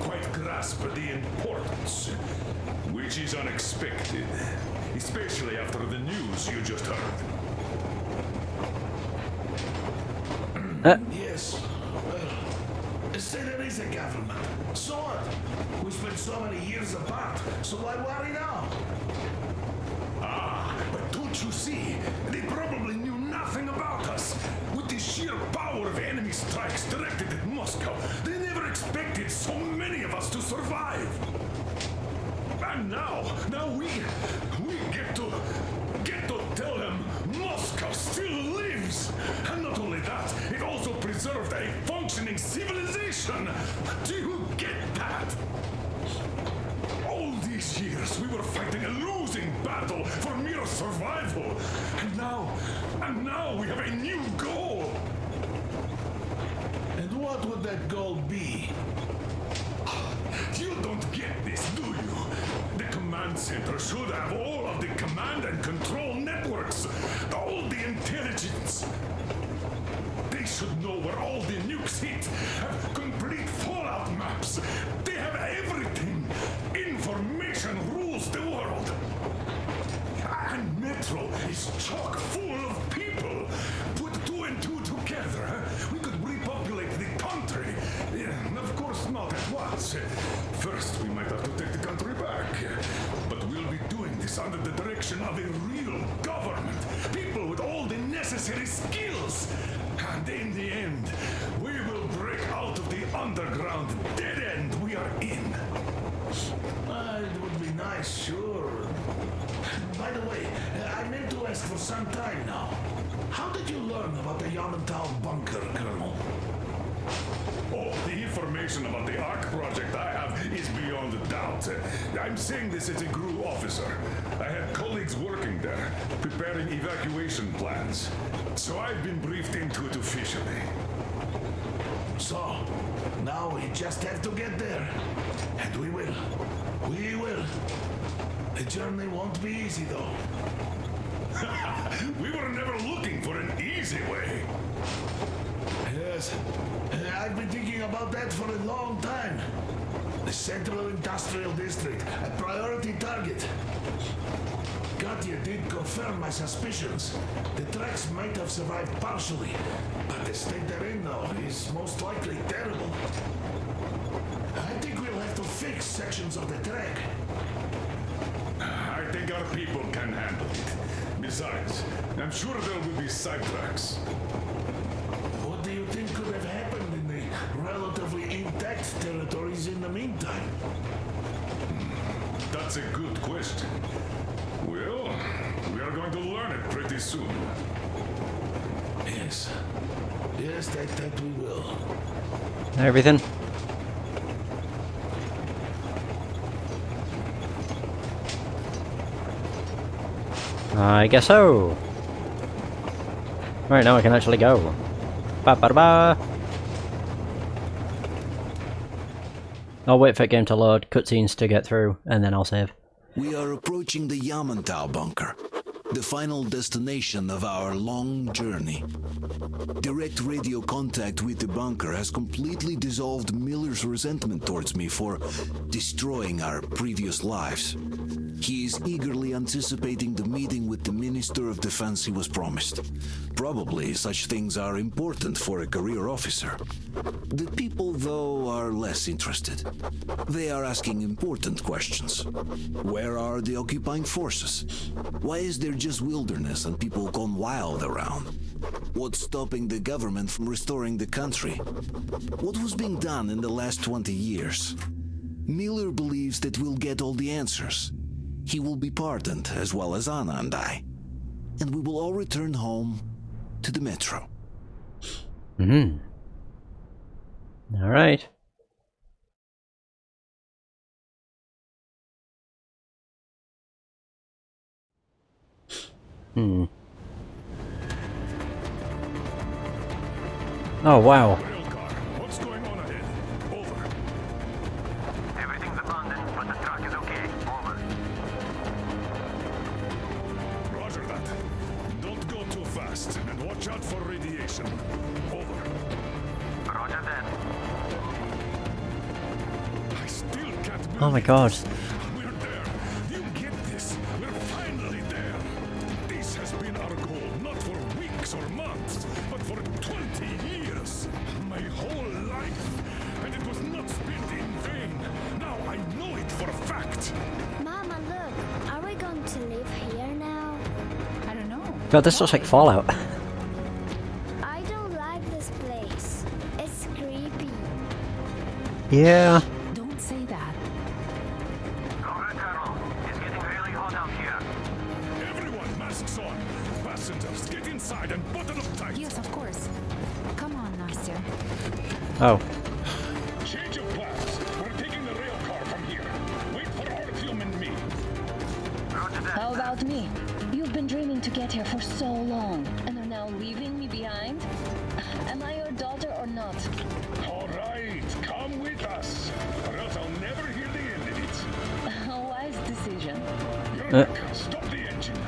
I: quite grasp the importance, which is unexpected, especially after the news you just heard.
F: Yes. Well, say there is a government. So what? We spent so many years apart, so why worry now?
I: Ah, but don't you see? They probably knew nothing about us. With the sheer power of enemy strikes directed at Moscow, they never expected so many of us to survive. And now we get to tell them Moscow still lives. And not only that, it also preserved a functioning civilization. Do you get that? All these years we were fighting a losing battle for mere survival. And now we have a new goal.
F: And what would that goal be?
I: You don't get this, do you? The command center should have all of the command and control networks, all the intelligence. They should know where all the nukes hit, have complete fallout maps. They have everything. Information rules the world. And Metro is chock full of people. Put two and two together, we could repopulate the country. Of course, not at once. First, we might have to take the country back. But we'll be doing this under the direction of a real government. People with all the necessary skills. And in the end, we will break out of the underground dead end we are in.
F: It would be nice, sure. By the way, I meant to ask for some time now. How did you learn about the Yamantau bunker, Colonel?
I: Oh, the information about the ARC project I have is beyond a doubt. I'm saying this as a GRU officer. I had colleagues working there, preparing evacuation plans. So I've been briefed into it officially.
F: So, now we just have to get there. And we will. We will. The journey won't be easy, though.
I: We were never looking for an easy way.
F: Yes. I've been thinking about that for a long time. The Central Industrial District, a priority target. Katya did confirm my suspicions. The tracks might have survived partially, but the state they're in now is most likely terrible. I think we'll have to fix sections of the track.
I: I think our people can handle it. Besides, I'm sure there will be sidetracks.
F: What do you think could have happened in the relatively intact territories in the meantime?
I: That's a good question. Well, we are going to learn it pretty soon.
F: Yes. Yes, that we will.
A: Everything. I guess so. Right, now I can actually go. Ba ba ba. I'll wait for the game to load, cutscenes to get through, and then I'll save.
O: We are approaching the Yamantau bunker, the final destination of our long journey. Direct radio contact with the bunker has completely dissolved Miller's resentment towards me for destroying our previous lives. He is eagerly anticipating the meeting with the Minister of Defense he was promised. Probably such things are important for a career officer. The people, though, are less interested. They are asking important questions. Where are the occupying forces? Why is there just wilderness and people gone wild around? What's stopping the government from restoring the country? What was being done in the last 20 years? Miller believes that we'll get all the answers. He will be pardoned, as well as Anna and I. And we will all return home to the metro.
A: Alright. Oh, wow.
I: What's going on ahead? Over.
D: Everything's abandoned, but the truck is okay. Over.
I: Roger that. Don't go too fast, and watch out for radiation. Over.
D: Roger that.
I: I still can't believe
A: Oh my god.
I: we're there. You get this? We're finally there. This has been our goal, not for weeks or months, but for 20 years. My whole life. And it was not spent in vain. Now I know it for a fact.
J: Mama, look. Are we going to live here now?
K: I don't know.
A: God, this looks like Fallout.
J: I don't like this place. It's creepy.
A: Yeah.
K: Don't say that.
D: Over, Colonel. It's getting really hot out here.
I: Everyone, masks on. Passengers, get inside and button up tight.
K: Yes, of course. Come on, Nastya.
A: Oh.
I: Change of plans. We're taking the rail car from here. Wait for Artyom and me.
P: How about me? You've been dreaming to get here for so long, and are now leaving me behind? Am I your daughter or not?
I: All right, come with us, or else I'll never hear the end of it.
P: A wise decision.
I: Stop the engine.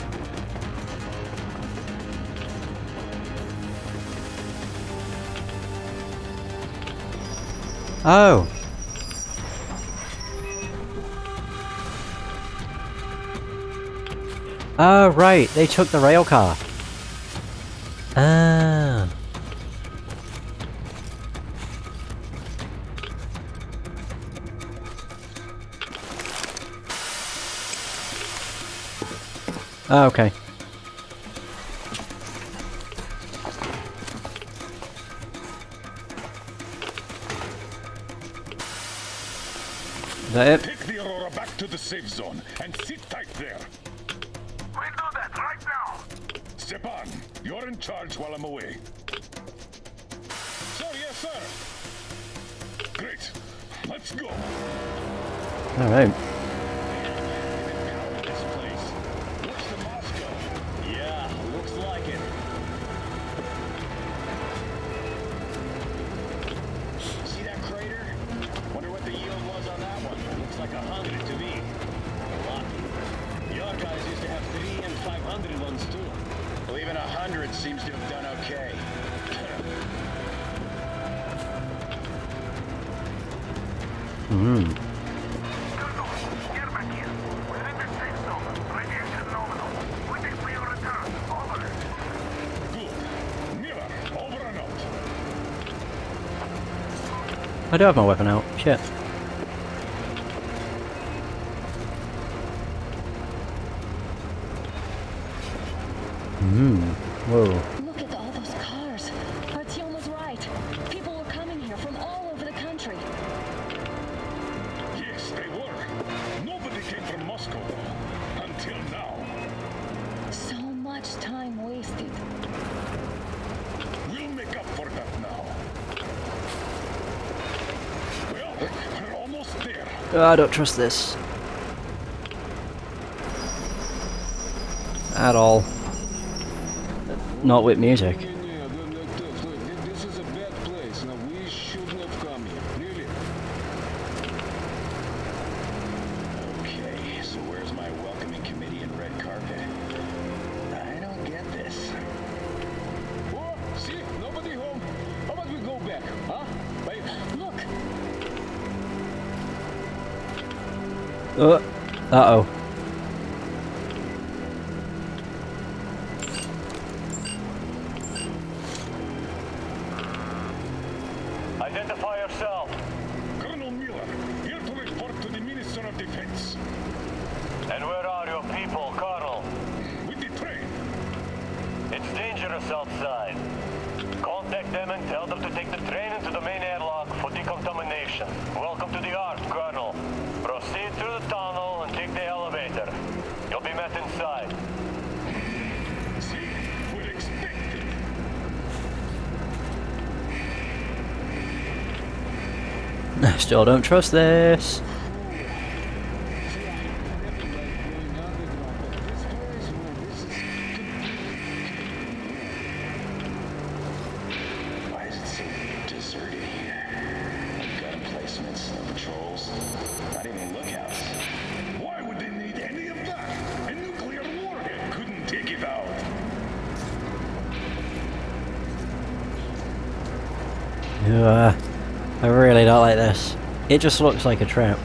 A: Oh. Oh, right. They took the rail car. Ah. Oh, okay. Is that it?
I: Take the Aurora back to the safe zone and sit tight there.
D: We'll do that right now.
I: Stepan, you're in charge while I'm away. Sir, yes, sir. Great. Let's go.
A: All right.
I: This place. Looks to Moscow. Yeah, looks like it.
Q: See that crater? Wonder what the yield was on that one. Looks like 100 to me. A lot. The archives used to have 300 and 500 ones too. Well, even 100 seems to have done okay.
D: Get back here. We're in the safe zone. Radiation nominal. Waiting for your return. Over.
I: Good. Miller, over and out.
A: I do have my weapon out. Shit. Whoa.
P: Look at all those cars. Artyom was right. People were coming here from all over the country.
I: Yes, they were. Nobody came from Moscow, though. Until now.
P: So much time wasted.
I: We'll make up for that now. Well, we're almost there.
A: I don't trust this. At all. Not with music.
C: This is a bad place. Now we shouldn't have come here. Really?
Q: Okay, so where's my welcoming committee and red carpet? I don't get this.
C: Oh, see? Nobody home. How about we go back, huh? Wait.
P: Look.
A: Uh-oh.
D: Identify yourself.
I: Colonel Miller, here to report to the Minister of Defense.
D: And where are your people, Colonel?
I: With the train.
D: It's dangerous outside. Contact them and tell them to take the train into the main airlock for decontamination. Welcome to the Ark, Colonel. Proceed through the tunnel and take the elevator. You'll be met inside.
I: See, we're expected.
A: I still don't trust this.
Q: Why is it so deserted here? Gun emplacements, no patrols, not even lookouts. Why would they need any of that? A nuclear warhead couldn't take it out.
A: I really don't like this. It just looks like a trap.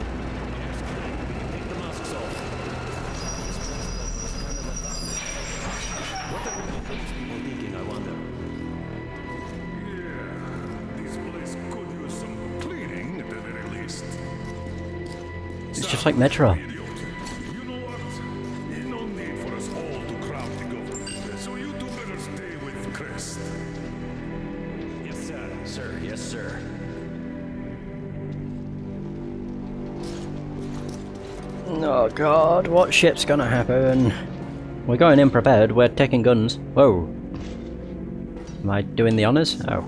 I: This place could use some cleaning at the very least.
A: It's just like Metro.
I: You know what? There's no need for us all to crowd the government. So you two better stay with Crest.
M: Yes, sir. Sir, yes, sir.
A: Oh god, what shit's gonna happen? We're going in prepared, we're taking guns. Whoa. Am I doing the honours? Oh.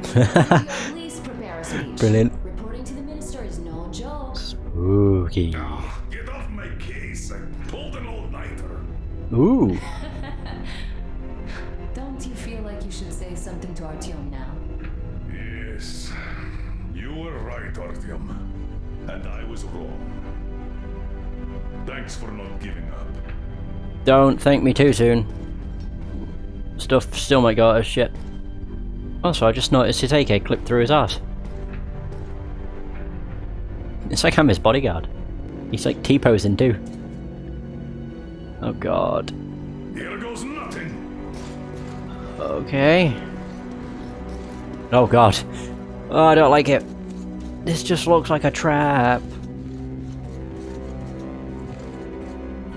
E: Please prepare a speech.
A: Brilliant.
E: Reporting to the minister is no joke.
A: Spooky.
I: Get off my case. I pulled an all-nighter.
A: Ooh.
E: Don't you feel like you should say something to Artyom now?
I: Yes. You were right, Artyom. And I was wrong. Thanks for not giving up.
A: Don't thank me too soon. Stuff still might go out as shit. Also, I just noticed his AK clipped through his ass. It's like I'm his bodyguard. He's like T-posing too. Oh god.
I: Here goes nothing.
A: Okay. Oh god. Oh, I don't like it. This just looks like a trap.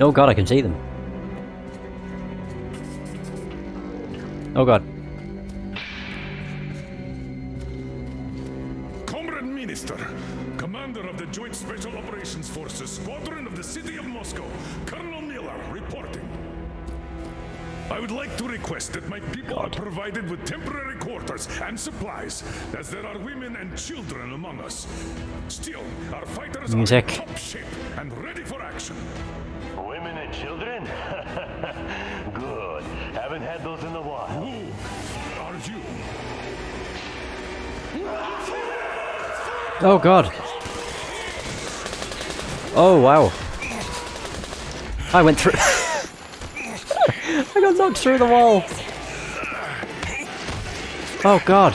A: Oh god, I can see them. Oh god.
I: Comrade Minister, Commander of the Joint Special Operations Forces Squadron of the City of Moscow, Colonel Miller, reporting. I would like to request that my people are provided with temporary quarters and supplies, as there are women and children among us. Still, our fighters
A: Music.
I: are in top shape and ready for action.
Q: Women and children? Good. Haven't had those in a while.
I: Who are you?
A: Oh god. Oh wow. I went through. I got knocked through the wall. Oh god.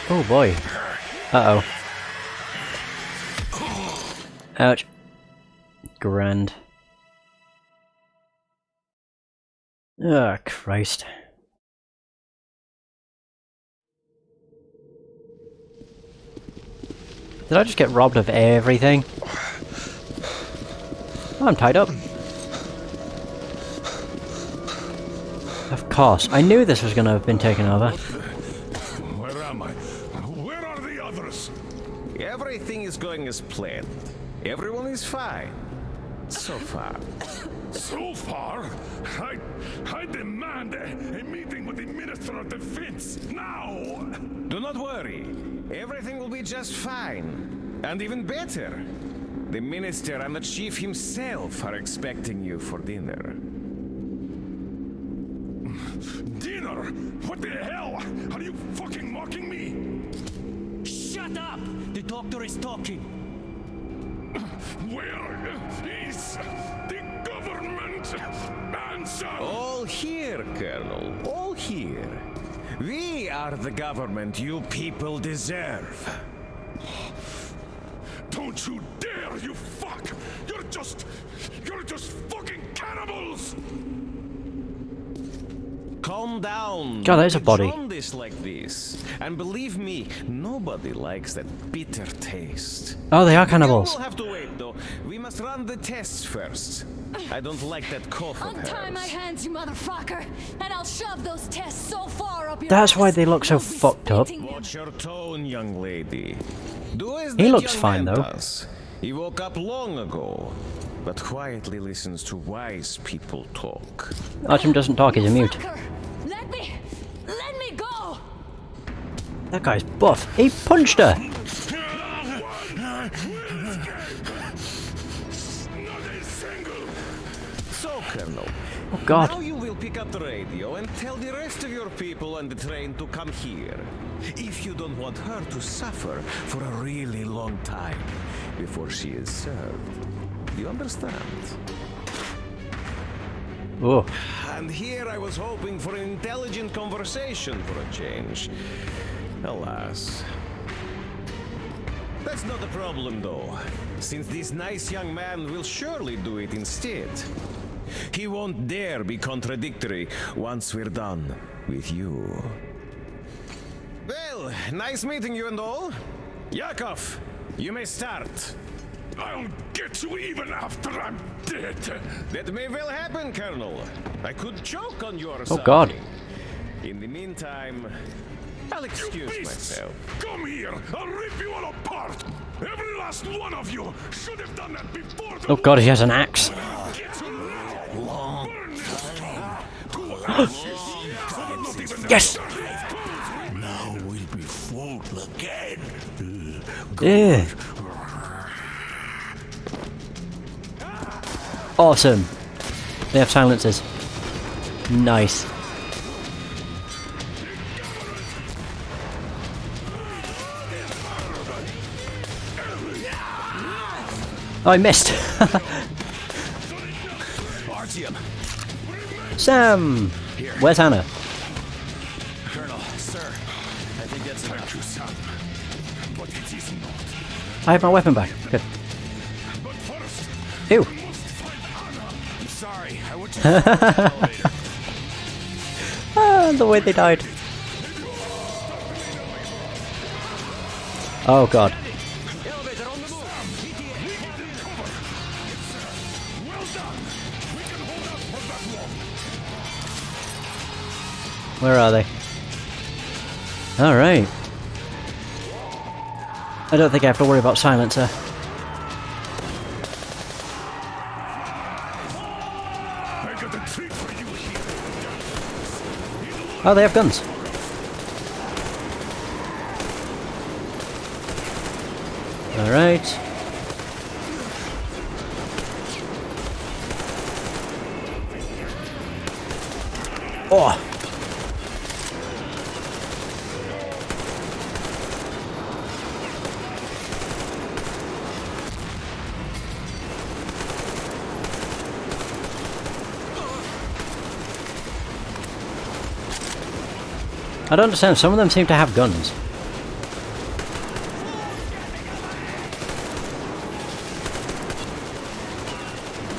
A: Oh boy. Uh oh. Ouch. Grand. Ah, Christ. Did I just get robbed of everything? Oh, I'm tied up. Of course. I knew this was going to have been taken over.
I: Where am I? Where are the others?
F: Everything is going as planned. Everyone is fine. So far.
I: So far? I demand a meeting with the Minister of Defense now!
F: Do not worry. Everything will be just fine. And even better. The Minister and the Chief himself are expecting you for dinner.
I: Dinner? What the hell? Are you fucking mocking me?
R: Shut up! The doctor is talking.
I: Where is the government? Answer!
F: All here, Colonel. All here. We are the government you people deserve.
I: Don't you dare, you fuck! You're just fucking cannibals!
F: Calm down.
A: God, there's a body.
F: This like this. And believe me, nobody likes that bitter taste.
A: Oh, they are cannibals.
F: We'll have to wait, though. We must run the tests first. I don't like that cough of
E: Untie
F: hers.
E: my hands, you motherfucker, and I'll shove those tests so far up your
A: That's
E: ass,
A: why they look so
E: you'll be
A: fucked up.
E: spitting them.
F: Watch your tone, young lady. Do as
A: He
F: that
A: looks
F: young
A: fine,
F: man
A: though.
F: does. He woke up long ago, but quietly listens to wise people talk.
A: Artyom doesn't talk, he's a mute.
E: Fucker,
A: That guy's buff. He punched her.
Q: So, Colonel.
A: Oh God.
Q: Now you will pick up the radio and tell the rest of your people on the train to come here. If you don't want her to suffer for a really long time before she is served. You understand?
A: Oh.
Q: And here I was hoping for an intelligent conversation for a change. Alas. That's not the problem, though, since this nice young man will surely do it instead. He won't dare be contradictory once we're done with you. Well, nice meeting you and all. Yakov, you may start.
I: I'll get you even after I'm dead.
Q: That may well happen, Colonel. I could choke on your
A: Oh God.
Q: In the meantime, I'll excuse myself.
I: Come here! I'll rip you all apart! Every last one of you should have done that before the
A: Oh God, he has an axe. Yes!
H: Now we'll be full again.
A: Yeah. Awesome. They have silencers. Nice. Oh, I missed.
F: Artyom.
A: Sam! Where's Hannah?
F: Colonel, sir, I think that's enough.
I: You, Sam. But it is not.
A: I have my weapon back. Good. Ew.
F: I'm sorry, I want you to the elevator.
A: Ah, the way they died. Oh God. Where are they? Alright. I don't think I have to worry about silencer. Oh, they have guns. Alright. Oh! I don't understand, some of them seem to have guns.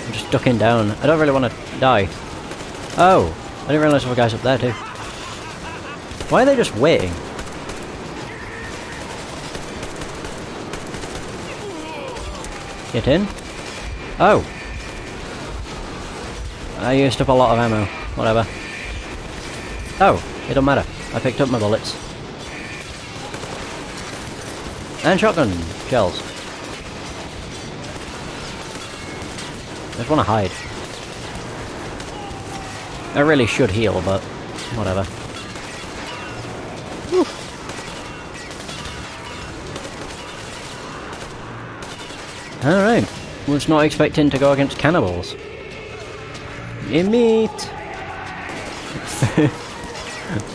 A: I'm just ducking down. I don't really want to die. Oh, I didn't realise there were guys up there too. Why are they just waiting? Get in? Oh. I used up a lot of ammo. Whatever. Oh, it don't matter. I picked up my bullets. And shotgun shells. I just want to hide. I really should heal, but whatever. Whew. Alright. Was not expecting to go against cannibals. You meat!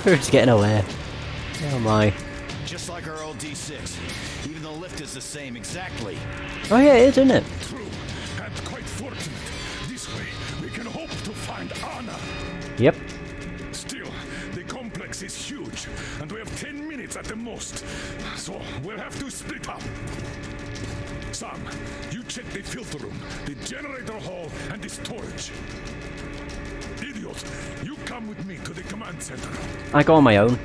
A: Food's getting away. Oh my.
N: Just like our old D6. Even the lift is the same, exactly.
A: Oh yeah, it is, isn't it?
I: True, and quite fortunate. This way, we can hope to find Anna.
A: Yep.
I: Still, the complex is huge, and we have 10 minutes at the most. So, we'll have to split up. Sam, you check the filter room, the generator hall, and the storage. Idiot, you come with me to the command center.
A: I go on my own.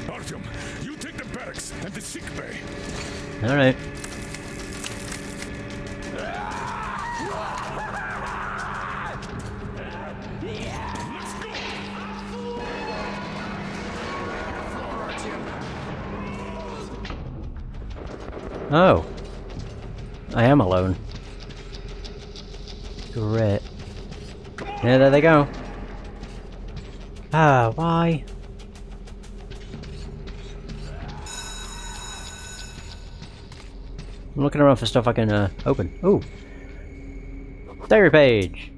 I: Artyom, you take the barracks and the sick bay.
A: Alright. Oh. I am alone. Great. Yeah, there they go. Ah, why? I'm looking around for stuff I can open. Ooh! Diary page!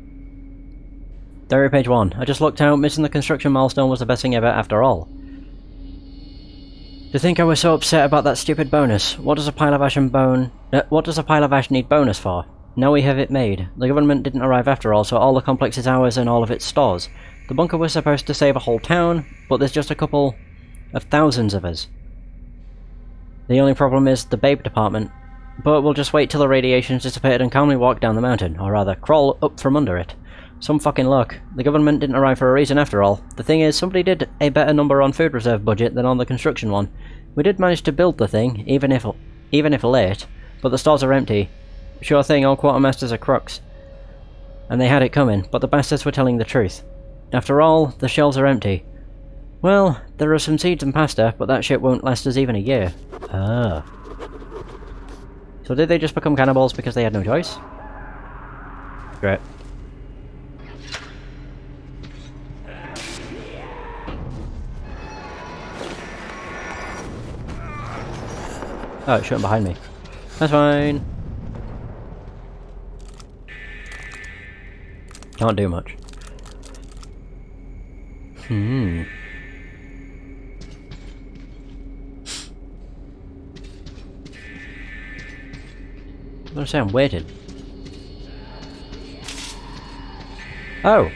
A: Diary page 1. I just looked out, missing the construction milestone was the best thing ever after all. To think I was so upset about that stupid bonus. What does a pile of ash and bone... what does a pile of ash need bonus for? Now we have it made. The government didn't arrive after all, so all the complex is ours and all of its stores. The bunker was supposed to save a whole town, but there's just a couple of thousands of us. The only problem is the babe department. But we'll just wait till the radiation's dissipated and calmly walk down the mountain, or rather, crawl up from under it. Some fucking luck. The government didn't arrive for a reason after all. The thing is, somebody did a better number on food reserve budget than on the construction one. We did manage to build the thing, even if late, but the stores are empty. Sure thing, all quartermasters are crooks. And they had it coming, but the bastards were telling the truth. After all, the shelves are empty. Well, there are some seeds and pasta, but that shit won't last us even a year. Ah. So did they just become cannibals because they had no choice? Great. Oh, it's shooting behind me. That's fine. Can't do much. I'm gonna say I'm waiting. Oh! I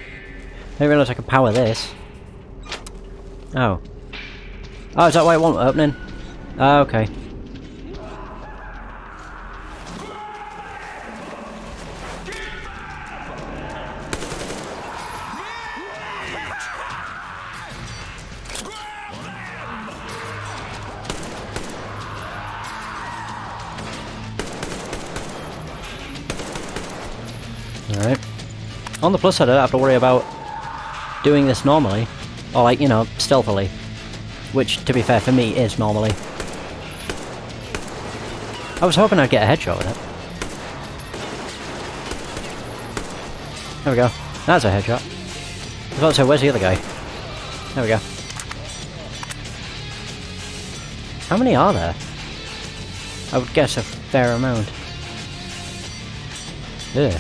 A: didn't realise I could power this. Oh. Oh, is that why it won't opening? Oh, okay. Alright. On the plus side, I don't have to worry about doing this normally. Or like, you know, stealthily. Which, to be fair, for me is normally. I was hoping I'd get a headshot with it. There we go. That's a headshot. I was about to say, where's the other guy? There we go. How many are there? I would guess a fair amount. Yeah.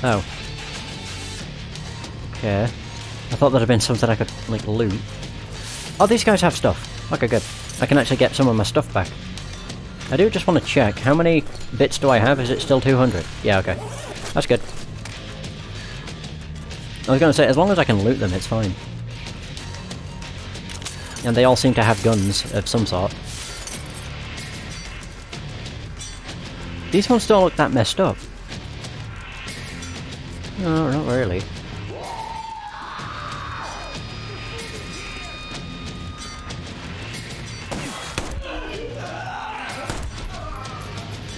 A: Oh. Okay. I thought there'd have been something I could, like, loot. Oh, these guys have stuff. Okay, good. I can actually get some of my stuff back. I do just want to check. How many bits do I have? Is it still 200? Yeah, okay. That's good. I was going to say, as long as I can loot them, it's fine. And they all seem to have guns of some sort. These ones don't look that messed up. No, not really.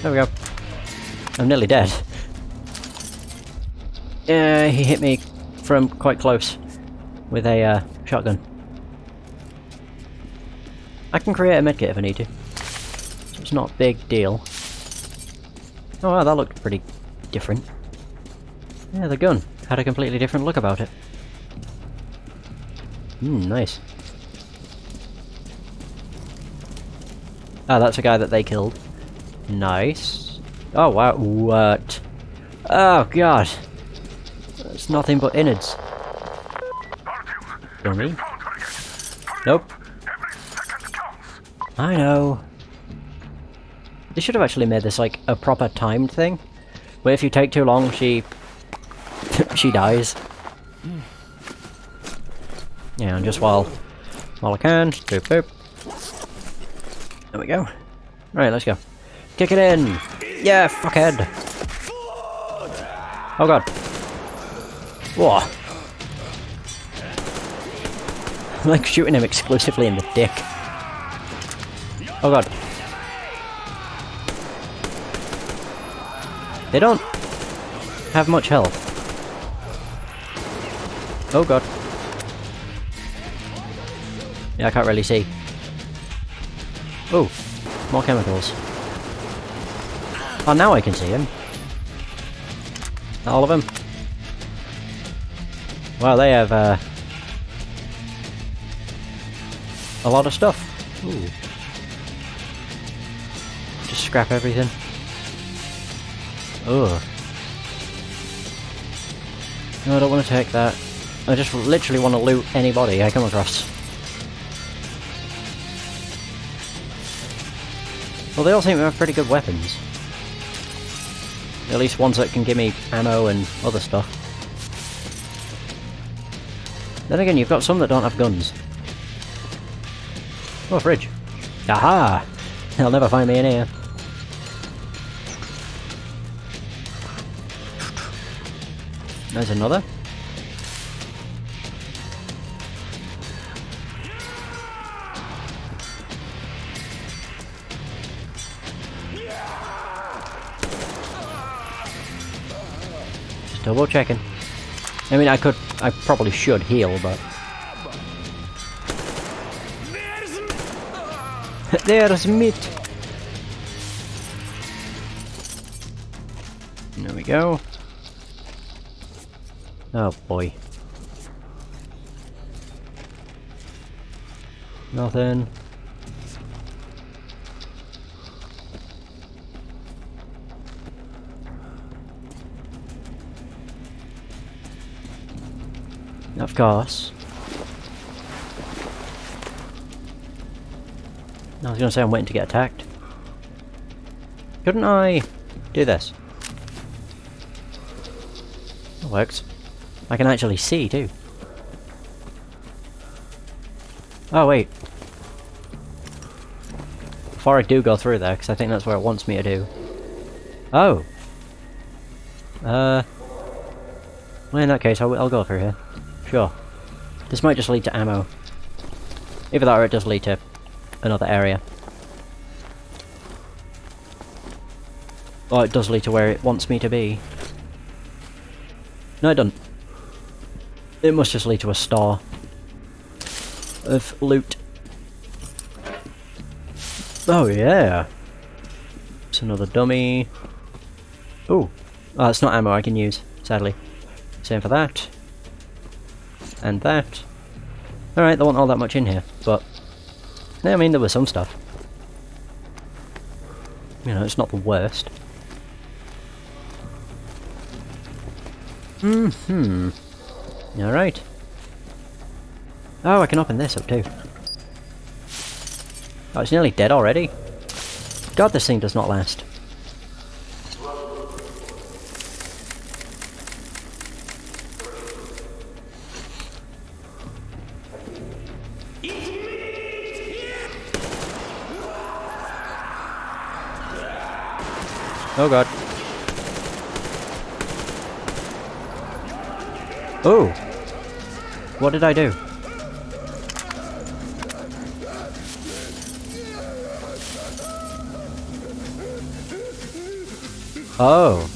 A: There we go. I'm nearly dead. Yeah, he hit me from quite close with a shotgun. I can create a medkit if I need to. So it's not a big deal. Oh wow, that looked pretty different. Yeah, the gun had a completely different look about it. Nice. Oh, that's a guy that they killed. Nice. Oh wow, what? Oh god. That's nothing but innards. Dummy. Nope. I know. They should have actually made this like a proper timed thing. Where if you take too long, she dies. Yeah, and just while I can, boop boop. There we go. Right, let's go. Kick it in! Yeah, fuckhead! Oh god. Whoa. I'm like shooting him exclusively in the dick. Oh god. They don't have much health. Oh god. Yeah, I can't really see. Oh, more chemicals. Oh, now I can see him. All of them. Wow, they have a lot of stuff. Ooh. Just scrap everything. Ugh. No, I don't want to take that. I just literally want to loot anybody I come across. Well, they all seem to have pretty good weapons. At least ones that can give me ammo and other stuff. Then again, you've got some that don't have guns. Oh, a fridge. Aha! They'll never find me in here. There's another. Just double checking. I mean, I probably should heal, but... There's meat! There we go. Oh boy. Nothing. Of course. I was gonna say I'm waiting to get attacked. Couldn't I do this? That works. I can actually see too. Oh wait. Before I do go through there, because I think that's where it wants me to do. Oh! Well, in that case, I'll go through here. Sure. This might just lead to ammo. Either that or it does lead to another area. Or it does lead to where it wants me to be. No, it doesn't. It must just lead to a store of loot. Oh yeah! It's another dummy. Ooh. Oh, it's not ammo I can use, sadly. Same for that. And that. Alright, there wasn't all that much in here, but... yeah, I mean, there was some stuff. You know, it's not the worst. Alright. Oh, I can open this up too. Oh, it's nearly dead already? God, this thing does not last. Oh god. Oh! What did I do? Oh!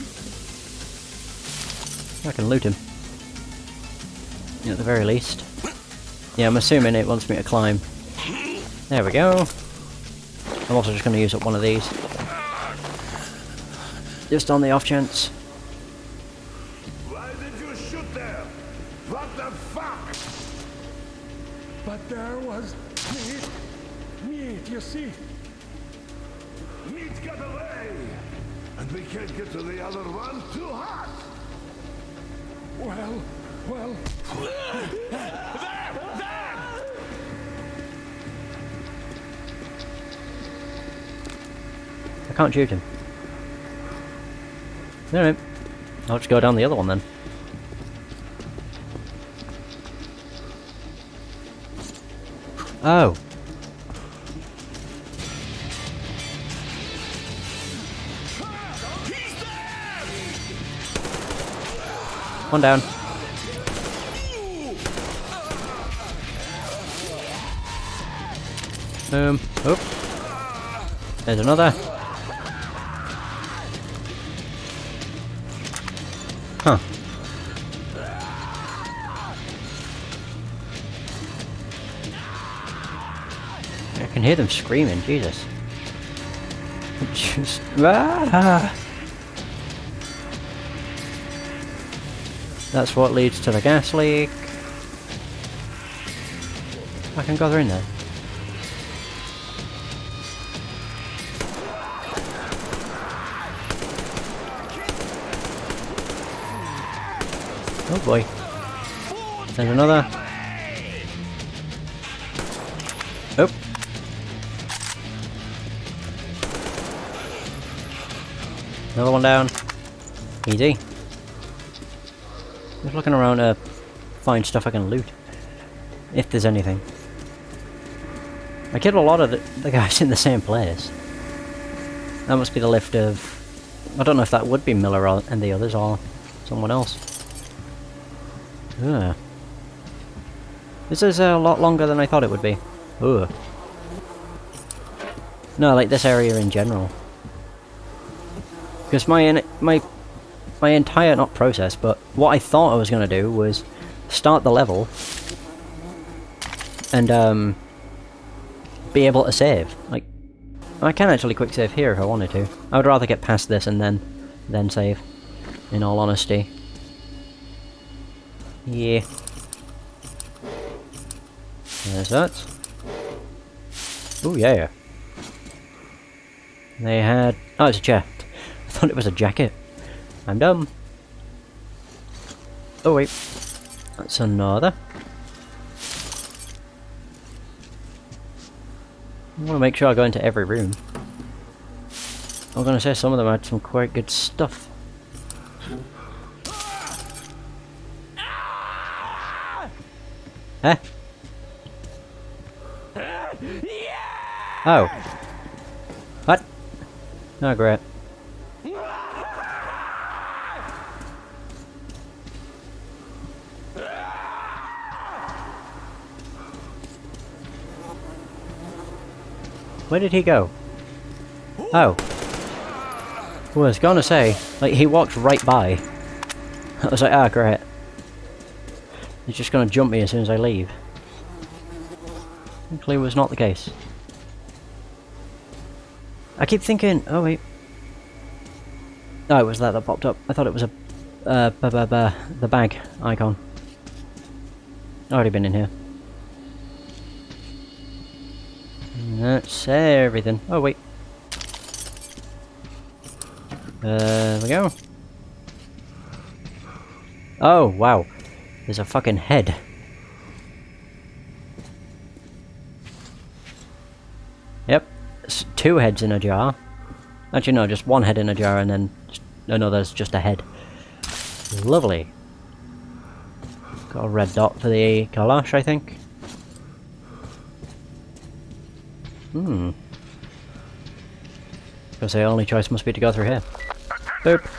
A: I can loot him. At the very least. Yeah, I'm assuming it wants me to climb. There we go. I'm also just going to use up one of these. Just on the off chance.
H: Why did you shoot them? What the fuck? But there was meat. Meat, you see. Meat got away. And we can't get to the other one. Too hot. Well. There!
A: I can't shoot him. Alright. I'll just go down the other one then. Oh. One down. Boom. Oh. There's another. Huh. I can hear them screaming, Jesus. Just... ah! That's what leads to the gas leak. I can go in there. Oh boy. There's another. Oh. Another one down. Easy. Just looking around to find stuff I can loot. If there's anything. I killed a lot of the guys in the same place. That must be the lift of... I don't know if that would be Miller and the others or someone else. Ugh. This is a lot longer than I thought it would be. Ugh. No, like this area in general. Because my entire, not process, but what I thought I was going to do was start the level and be able to save. Like, I can actually quick save here if I wanted to. I would rather get past this and then save, in all honesty. Yeah. There's that. Oh yeah. They had... Oh, it's a chest. I thought it was a jacket. I'm dumb. Oh wait. That's another. I want to make sure I go into every room. I'm going to say some of them had some quite good stuff. Huh? Oh. What? Oh, great. Where did he go? Oh. Well, I was gonna say, like, he walked right by. I was like, ah, great. He's just gonna jump me as soon as I leave. Luckily, it was not the case. I keep thinking, oh wait. Oh, it was that popped up. I thought it was a, the bag icon. Already been in here. That's everything. Oh wait. There we go. Oh wow. There's a fucking head. Yep. It's 2 heads in a jar. Actually no, just 1 head in a jar and then there's just a head. Lovely. Got a red dot for the Kalash, I think. Hmm. Because the only choice must be to go through here. Boop.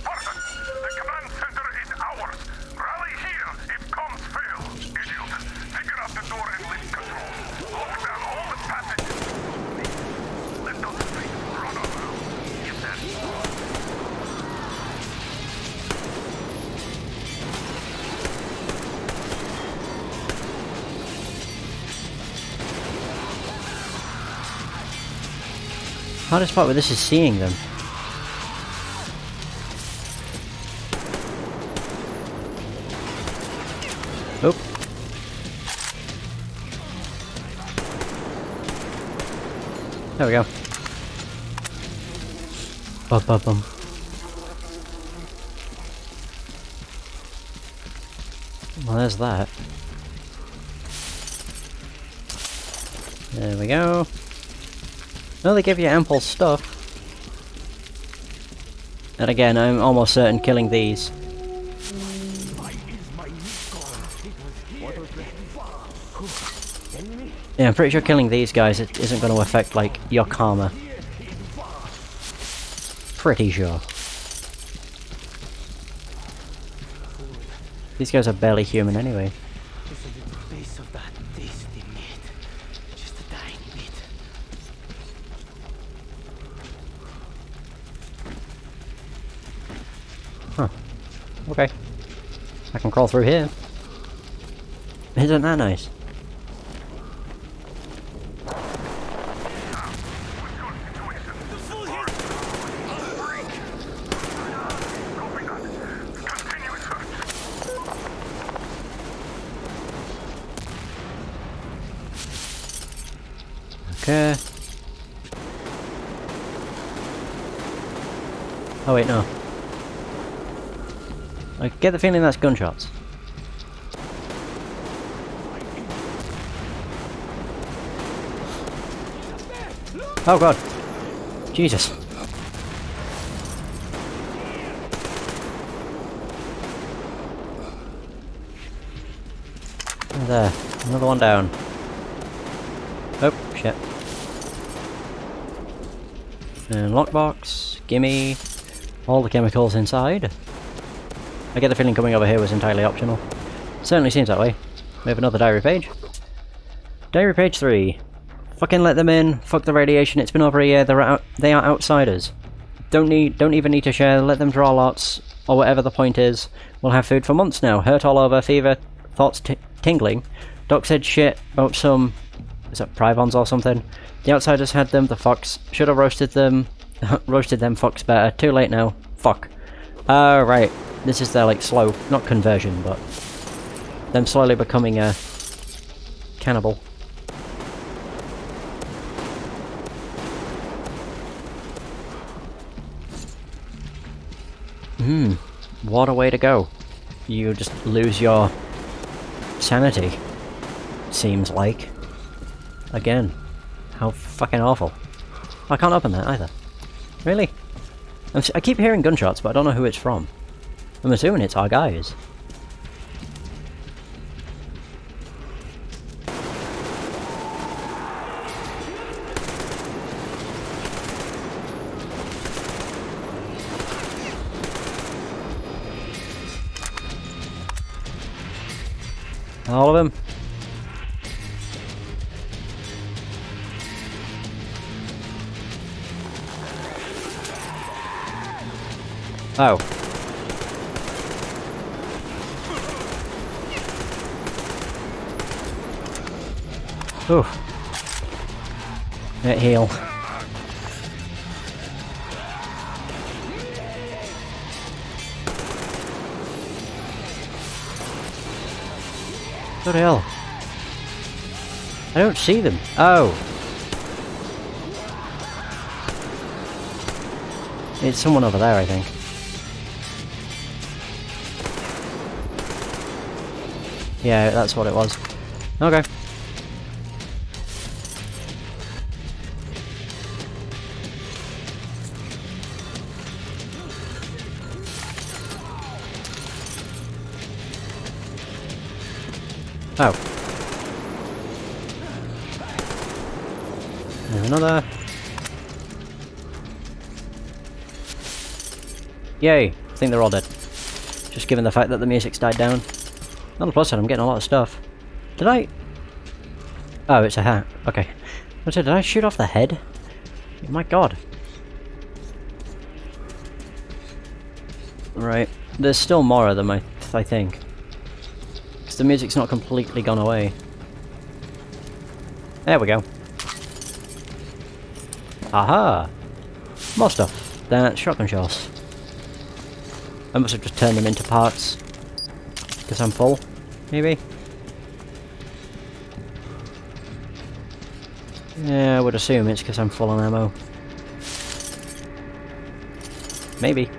A: Hardest part with this is seeing them. Oh. There we go. Bum bum bum. Well, there's that. There we go. No, they give you ample stuff. And again, I'm almost certain killing these. Yeah, I'm pretty sure killing these guys isn't going to affect, like, your karma. Pretty sure. These guys are barely human anyway. Huh. Okay. I can crawl through here. Isn't that nice? Okay. Oh wait, no. I get the feeling that's gunshots. Oh god. Jesus. There. Another one down. Oh, shit. And lockbox. Gimme. All the chemicals inside. I get the feeling coming over here was entirely optional. Certainly seems that way. We have another diary page. Diary page 3. Fucking let them in. Fuck the radiation. It's been over a year. They are outsiders. Don't even need to share. Let them draw lots or whatever the point is. We'll have food for months now. Hurt all over. Fever. Thoughts tingling. Doc said shit about some. Is that Privons or something? The outsiders had them. The fucks should have roasted them. Roasted them fucks better. Too late now. Fuck. Right. This is their like slow, not conversion, but them slowly becoming a cannibal. What a way to go. You just lose your sanity, seems like. Again. How fucking awful. I can't open that either. Really? I keep hearing gunshots, but I don't know who it's from. I'm assuming it's our guys. All of them? Oh. Ooh. That heal. What the hell? I don't see them. Oh. It's someone over there, I think. Yeah, that's what it was. Okay. Oh. There's another. Yay! I think they're all dead. Just given the fact that the music's died down. On the plus side, I'm getting a lot of stuff. Did I? Oh, it's a hat. Okay. Did I shoot off the head? Oh my god. Right. There's still more of them, I think. Because the music's not completely gone away. There we go. Aha! More stuff. That's shotgun shells. I must have just turned them into parts. Because I'm full, maybe? Yeah, I would assume it's because I'm full on ammo. Maybe.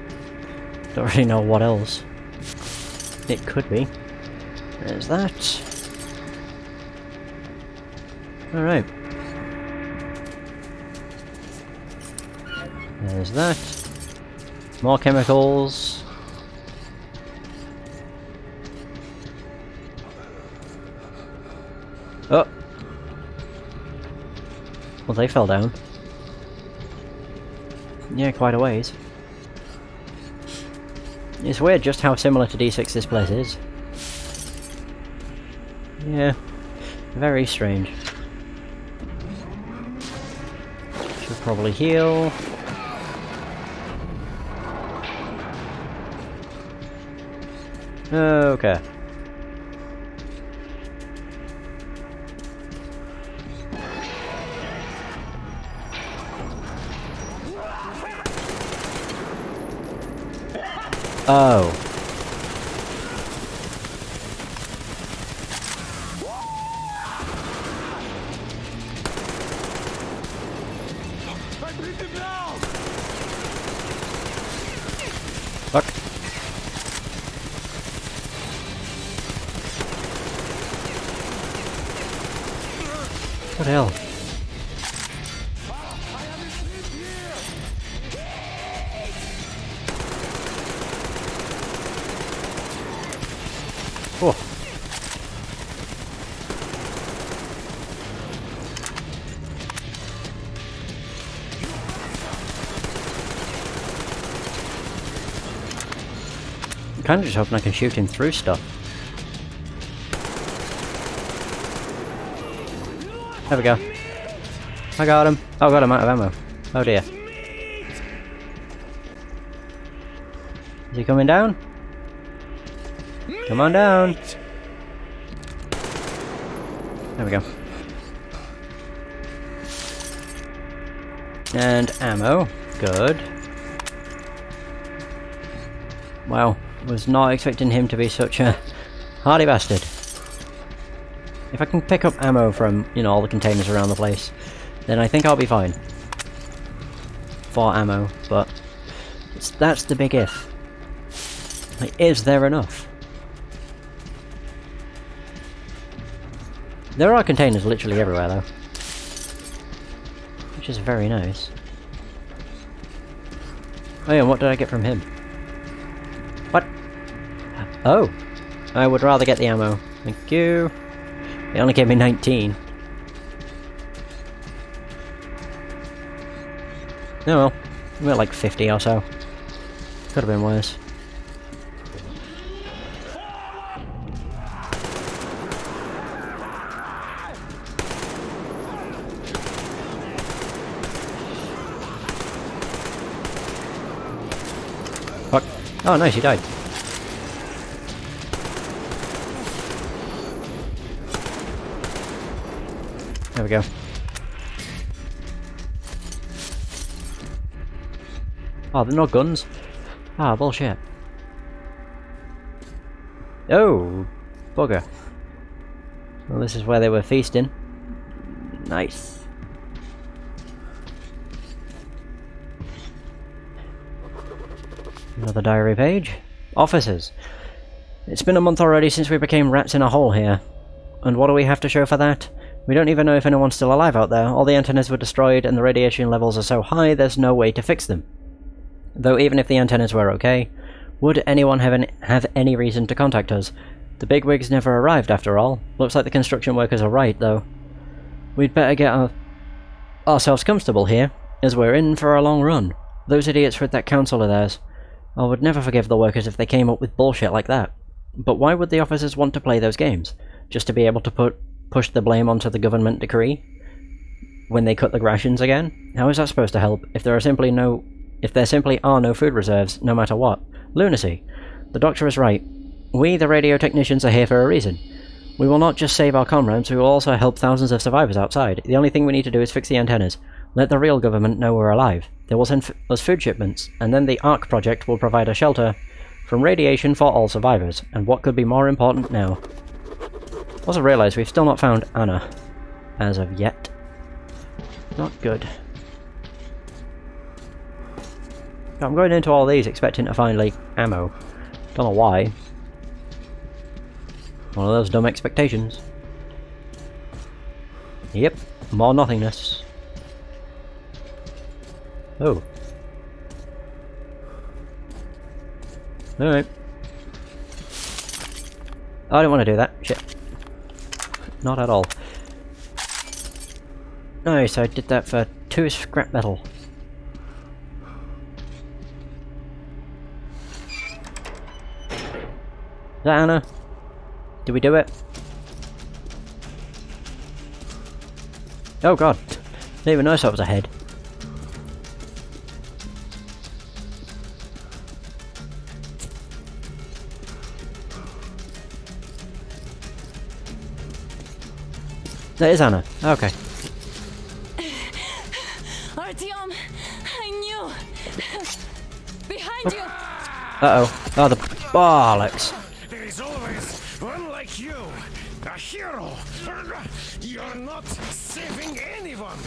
A: Don't really know what else. It could be. There's that. Alright. There's that. More chemicals. Oh! Well, they fell down. Yeah, quite a ways. It's weird just how similar to D6 this place is. Yeah. Very strange. Should probably heal. Okay. Oh. Fuck. What the hell? Oh. I'm kind of just hoping I can shoot him through stuff. There we go. I got him. Oh god, I'm out of ammo. Oh dear. Is he coming down? Come on down. There we go. And ammo. Good. Wow. Was not expecting him to be such a hardy bastard. If I can pick up ammo from, you know, all the containers around the place, then I think I'll be fine. For ammo, but that's the big if. Like, is there enough? There are containers literally everywhere though. Which is very nice. Oh yeah, what did I get from him? What? Oh! I would rather get the ammo. Thank you. They only gave me 19. Oh well. We're at like 50 or so. Could have been worse. Fuck. Oh nice, he died. There we go. Oh, there are no guns? Ah, bullshit. Oh, bugger. Well, this is where they were feasting. Nice. Another diary page. Officers. It's been a month already since we became rats in a hole here. And what do we have to show for that? We don't even know if anyone's still alive out there. All the antennas were destroyed and the radiation levels are so high there's no way to fix them. Though even if the antennas were okay, would anyone have any reason to contact us? The bigwigs never arrived after all. Looks like the construction workers are right though. We'd better get ourselves comfortable here, as we're in for a long run. Those idiots with that council of theirs. I would never forgive the workers if they came up with bullshit like that. But why would the officers want to play those games? Just to be able to push the blame onto the government decree when they cut the rations again? How is that supposed to help if there simply are no food reserves, no matter what? Lunacy. The doctor is right. We, the radio technicians, are here for a reason. We will not just save our comrades, we will also help thousands of survivors outside. The only thing we need to do is fix the antennas. Let the real government know we're alive. They will send us food shipments, and then the ARC project will provide a shelter from radiation for all survivors. And what could be more important now? Also realised we've still not found Anna. As of yet. Not good. I'm going into all these expecting to find, like, ammo. Don't know why. One of those dumb expectations. Yep, more nothingness. Oh. Alright. I didn't want to do that. Shit. Not at all. Nice, I did that for 2 scrap metal. Is that Anna? Did we do it? Oh god. Didn't even notice I was ahead. That is Anna. Okay.
P: Artyom, I knew. Behind you.
A: Uh-oh. Oh, the bollocks.
F: There is always one like you, a hero. You're not saving anyone,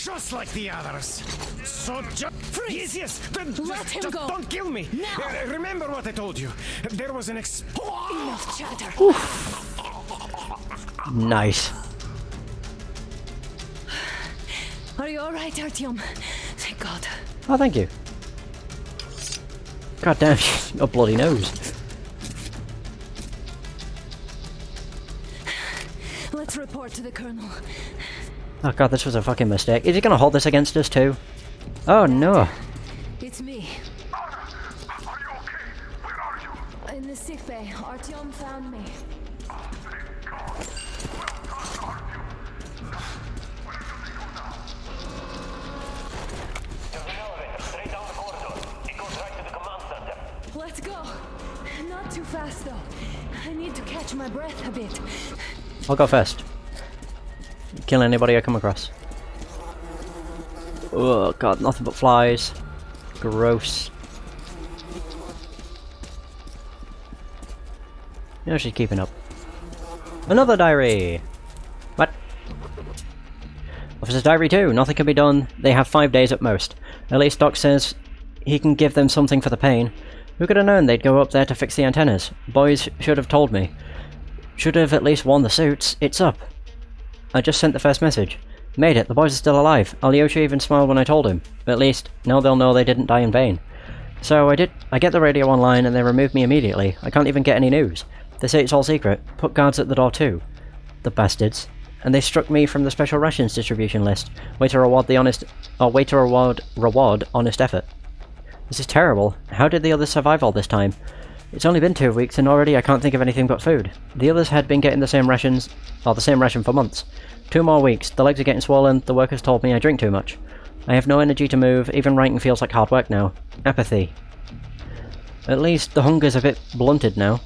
F: just like the others. So just
P: freeze.
F: Yes.
P: Let him go.
F: Don't kill me.
P: Now.
F: Remember what I told you. There was an
P: Enough chatter.
A: Nice.
P: Are you alright, Artyom? Thank God.
A: Oh, thank you. God damn, a bloody nose.
P: Let's report to the colonel.
A: Oh god, this was a fucking mistake. Is he gonna hold this against us too? Oh no.
P: It's me. In the sick bay, Artyom found me. Let's go. Not too fast though. I need to catch my breath a bit.
A: I'll go first. Kill anybody I come across. Oh god, nothing but flies. Gross. No, she's keeping up. Another diary! What? Officer's diary 2. Nothing can be done. They have 5 days at most. At least Doc says he can give them something for the pain. Who could have known they'd go up there to fix the antennas? Boys should have told me. Should have at least worn the suits. It's up. I just sent the first message. Made it. The boys are still alive. Alyosha even smiled when I told him. At least, now they'll know they didn't die in vain. So I get the radio online and they removed me immediately. I can't even get any news. They say it's all secret. Put guards at the door too. The bastards. And they struck me from the special rations distribution list. Way to reward honest effort. This is terrible. How did the others survive all this time? It's only been 2 weeks and already I can't think of anything but food. The others had been getting the same ration for months. 2 more weeks. The legs are getting swollen. The workers told me I drink too much. I have no energy to move. Even writing feels like hard work now. Apathy. At least the hunger's a bit blunted now.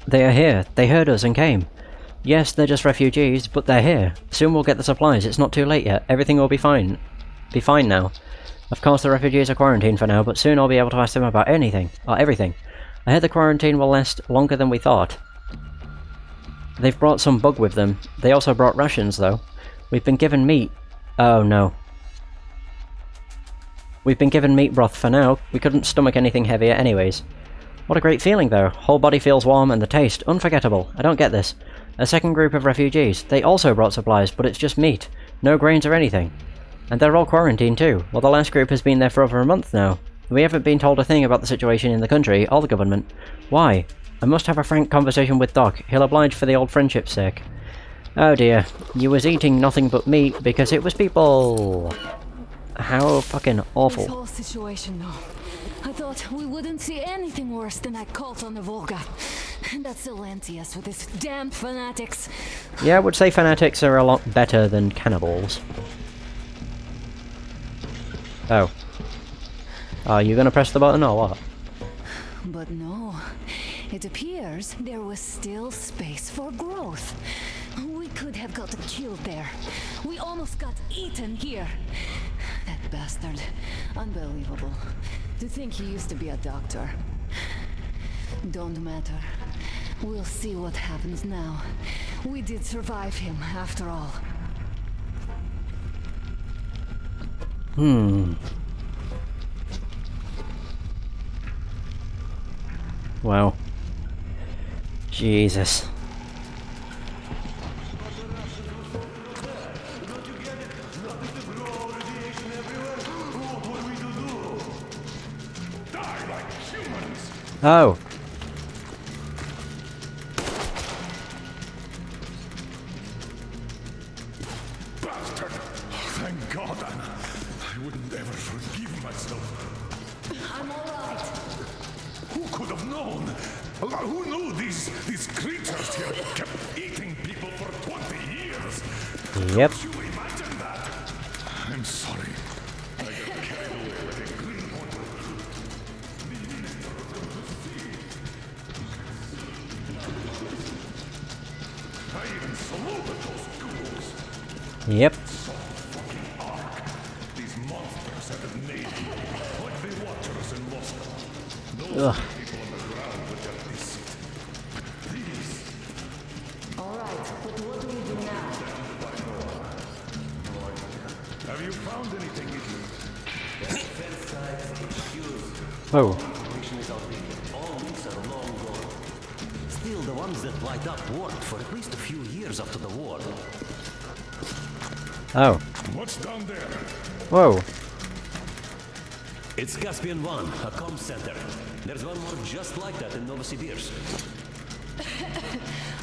A: They are here. They heard us and came. Yes, they're just refugees, but they're here. Soon we'll get the supplies. It's not too late yet. Everything will be fine. Be fine now. Of course the refugees are quarantined for now, but soon I'll be able to ask them about anything. Or everything. I heard the quarantine will last longer than we thought. They've brought some bug with them. They also brought rations, though. We've been given meat. Oh no. We've been given meat broth for now. We couldn't stomach anything heavier anyways. What a great feeling though. Whole body feels warm and the taste, unforgettable. I don't get this. A second group of refugees. They also brought supplies, but it's just meat. No grains or anything. And they're all quarantined too. Well, the last group has been there for over a month now. We haven't been told a thing about the situation in the country, or the government. Why? I must have a frank conversation with Doc. He'll oblige for the old friendship's sake. Oh dear. You was eating nothing but meat because it was people. How fucking awful.
P: This whole situation though. I thought we wouldn't see anything worse than that cult on the Volga. And that's Silencius with his damned fanatics.
A: Yeah, I would say fanatics are a lot better than cannibals. Oh. Are you gonna press the button or what?
P: But no. It appears there was still space for growth. We could have gotten killed there. We almost got eaten here. That bastard. Unbelievable. To think he used to be a doctor. Don't matter. We'll see what happens now. We did survive him, after all.
A: Wow. Jesus. Oh.
I: Bastard! Thank God, Anna. I wouldn't ever forgive myself.
P: I'm alright.
I: Who could have known? Who knew these creatures here kept eating people for 20 years?
A: Yep.
I: Could you imagine that? I'm sorry. I got carried away with a green water. I even saluted those ghouls.
A: Yep.
I: So fucking arc. These monsters have it made like the watchers in Moscow. Those people on the ground with their deceit. These.
E: Alright, but what do we do now?
I: Have you found anything in you?
A: Oh.
M: All leads are long gone. Still, the ones that light up worked for at least a few years after the war.
A: Oh.
I: What's down there?
A: Whoa.
M: It's Caspian 1, a comm center. There's one more just like that in Novosibirsk.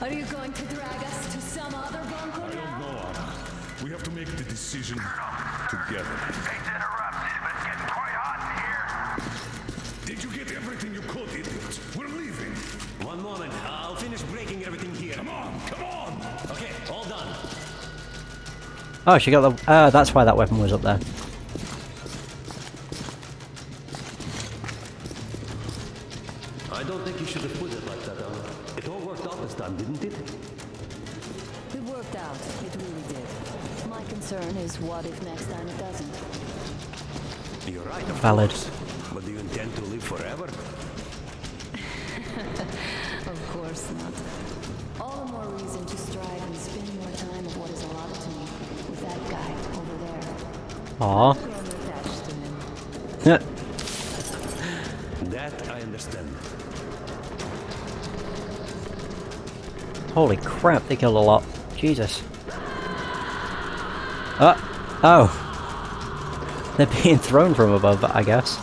E: Are you going to drag us to some other bunker
I: I don't know, Anna. We have to make the decision together.
D: Hate to interrupt, but it's getting quite hot in here.
I: Did you get everything you could, idiot? We're leaving.
M: One moment. I'll finish breaking everything here.
I: Come on, come on.
M: Okay, all done.
A: Oh, she got the... that's why that weapon was up there.
M: I don't think you should have put it like that, Anna. It all worked out this time, didn't it?
P: It worked out. It really did. My concern is what if next time it doesn't?
M: You're right, of
A: Valid.
M: course. But do you intend to live forever?
P: Of course not. All the more reason to strive and spend more time of what is allotted to me with that guy over there.
A: Aww.
P: I'm attached to him.
A: Yeah.
M: That I understand.
A: Holy crap, they killed a lot. Jesus. Oh. They're being thrown from above, I guess.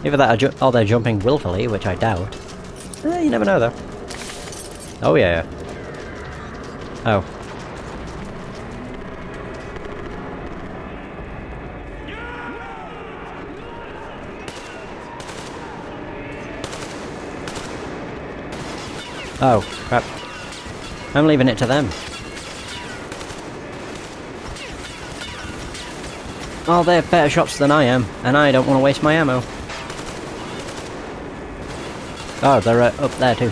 A: Either that or they're jumping willfully, which I doubt. You never know, though. Oh, yeah. Oh. Oh, crap. I'm leaving it to them. Oh, they have better shots than I am, and I don't want to waste my ammo. Oh, they're up there too.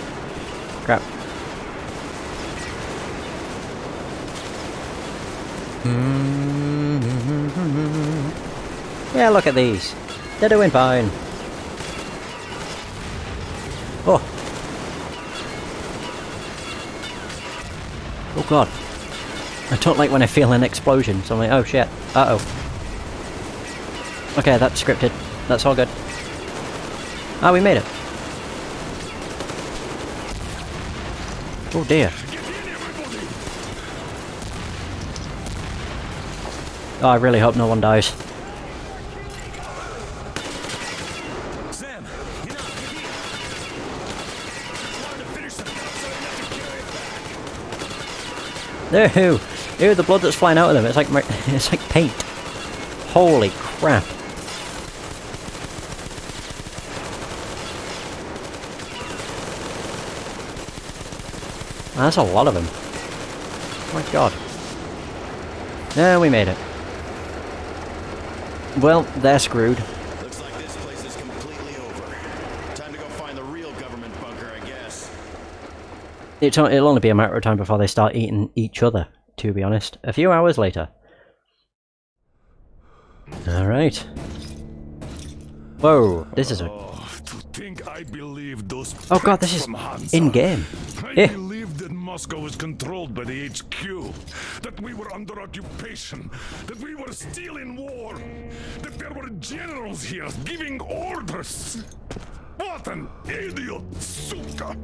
A: Crap. Yeah, look at these. They're doing fine. Oh. Oh god. I don't like when I feel an explosion, so I'm like, oh shit. Uh-oh. Okay, that's scripted. That's all good. Ah, we made it. Oh dear. Oh, I really hope no one dies.
M: Sam,
A: Ew! Ew, the blood that's flying out of them. It's like it's like paint. Holy crap! That's a lot of them. Oh my god. Yeah, we made it. Well, they're screwed.
N: Looks like this place is completely over. Time to go find the real government bunker, I guess.
A: It'll only be a matter of time before they start eating each other, to be honest. A few hours later. Alright. Whoa, this is a...
I: I believe those
A: oh god, this is in-game.
I: I believed that Moscow was controlled by the HQ, that we were under occupation, that we were still in war, that there were generals here giving orders. What an idiot, suka!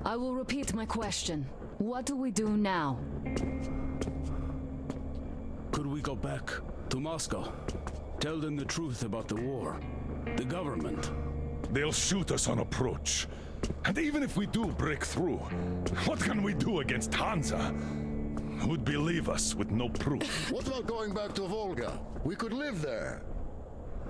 P: I will repeat my question. What do we do now?
L: Could we go back to Moscow? Tell them the truth about the war. The government.
I: They'll shoot us on approach. And even if we do break through, what can we do against Hansa? Who'd believe us with no proof?
H: What about going back to Volga? We could live there.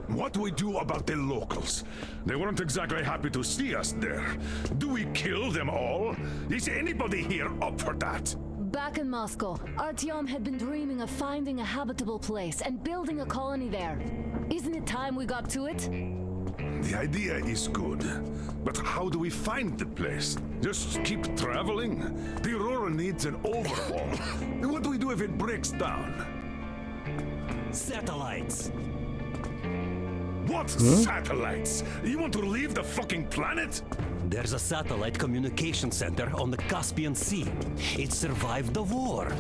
I: What do we do about the locals? They weren't exactly happy to see us there. Do we kill them all? Is anybody here up for that?
P: Back in Moscow, Artyom had been dreaming of finding a habitable place and building a colony there. Isn't it time we got to it?
I: The idea is good, but how do we find the place? Just keep traveling? The Aurora needs an overhaul. What do we do if it breaks down?
R: Satellites.
I: What satellites? You want to leave the fucking planet?
R: There's a satellite communication center on the Caspian Sea. It survived the war.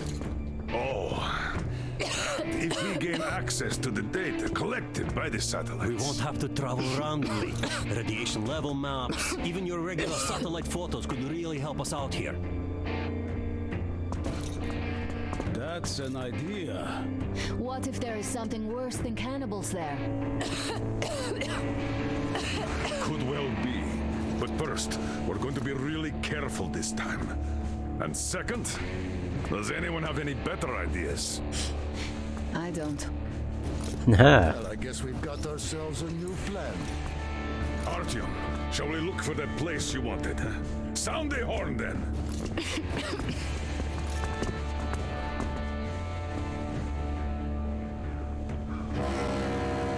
I: Oh. If we gain access to the data collected by the satellites...
R: We won't have to travel around, Lee. Radiation level maps, even your regular satellite photos could really help us out here.
L: That's an idea.
P: What if there is something worse than cannibals there?
I: Could well be. But first, we're going to be really careful this time. And second, does anyone have any better ideas?
P: I don't.
H: Well, I guess we've got ourselves a new plan.
I: Artyom, shall we look for that place you wanted? Sound the horn then.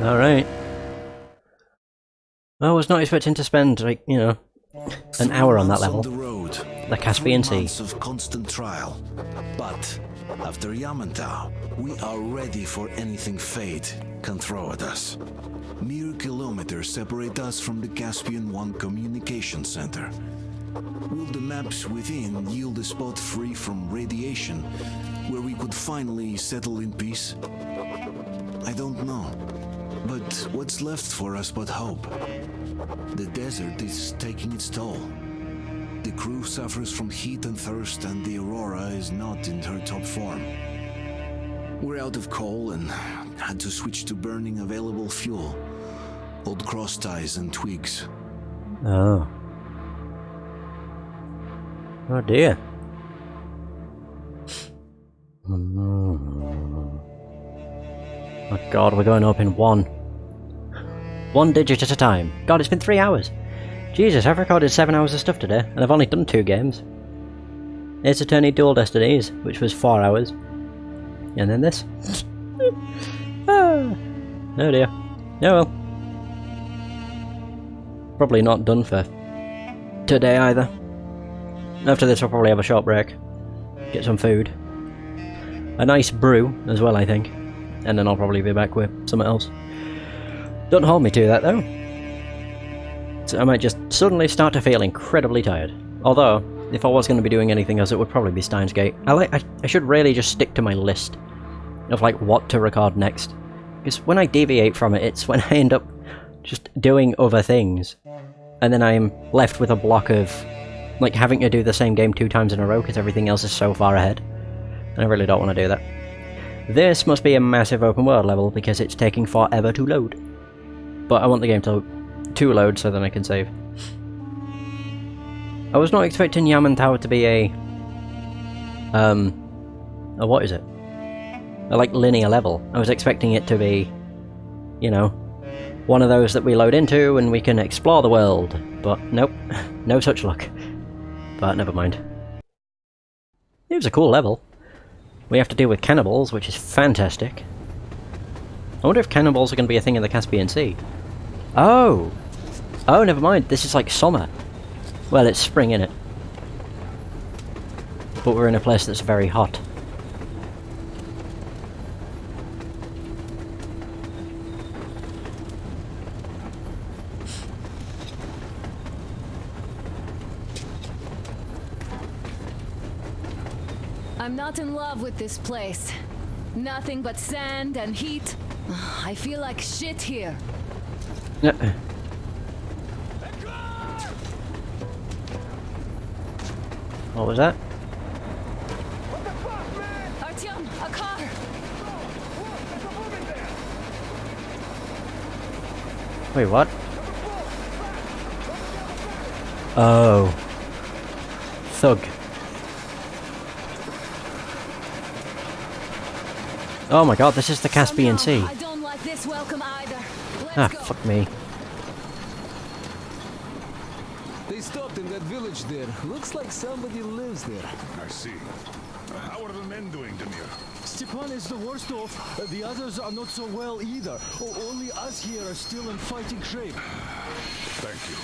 A: Alright. I was not expecting to spend, like, you know, an hour on that level.
O: The road,
A: the Caspian
O: 3
A: Sea.
O: months of constant trial. But after Yamantau, we are ready for anything fate can throw at us. Mere kilometers separate us from the Caspian 1 communication center. Will the maps within yield a spot free from radiation, where we could finally settle in peace? I don't know. But what's left for us but hope? The desert is taking its toll. The crew suffers from heat and thirst, and the Aurora is not in her top form. We're out of coal and had to switch to burning available fuel. Old cross ties and twigs.
A: Oh. Oh dear. Oh god, we're going up in one digit at a time. God, it's been 3 hours. Jesus, I've recorded 7 hours of stuff today, and I've only done 2 games. Ace Attorney Dual Destinies, which was 4 hours. And then this. Oh dear. Oh well. Probably not done for today either. After this I'll probably have a short break. Get some food. A nice brew as well, I think. And then I'll probably be back with something else. Don't hold me to that though. So I might just suddenly start to feel incredibly tired. Although, if I was going to be doing anything else, it would probably be Steins Gate. I should really just stick to my list of like what to record next. Because when I deviate from it, it's when I end up just doing other things. And then I'm left with a block of like having to do the same game 2 times in a row because everything else is so far ahead. And I really don't want to do that. This must be a massive open world level because it's taking forever to load. But I want the game to load so then I can save. I was not expecting Yamantau to be a what is it? A like linear level. I was expecting it to be, you know, one of those that we load into and we can explore the world. But nope, no such luck. But never mind. It was a cool level. We have to deal with cannibals, which is fantastic. I wonder if cannibals are going to be a thing in the Caspian Sea. Oh! Oh, never mind. This is like summer. Well, it's spring, innit? But we're in a place that's very hot.
P: I'm not in love with this place. Nothing but sand and heat. I feel like shit here.
A: What was that?
P: Artyom, a car!
A: Wait, what? Oh. Thug. Oh my god, this is the Caspian Sea.
P: I don't like this welcome either.
A: Fuck me.
C: They stopped in that village there. Looks like somebody lives there.
I: I see. How are the men doing, Demir?
H: Stepan is the worst off. The others are not so well either. Only us here are still in fighting shape.
I: Thank you.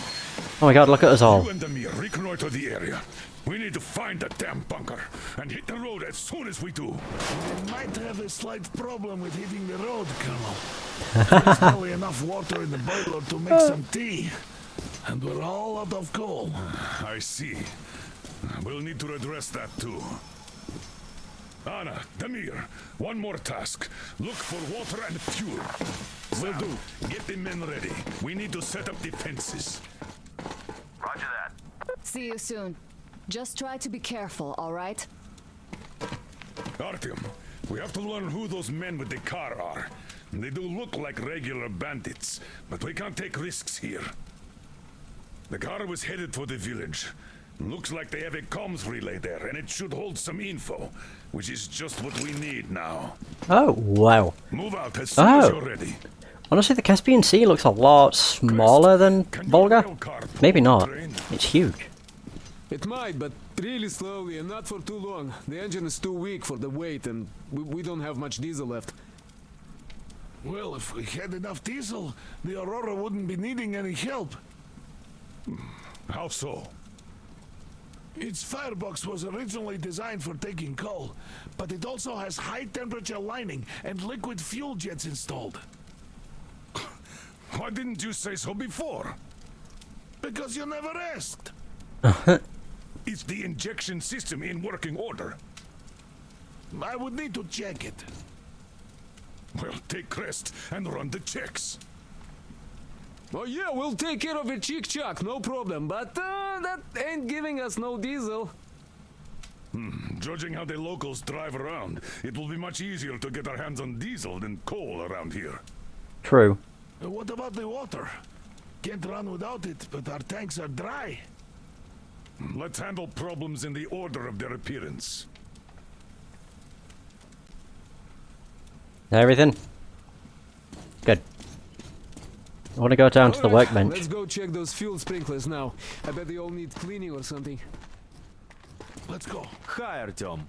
A: Oh my god, look at us all.
I: You and Demir reconnoiter the area. We need to find the damn bunker and hit the road as soon as we do.
H: We might have a slight problem with hitting the road, Colonel. There's only enough water in the boiler to make some tea. And we're all out of coal.
I: I see. We'll need to address that too. Anna, Demir, one more task. Look for water and fuel. Will do. Get the men ready. We need to set up defenses.
D: Roger that.
P: See you soon. Just try to be careful, alright?
I: Artyom, we have to learn who those men with the car are. They do look like regular bandits, but we can't take risks here. The car was headed for the village. Looks like they have a comms relay there, and it should hold some info, which is just what we need now.
A: Oh, wow.
I: Move out as soon as you're ready.
A: Honestly, the Caspian Sea looks a lot smaller than Volga. Maybe not. It's huge.
C: It might, but really slowly and not for too long. The engine is too weak for the weight, and we don't have much diesel left.
H: Well, if we had enough diesel, the Aurora wouldn't be needing any help.
I: How so?
H: Its firebox was originally designed for taking coal, but it also has high-temperature lining and liquid fuel jets installed.
I: Why didn't you say so before?
H: Because you never asked.
I: Is the injection system in working order?
H: I would need to check it.
I: Well, take rest and run the checks.
C: Oh yeah, we'll take care of it, chick-chuck, no problem. But that ain't giving us no diesel.
I: Judging how the locals drive around, it will be much easier to get our hands on diesel than coal around here.
A: True.
H: What about the water? Can't run without it, but our tanks are dry.
I: Let's handle problems in the order of their appearance.
A: Everything? Good. I want to go down to the workbench.
C: Let's go check those fuel sprinklers now. I bet they all need cleaning or something.
H: Let's go.
F: Hi, Artyom.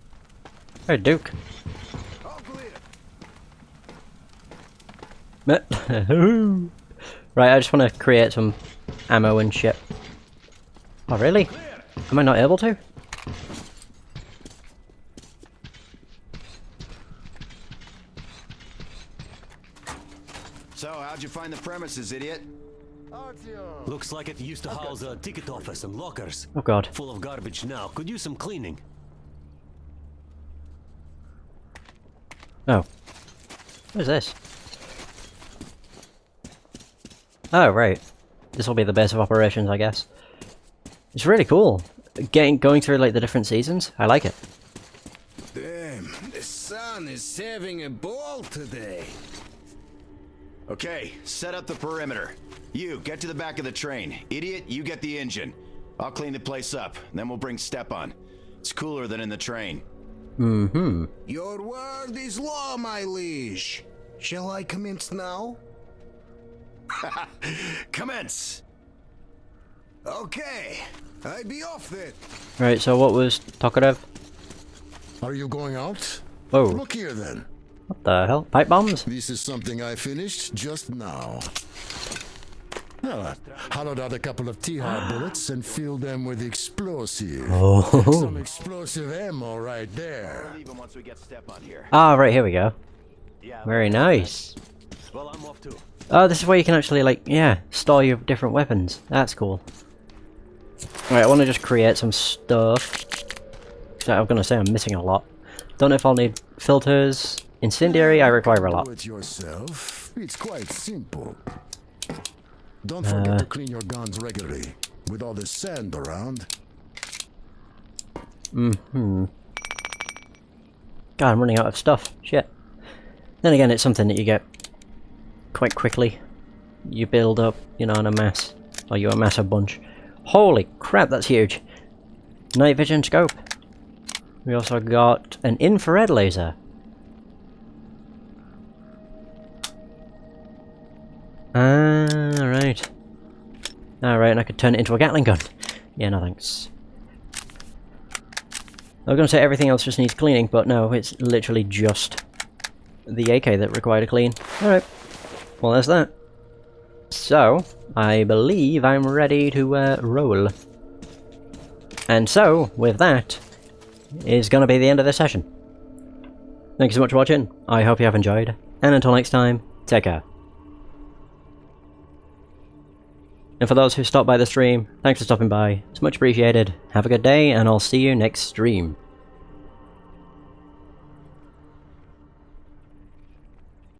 A: Hey, Duke.
H: All clear.
A: Right, I just want to create some ammo and shit. Oh, really? Am I not able to?
N: So, how'd you find the premises, idiot?
R: Looks like it used to house a ticket office and lockers.
A: Oh god.
R: Full of garbage now. Could use some cleaning.
A: Oh. What is this? Oh, right. This will be the base of operations, I guess. It's really cool. Going through like the different seasons. I like it.
H: Damn, the sun is having a ball today.
N: Okay, set up the perimeter. You, get to the back of the train. Idiot, you get the engine. I'll clean the place up, then we'll bring Stepan. It's cooler than in the train.
A: Mm-hmm.
H: Your word is law, my liege. Shall I commence now?
N: Commence!
H: Okay, I be off then.
A: Right, so what was Tokarev?
H: Are you going out?
A: Oh.
H: Look here then.
A: What the hell? Pipe bombs?
H: This is something I finished just now. Hollowed out a couple of T-hard bullets and filled them with explosive.
A: Oh.
H: Some explosive ammo right there.
A: Ah, right, here we go. Very nice.
R: Well, I'm off too.
A: Oh, this is where you can actually, like, yeah, store your different weapons. That's cool. Right, I want to just create some stuff. So I'm gonna say I'm missing a lot. Don't know if I'll need filters. Incendiary, I require a lot.
H: Do it yourself. It's quite simple. Don't forget to clean your guns regularly. With all this sand around.
A: Mm-hmm. God, I'm running out of stuff. Shit. Then again, it's something that you get quite quickly. You build up, you know, in a mass. Or you amass a bunch. Holy crap, that's huge. Night vision scope. We also got an infrared laser. Alright. Alright, and I could turn it into a Gatling gun. Yeah, no thanks. I was going to say everything else just needs cleaning, but no, it's literally just the AK that required a clean. Alright. Well, there's that. So, I believe I'm ready to roll. And so, with that, is going to be the end of this session. Thank you so much for watching. I hope you have enjoyed. And until next time, take care. And for those who stopped by the stream, thanks for stopping by. It's much appreciated. Have a good day, and I'll see you next stream.